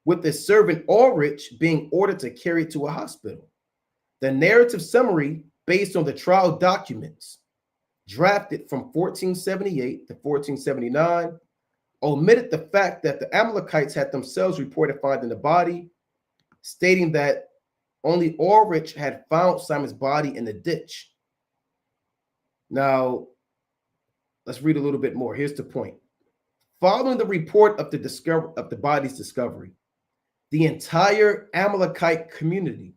with the servant Ulrich being ordered to carry it to a hospital. The narrative summary, based on the trial documents drafted from 1478 to 1479, omitted the fact that the Amalekites had themselves reported finding the body, stating that only Ulrich had found Simon's body in the ditch. Now, let's read a little bit more. Here's the point. Following the report of the body's discovery, the entire Amalekite community,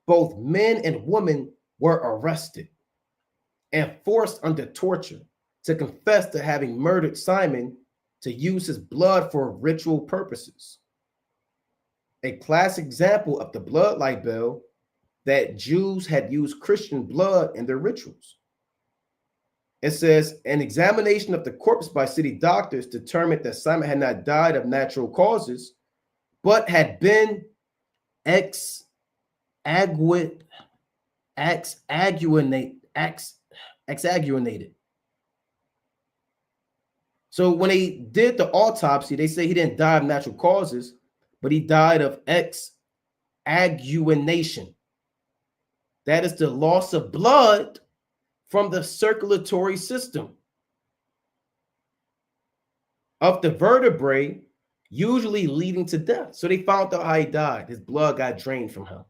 both men and women, were arrested and forced under torture to confess to having murdered Simon to use his blood for ritual purposes. A classic example of the blood libel that Jews had used Christian blood in their rituals. It says, an examination of the corpse by city doctors determined that Simon had not died of natural causes, but had been exsanguinated. So when they did the autopsy, they say he didn't die of natural causes, but he died of exsanguination. That is the loss of blood from the circulatory system of the vertebrae, usually leading to death. So they found out how he died. His blood got drained from him.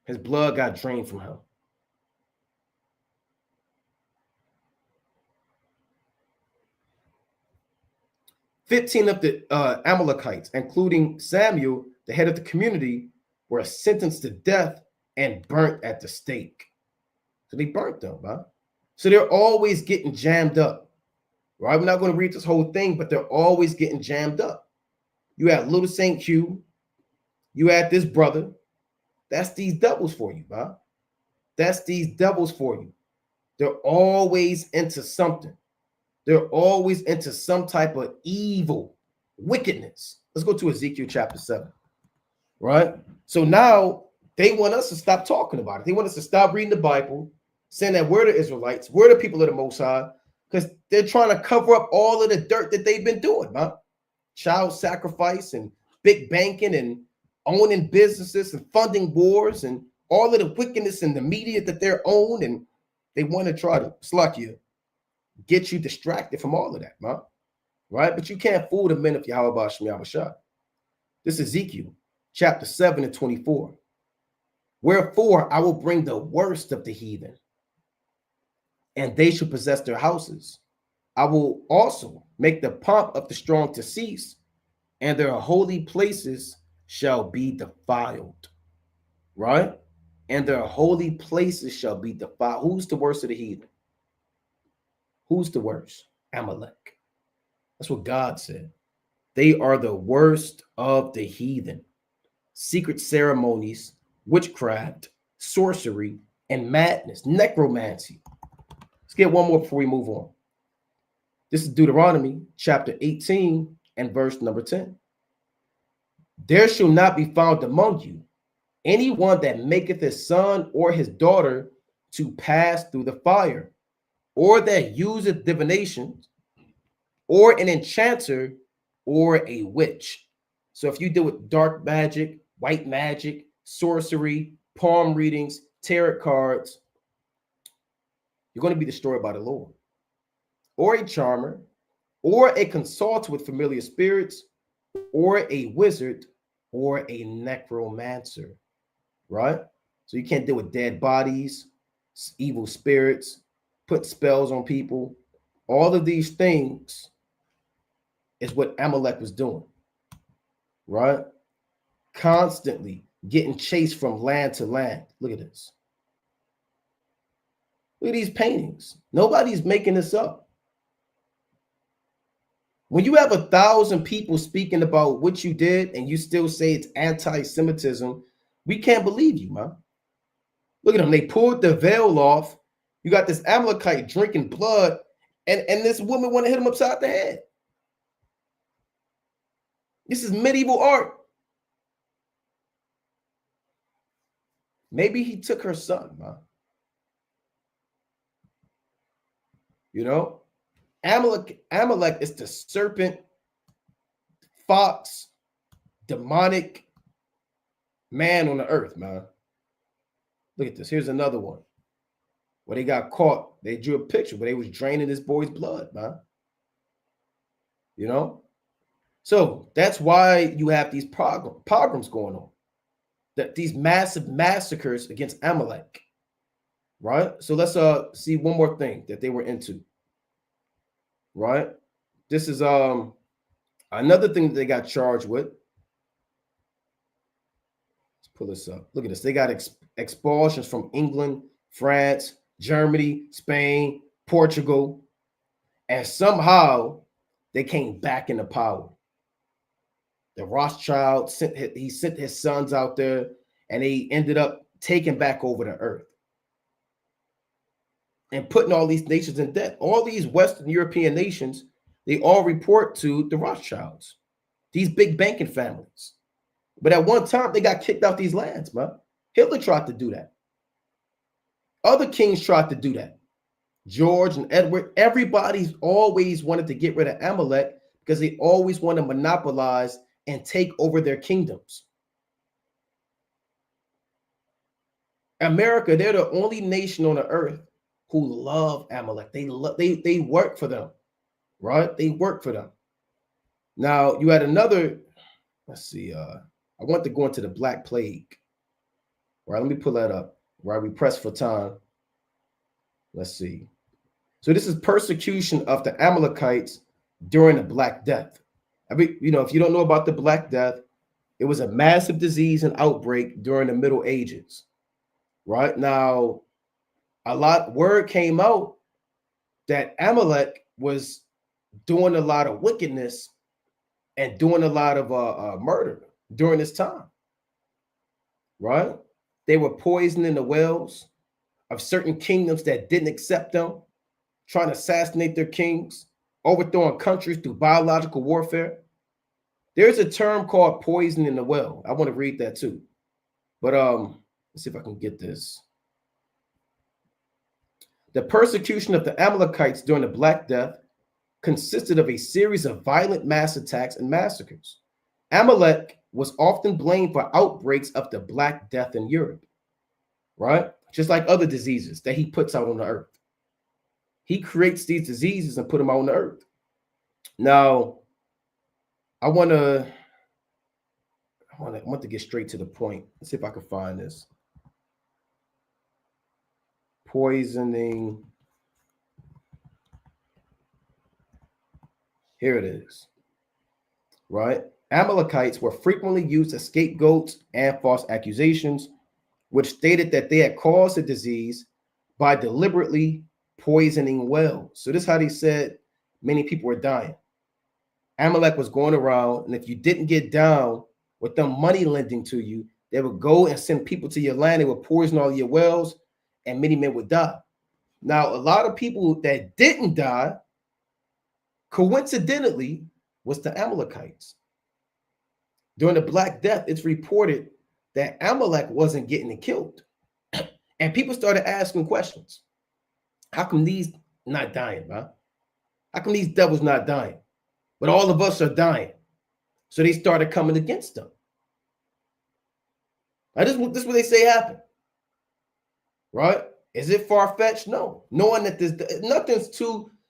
His blood got drained from him. "15 of the Amalekites, including Samuel, the head of the community, were sentenced to death and burnt at the stake." So they burnt them, huh? So they're always getting jammed up, right? We're not going to read this whole thing, but they're always getting jammed up. You had little St. Q. You had this brother. That's these devils for you, huh? That's these devils for you. They're always into something. They're always into some type of evil, wickedness. Let's go to Ezekiel chapter 7, right? So now they want us to stop talking about it. They want us to stop reading the Bible, saying that we're the Israelites, we're the people of the Most High, because they're trying to cover up all of the dirt that they've been doing, huh? Child sacrifice and big banking and owning businesses and funding wars and all of the wickedness in the media that they're owned, and they want to try to sluck you, get you distracted from all of that, huh? Right? But you can't fool the men of Yahweh Shem Yahushua. This is Ezekiel chapter 7 and 24. "Wherefore I will bring the worst of the heathen, and they shall possess their houses. I will also make the pomp of the strong to cease, and their holy places shall be defiled." Right? And their holy places shall be defiled. Who's the worst of the heathen? Who's the worst? Amalek. That's what God said. They are the worst of the heathen. Secret ceremonies, witchcraft, sorcery, and madness, necromancy. Let's get one more before we move on. This is Deuteronomy chapter 18 and verse number 10. "There shall not be found among you anyone that maketh his son or his daughter to pass through the fire, or that useth divination, or an enchanter, or a witch." So if you deal with dark magic, white magic, sorcery, palm readings, tarot cards, you're going to be destroyed by the Lord. "Or a charmer, or a consultant with familiar spirits, or a wizard, or a necromancer." Right? So you can't deal with dead bodies, evil spirits, put spells on people. All of these things is what Amalek was doing, right? Constantly getting chased from land to land. Look at this. Look at these paintings. Nobody's making this up. When you have 1,000 people speaking about what you did and you still say it's anti-Semitism, we can't believe you, man. Look at them. They pulled the veil off. You got this Amalekite drinking blood, and this woman want to hit him upside the head. This is medieval art. Maybe he took her son, man. You know, Amalek is the serpent, fox, demonic man on the earth, man. Look at this. Here's another one where they got caught. They drew a picture where they was draining this boy's blood, man. You know? So that's why you have these pogroms going on. That these massive massacres against Amalek. Right? So let's see one more thing that they were into. Right? This is another thing that they got charged with. Let's pull this up. Look at this. They got expulsions from England, France, Germany, Spain, Portugal, and somehow they came back into power. The Rothschild sent his sons out there, and they ended up taking back over the earth and putting all these nations in debt. All these Western European nations, they all report to the Rothschilds, these big banking families. But at one time, they got kicked out these lands, man. Hitler tried to do that. Other kings tried to do that. George and Edward, everybody's always wanted to get rid of Amalek because they always want to monopolize and take over their kingdoms. America, they're the only nation on the earth who love Amalek. They work for them, right? They work for them. Now you had another. Let's see. I want to go into the Black Plague. Right, let me pull that up. Right, we press for time. Let's see. So this is persecution of the Amalekites during the Black Death. If you don't know about the Black Death, it was a massive disease and outbreak during the Middle Ages. Right now, word came out that Amalek was doing a lot of wickedness and doing a lot of murder during this time. Right? They were poisoning the wells of certain kingdoms that didn't accept them, trying to assassinate their kings, overthrowing countries through biological warfare. There's a term called poisoning the well. I want to read that too. But let's see if I can get this. The persecution of the Amalekites during the Black Death consisted of a series of violent mass attacks and massacres. Amalek was often blamed for outbreaks of the Black Death in Europe, right? Just like other diseases that he puts out on the earth. He creates these diseases and put them out on the earth. Now, I want to get straight to the point. Let's see if I can find this. Poisoning. Here it is. Right? Amalekites were frequently used as scapegoats and false accusations, which stated that they had caused the disease by deliberately poisoning wells. So this is how they said many people were dying. Amalek was going around, and if you didn't get down with them money lending to you, they would go and send people to your land. They would poison all your wells, and many men would die. Now, a lot of people that didn't die, coincidentally, was the Amalekites. During the Black Death, it's reported that Amalek wasn't getting killed. And people started asking questions. How come these not dying, man? How come these devils not dying? But all of us are dying. So they started coming against them. Now, this is what they say happened. Right? Is it far-fetched? No. Knowing that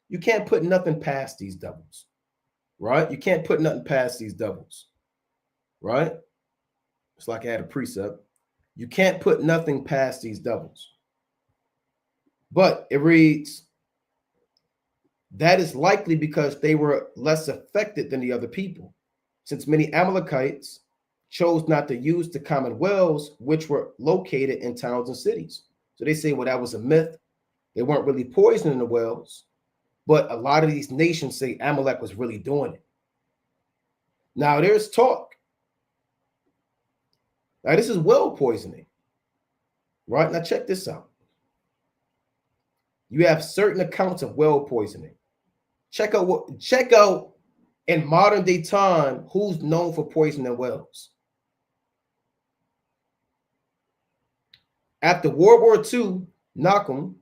you can't put nothing past these devils. Right? You can't put nothing past these devils. Right? It's like I had a precept. You can't put nothing past these devils. But it reads, that is likely because they were less affected than the other people, since many Amalekites chose not to use the common wells, which were located in towns and cities. So they say, well, that was a myth. They weren't really poisoning the wells, but a lot of these nations say Amalek was really doing it. Now there's talk. Now this is well poisoning, right? Now check this out. You have certain accounts of well poisoning. Check out in modern day time who's known for poisoning wells. After World War II, NACOM,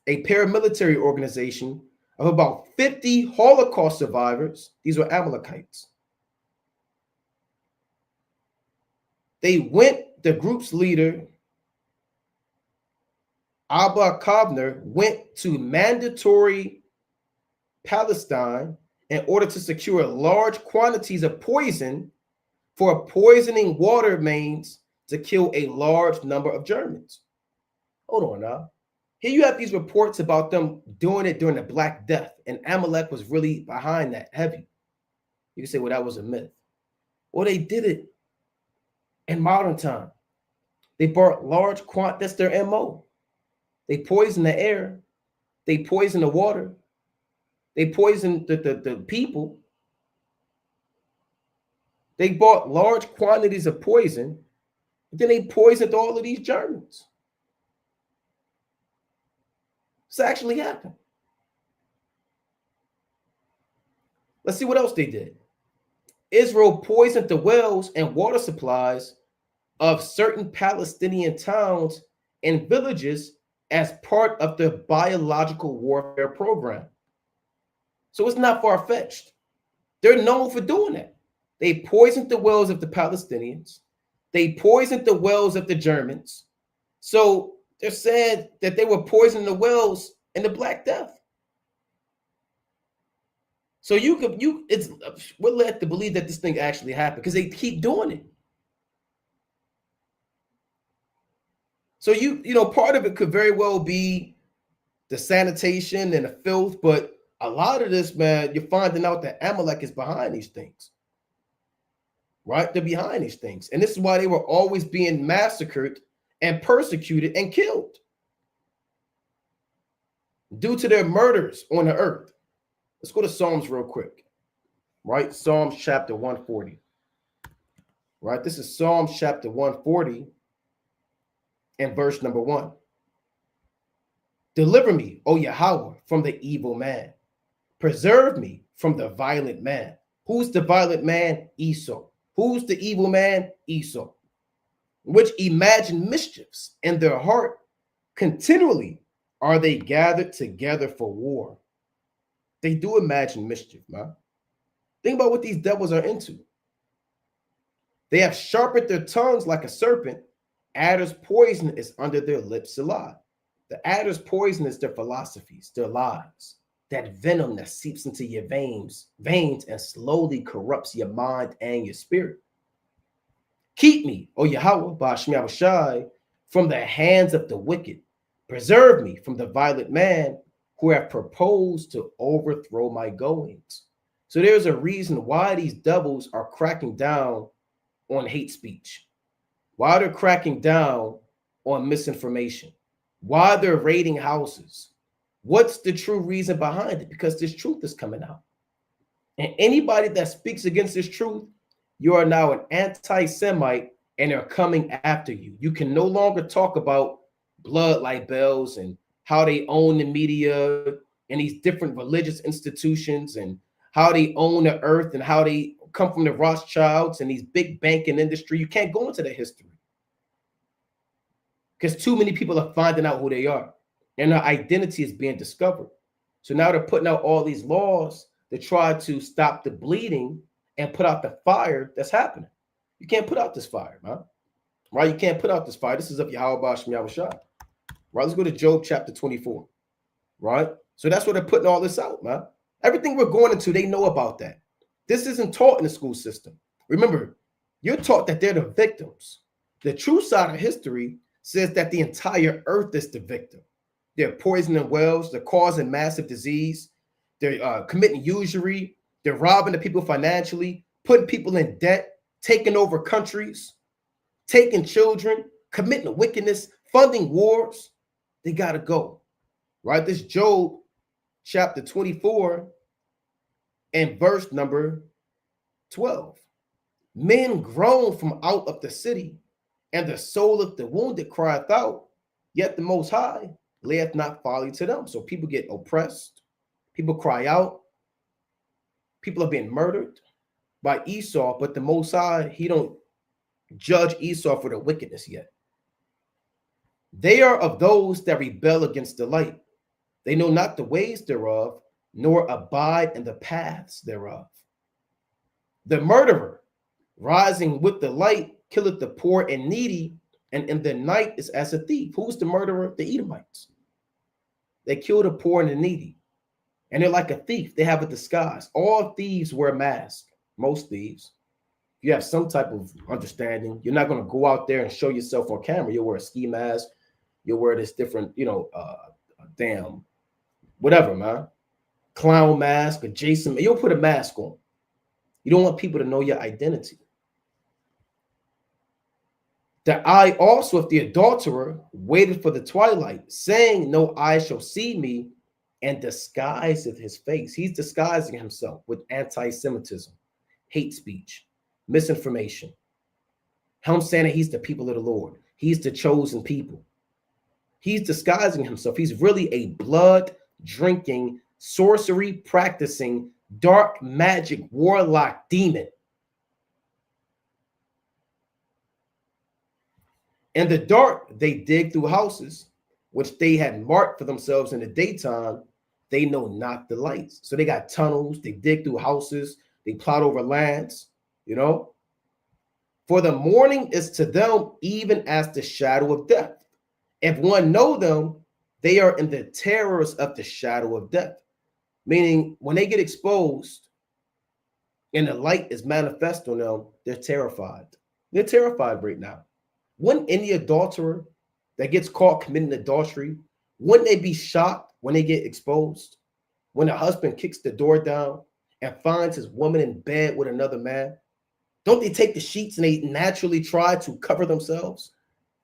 a paramilitary organization of about 50 Holocaust survivors, these were Amalekites. The group's leader, Abba Kovner, went to mandatory Palestine in order to secure large quantities of poison for poisoning water mains to kill a large number of Germans. Hold on now. Here you have these reports about them doing it during the Black Death, and Amalek was really behind that heavy. You can say, well, that was a myth. Well, they did it in modern time. They brought large quantities. That's their MO. They poison the air. They poison the water. They poison the people. They bought large quantities of poison, but then they poisoned all of these Germans. This actually happened. Let's see what else they did. Israel poisoned the wells and water supplies of certain Palestinian towns and villages as part of the biological warfare program. So it's not far-fetched. They're known for doing that. They poisoned the wells of the Palestinians. They poisoned the wells of the Germans. So they're saying that they were poisoning the wells in the Black Death. So we're led to believe that this thing actually happened because they keep doing it. So part of it could very well be the sanitation and the filth, but a lot of this, man, you're finding out that Amalek is behind these things. Right? They're behind these things. And this is why they were always being massacred and persecuted and killed due to their murders on the earth. Let's go to Psalms real quick. Right? Psalms chapter 140. Right? This is Psalms chapter 140 and verse number 1. Deliver me, O Yahweh, from the evil man. Preserve me from the violent man. Who's the violent man? Esau. Who's the evil man? Esau. Which imagine mischiefs in their heart. Continually are they gathered together for war. They do imagine mischief, man. Think about what these devils are into. They have sharpened their tongues like a serpent. Adder's poison is under their lips, Salah. The adder's poison is their philosophies, their lies, that venom that seeps into your veins and slowly corrupts your mind and your spirit. Keep me, O Yahweh, Ba'ashmi Abishai, from the hands of the wicked. Preserve me from the violent man who have proposed to overthrow my goings. So there's a reason why these devils are cracking down on hate speech, why they're cracking down on misinformation, why they're raiding houses. What's the true reason behind it? Because this truth is coming out. And anybody that speaks against this truth, you are now an anti-Semite and they're coming after you. You can no longer talk about blood libels and how they own the media and these different religious institutions and how they own the earth and how they come from the Rothschilds and these big banking industry. You can't go into their history because too many people are finding out who they are and their identity is being discovered. So now they're putting out all these laws to try to stop the bleeding and put out the fire that's happening. You can't put out this fire, man. Right? You can't put out this fire. This is of Yahweh Ba'ashmi Yahushua. Right? Let's go to Job chapter 24. Right? So that's where they're putting all this out, man. Everything we're going into, they know about that. This isn't taught in the school system. Remember, you're taught that they're the victims. The true side of history says that the entire earth is the victim. They're poisoning wells. They're causing massive disease. They're committing usury. They're robbing the people financially, putting people in debt, taking over countries, taking children, committing wickedness, funding wars. They got to go. Right? This Job chapter 24 and verse number 12. Men groan from out of the city, and the soul of the wounded crieth out, yet the Most High layeth not folly to them. So people get oppressed. People cry out. People are being murdered by Esau, but the Most High, he don't judge Esau for their wickedness yet. They are of those that rebel against the light. They know not the ways thereof, nor abide in the paths thereof. The murderer, rising with the light, killeth the poor and needy, and in the night is as a thief. Who's the murderer? The Edomites. They kill the poor and the needy, and they're like a thief. They have a disguise. All thieves wear masks. Most thieves. If you have some type of understanding, you're not going to go out there and show yourself on camera. You'll wear a ski mask. You'll wear this different, damn, whatever, man. Clown mask, a Jason. You'll put a mask on. You don't want people to know your identity. The eye also of the adulterer waited for the twilight, saying, no eye shall see me, and disguiseth his face. He's disguising himself with anti-Semitism, hate speech, misinformation. Him saying that he's the people of the Lord. He's the chosen people. He's disguising himself. He's really a blood-drinking, sorcery-practicing, dark magic, warlock demon. In the dark, they dig through houses, which they had marked for themselves in the daytime. They know not the lights. So they got tunnels. They dig through houses. They plot over lands, For the morning is to them even as the shadow of death. If one know them, they are in the terrors of the shadow of death. Meaning, when they get exposed and the light is manifest on them, they're terrified. They're terrified right now. Wouldn't any adulterer that gets caught committing adultery, wouldn't they be shocked when they get exposed? When the husband kicks the door down and finds his woman in bed with another man? Don't they take the sheets and they naturally try to cover themselves,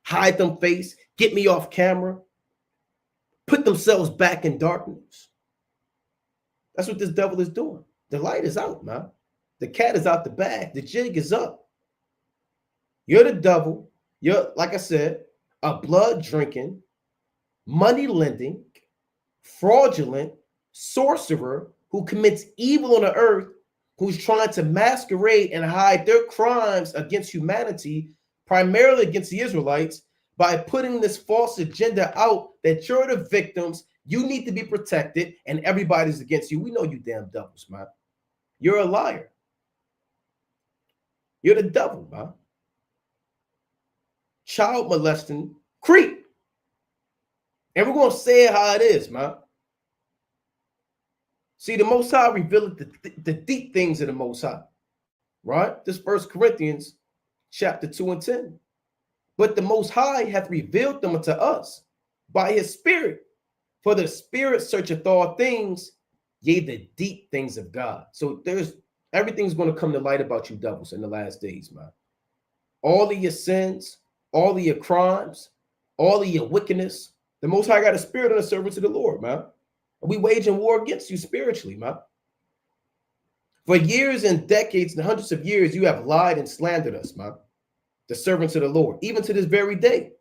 hide them face, get me off camera, put themselves back in darkness? That's what this devil is doing. The light is out, man. The cat is out the bag. The jig is up. You're the devil. You're, like I said, a blood drinking, money lending, fraudulent sorcerer who commits evil on the earth, who's trying to masquerade and hide their crimes against humanity, primarily against the Israelites, by putting this false agenda out that you're the victims, you need to be protected, and everybody's against you. We know you damn devils, man. You're a liar. You're the devil, man. Child molesting creep. And we're going to say it how it is, man. See, the Most High revealed the deep things of the Most High, right? This 1 Corinthians chapter 2 and 10. But the Most High hath revealed them unto us by his Spirit. For the Spirit searcheth all things, yea, the deep things of God. So everything's going to come to light about you devils in the last days, man. All of your sins, all of your crimes, all of your wickedness. The Most High got a spirit and a servant of the Lord, man. We waging war against you spiritually, man. For years and decades and hundreds of years, you have lied and slandered us, man. The servants of the Lord, even to this very day.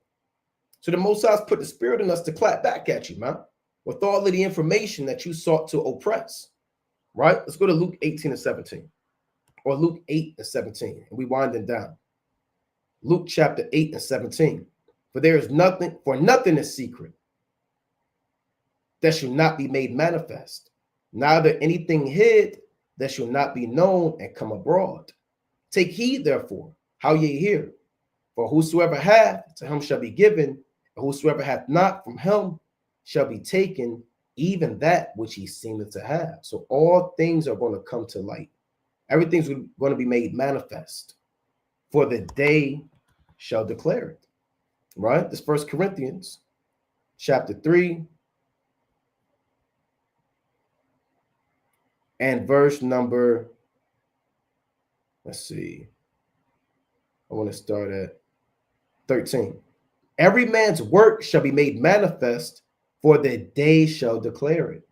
So the Most High's put the spirit in us to clap back at you, man, with all of the information that you sought to oppress, right? Let's go to Luke 18 and 17, or Luke 8 and 17, and we winding down. Luke chapter 8 and 17. For there is nothing, for nothing is secret that shall not be made manifest, neither anything hid that shall not be known and come abroad. Take heed, therefore, how ye hear. For whosoever hath, to him shall be given, and whosoever hath not, from him shall be taken, even that which he seemeth to have. So all things are going to come to light. Everything's going to be made manifest, for the day shall declare it. Right? This 1 Corinthians chapter 3 and verse number, let's see, I want to start at 13. Every man's work shall be made manifest, for the day shall declare it.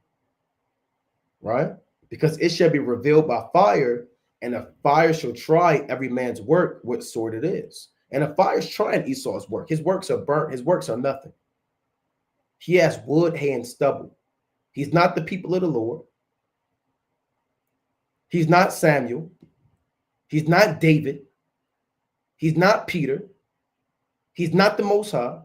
Right? Because it shall be revealed by fire, and the fire shall try every man's work, what sort it is. And the fire is trying Esau's work. His works are burnt. His works are nothing. He has wood, hay, and stubble. He's not the people of the Lord. He's not Samuel. He's not David. He's not Peter. He's not the Most High.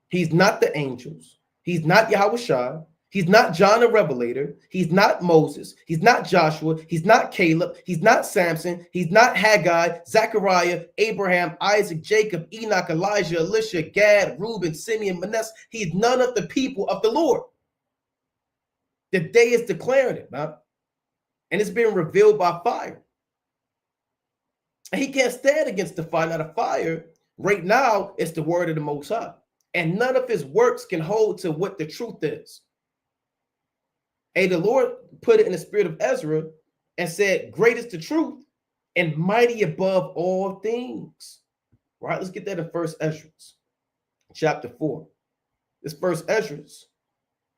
He's not the angels. He's not Yahushua. He's not John the Revelator. He's not Moses. He's not Joshua. He's not Caleb. He's not Samson. He's not Haggai, Zechariah, Abraham, Isaac, Jacob, Enoch, Elijah, Elisha, Gad, Reuben, Simeon, Manasseh. He's none of the people of the Lord. The day is declaring it, man. And it's being revealed by fire. And he can't stand against the fire. Now, the fire right now is the word of the Most High. And none of his works can hold to what the truth is. And the Lord put it in the spirit of Ezra and said, great is the truth and mighty above all things. Right? Let's get that in 1 Ezra chapter 4. This 1 Ezra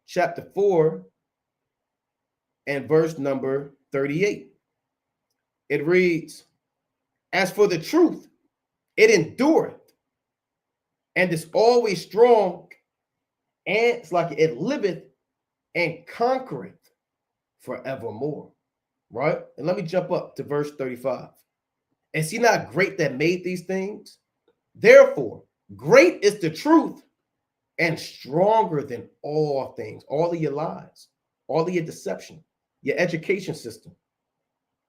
chapter 4 and verse number 38. It reads, as for the truth, it endureth and is always strong, and it's like it liveth and conquereth forevermore. Right? And let me jump up to verse 35. Is he not great that made these things? Therefore, great is the truth and stronger than all things, all of your lies, all of your deception, your education system.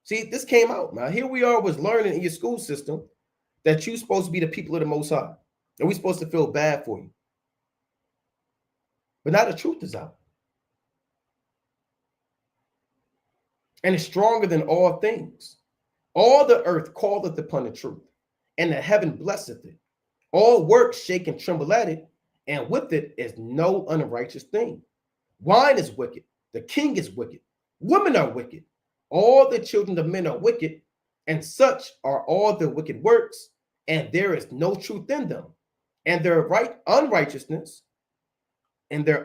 See, this came out. Now, here we are was learning in your school system that you're supposed to be the people of the Most High. And we're supposed to feel bad for you. But now the truth is out. And it's stronger than all things. All the earth calleth upon the truth, and the heaven blesseth it. All works shake and tremble at it, and with it is no unrighteous thing. Wine is wicked, the king is wicked, women are wicked, all the children of men are wicked, and such are all their wicked works, and there is no truth in them. And their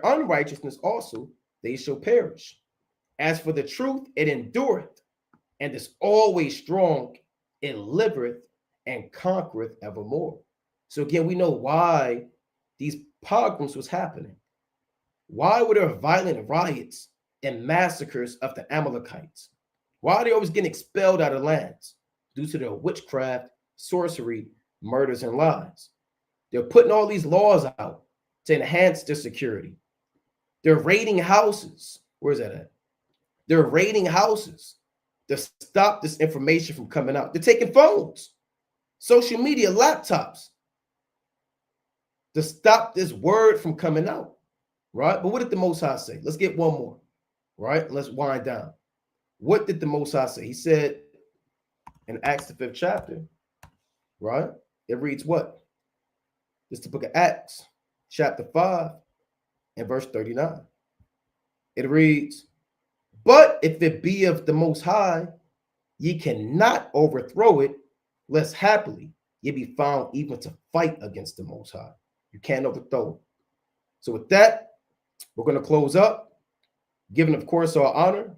unrighteousness also they shall perish. As for the truth, it endureth, and is always strong, it livereth and conquereth evermore. So again, we know why these pogroms was happening. Why were there violent riots and massacres of the Amalekites? Why are they always getting expelled out of lands? Due to their witchcraft, sorcery, murders, and lies. They're putting all these laws out to enhance their security. They're raiding houses. Where's that at? They're raiding houses to stop this information from coming out. They're taking phones, social media, laptops to stop this word from coming out, right? But what did the Most High say? Let's get one more, right? Let's wind down. What did the Most High say? He said in Acts, the 5th chapter, right? It reads what? It's the book of Acts, chapter 5 and verse 39. It reads, but if it be of the Most High, ye cannot overthrow it, lest happily ye be found even to fight against the Most High. You can't overthrow it. So with that, we're going to close up, giving, of course, our honor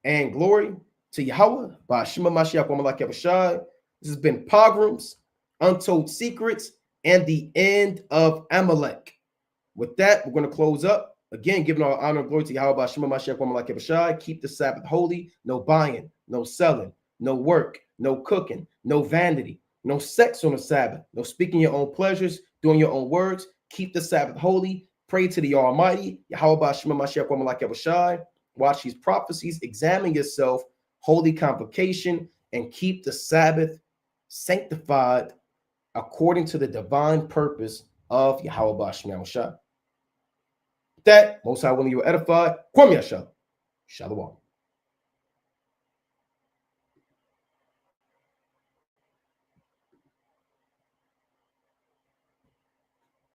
and glory to Yahweh by Shema Mashiach Amalek Yahushai. This has been Pogroms, Untold Secrets, and the End of Amalek. With that, we're going to close up. Again, giving our honor and glory to Yahweh by Shema Mashiach Amalek Yahushai. Keep the Sabbath holy. No buying, no selling, no work, no cooking, no vanity, no sex on the Sabbath, no speaking your own pleasures, doing your own words. Keep the Sabbath holy. Pray to the Almighty, Yahweh by Shema Mashiach Amalek Yahushai. Watch these prophecies. Examine yourself. Holy convocation, and keep the Sabbath sanctified according to the divine purpose of Yahweh Bashim Yahushua. That Most High willing you are edified. Kwam Yasha. Shalom.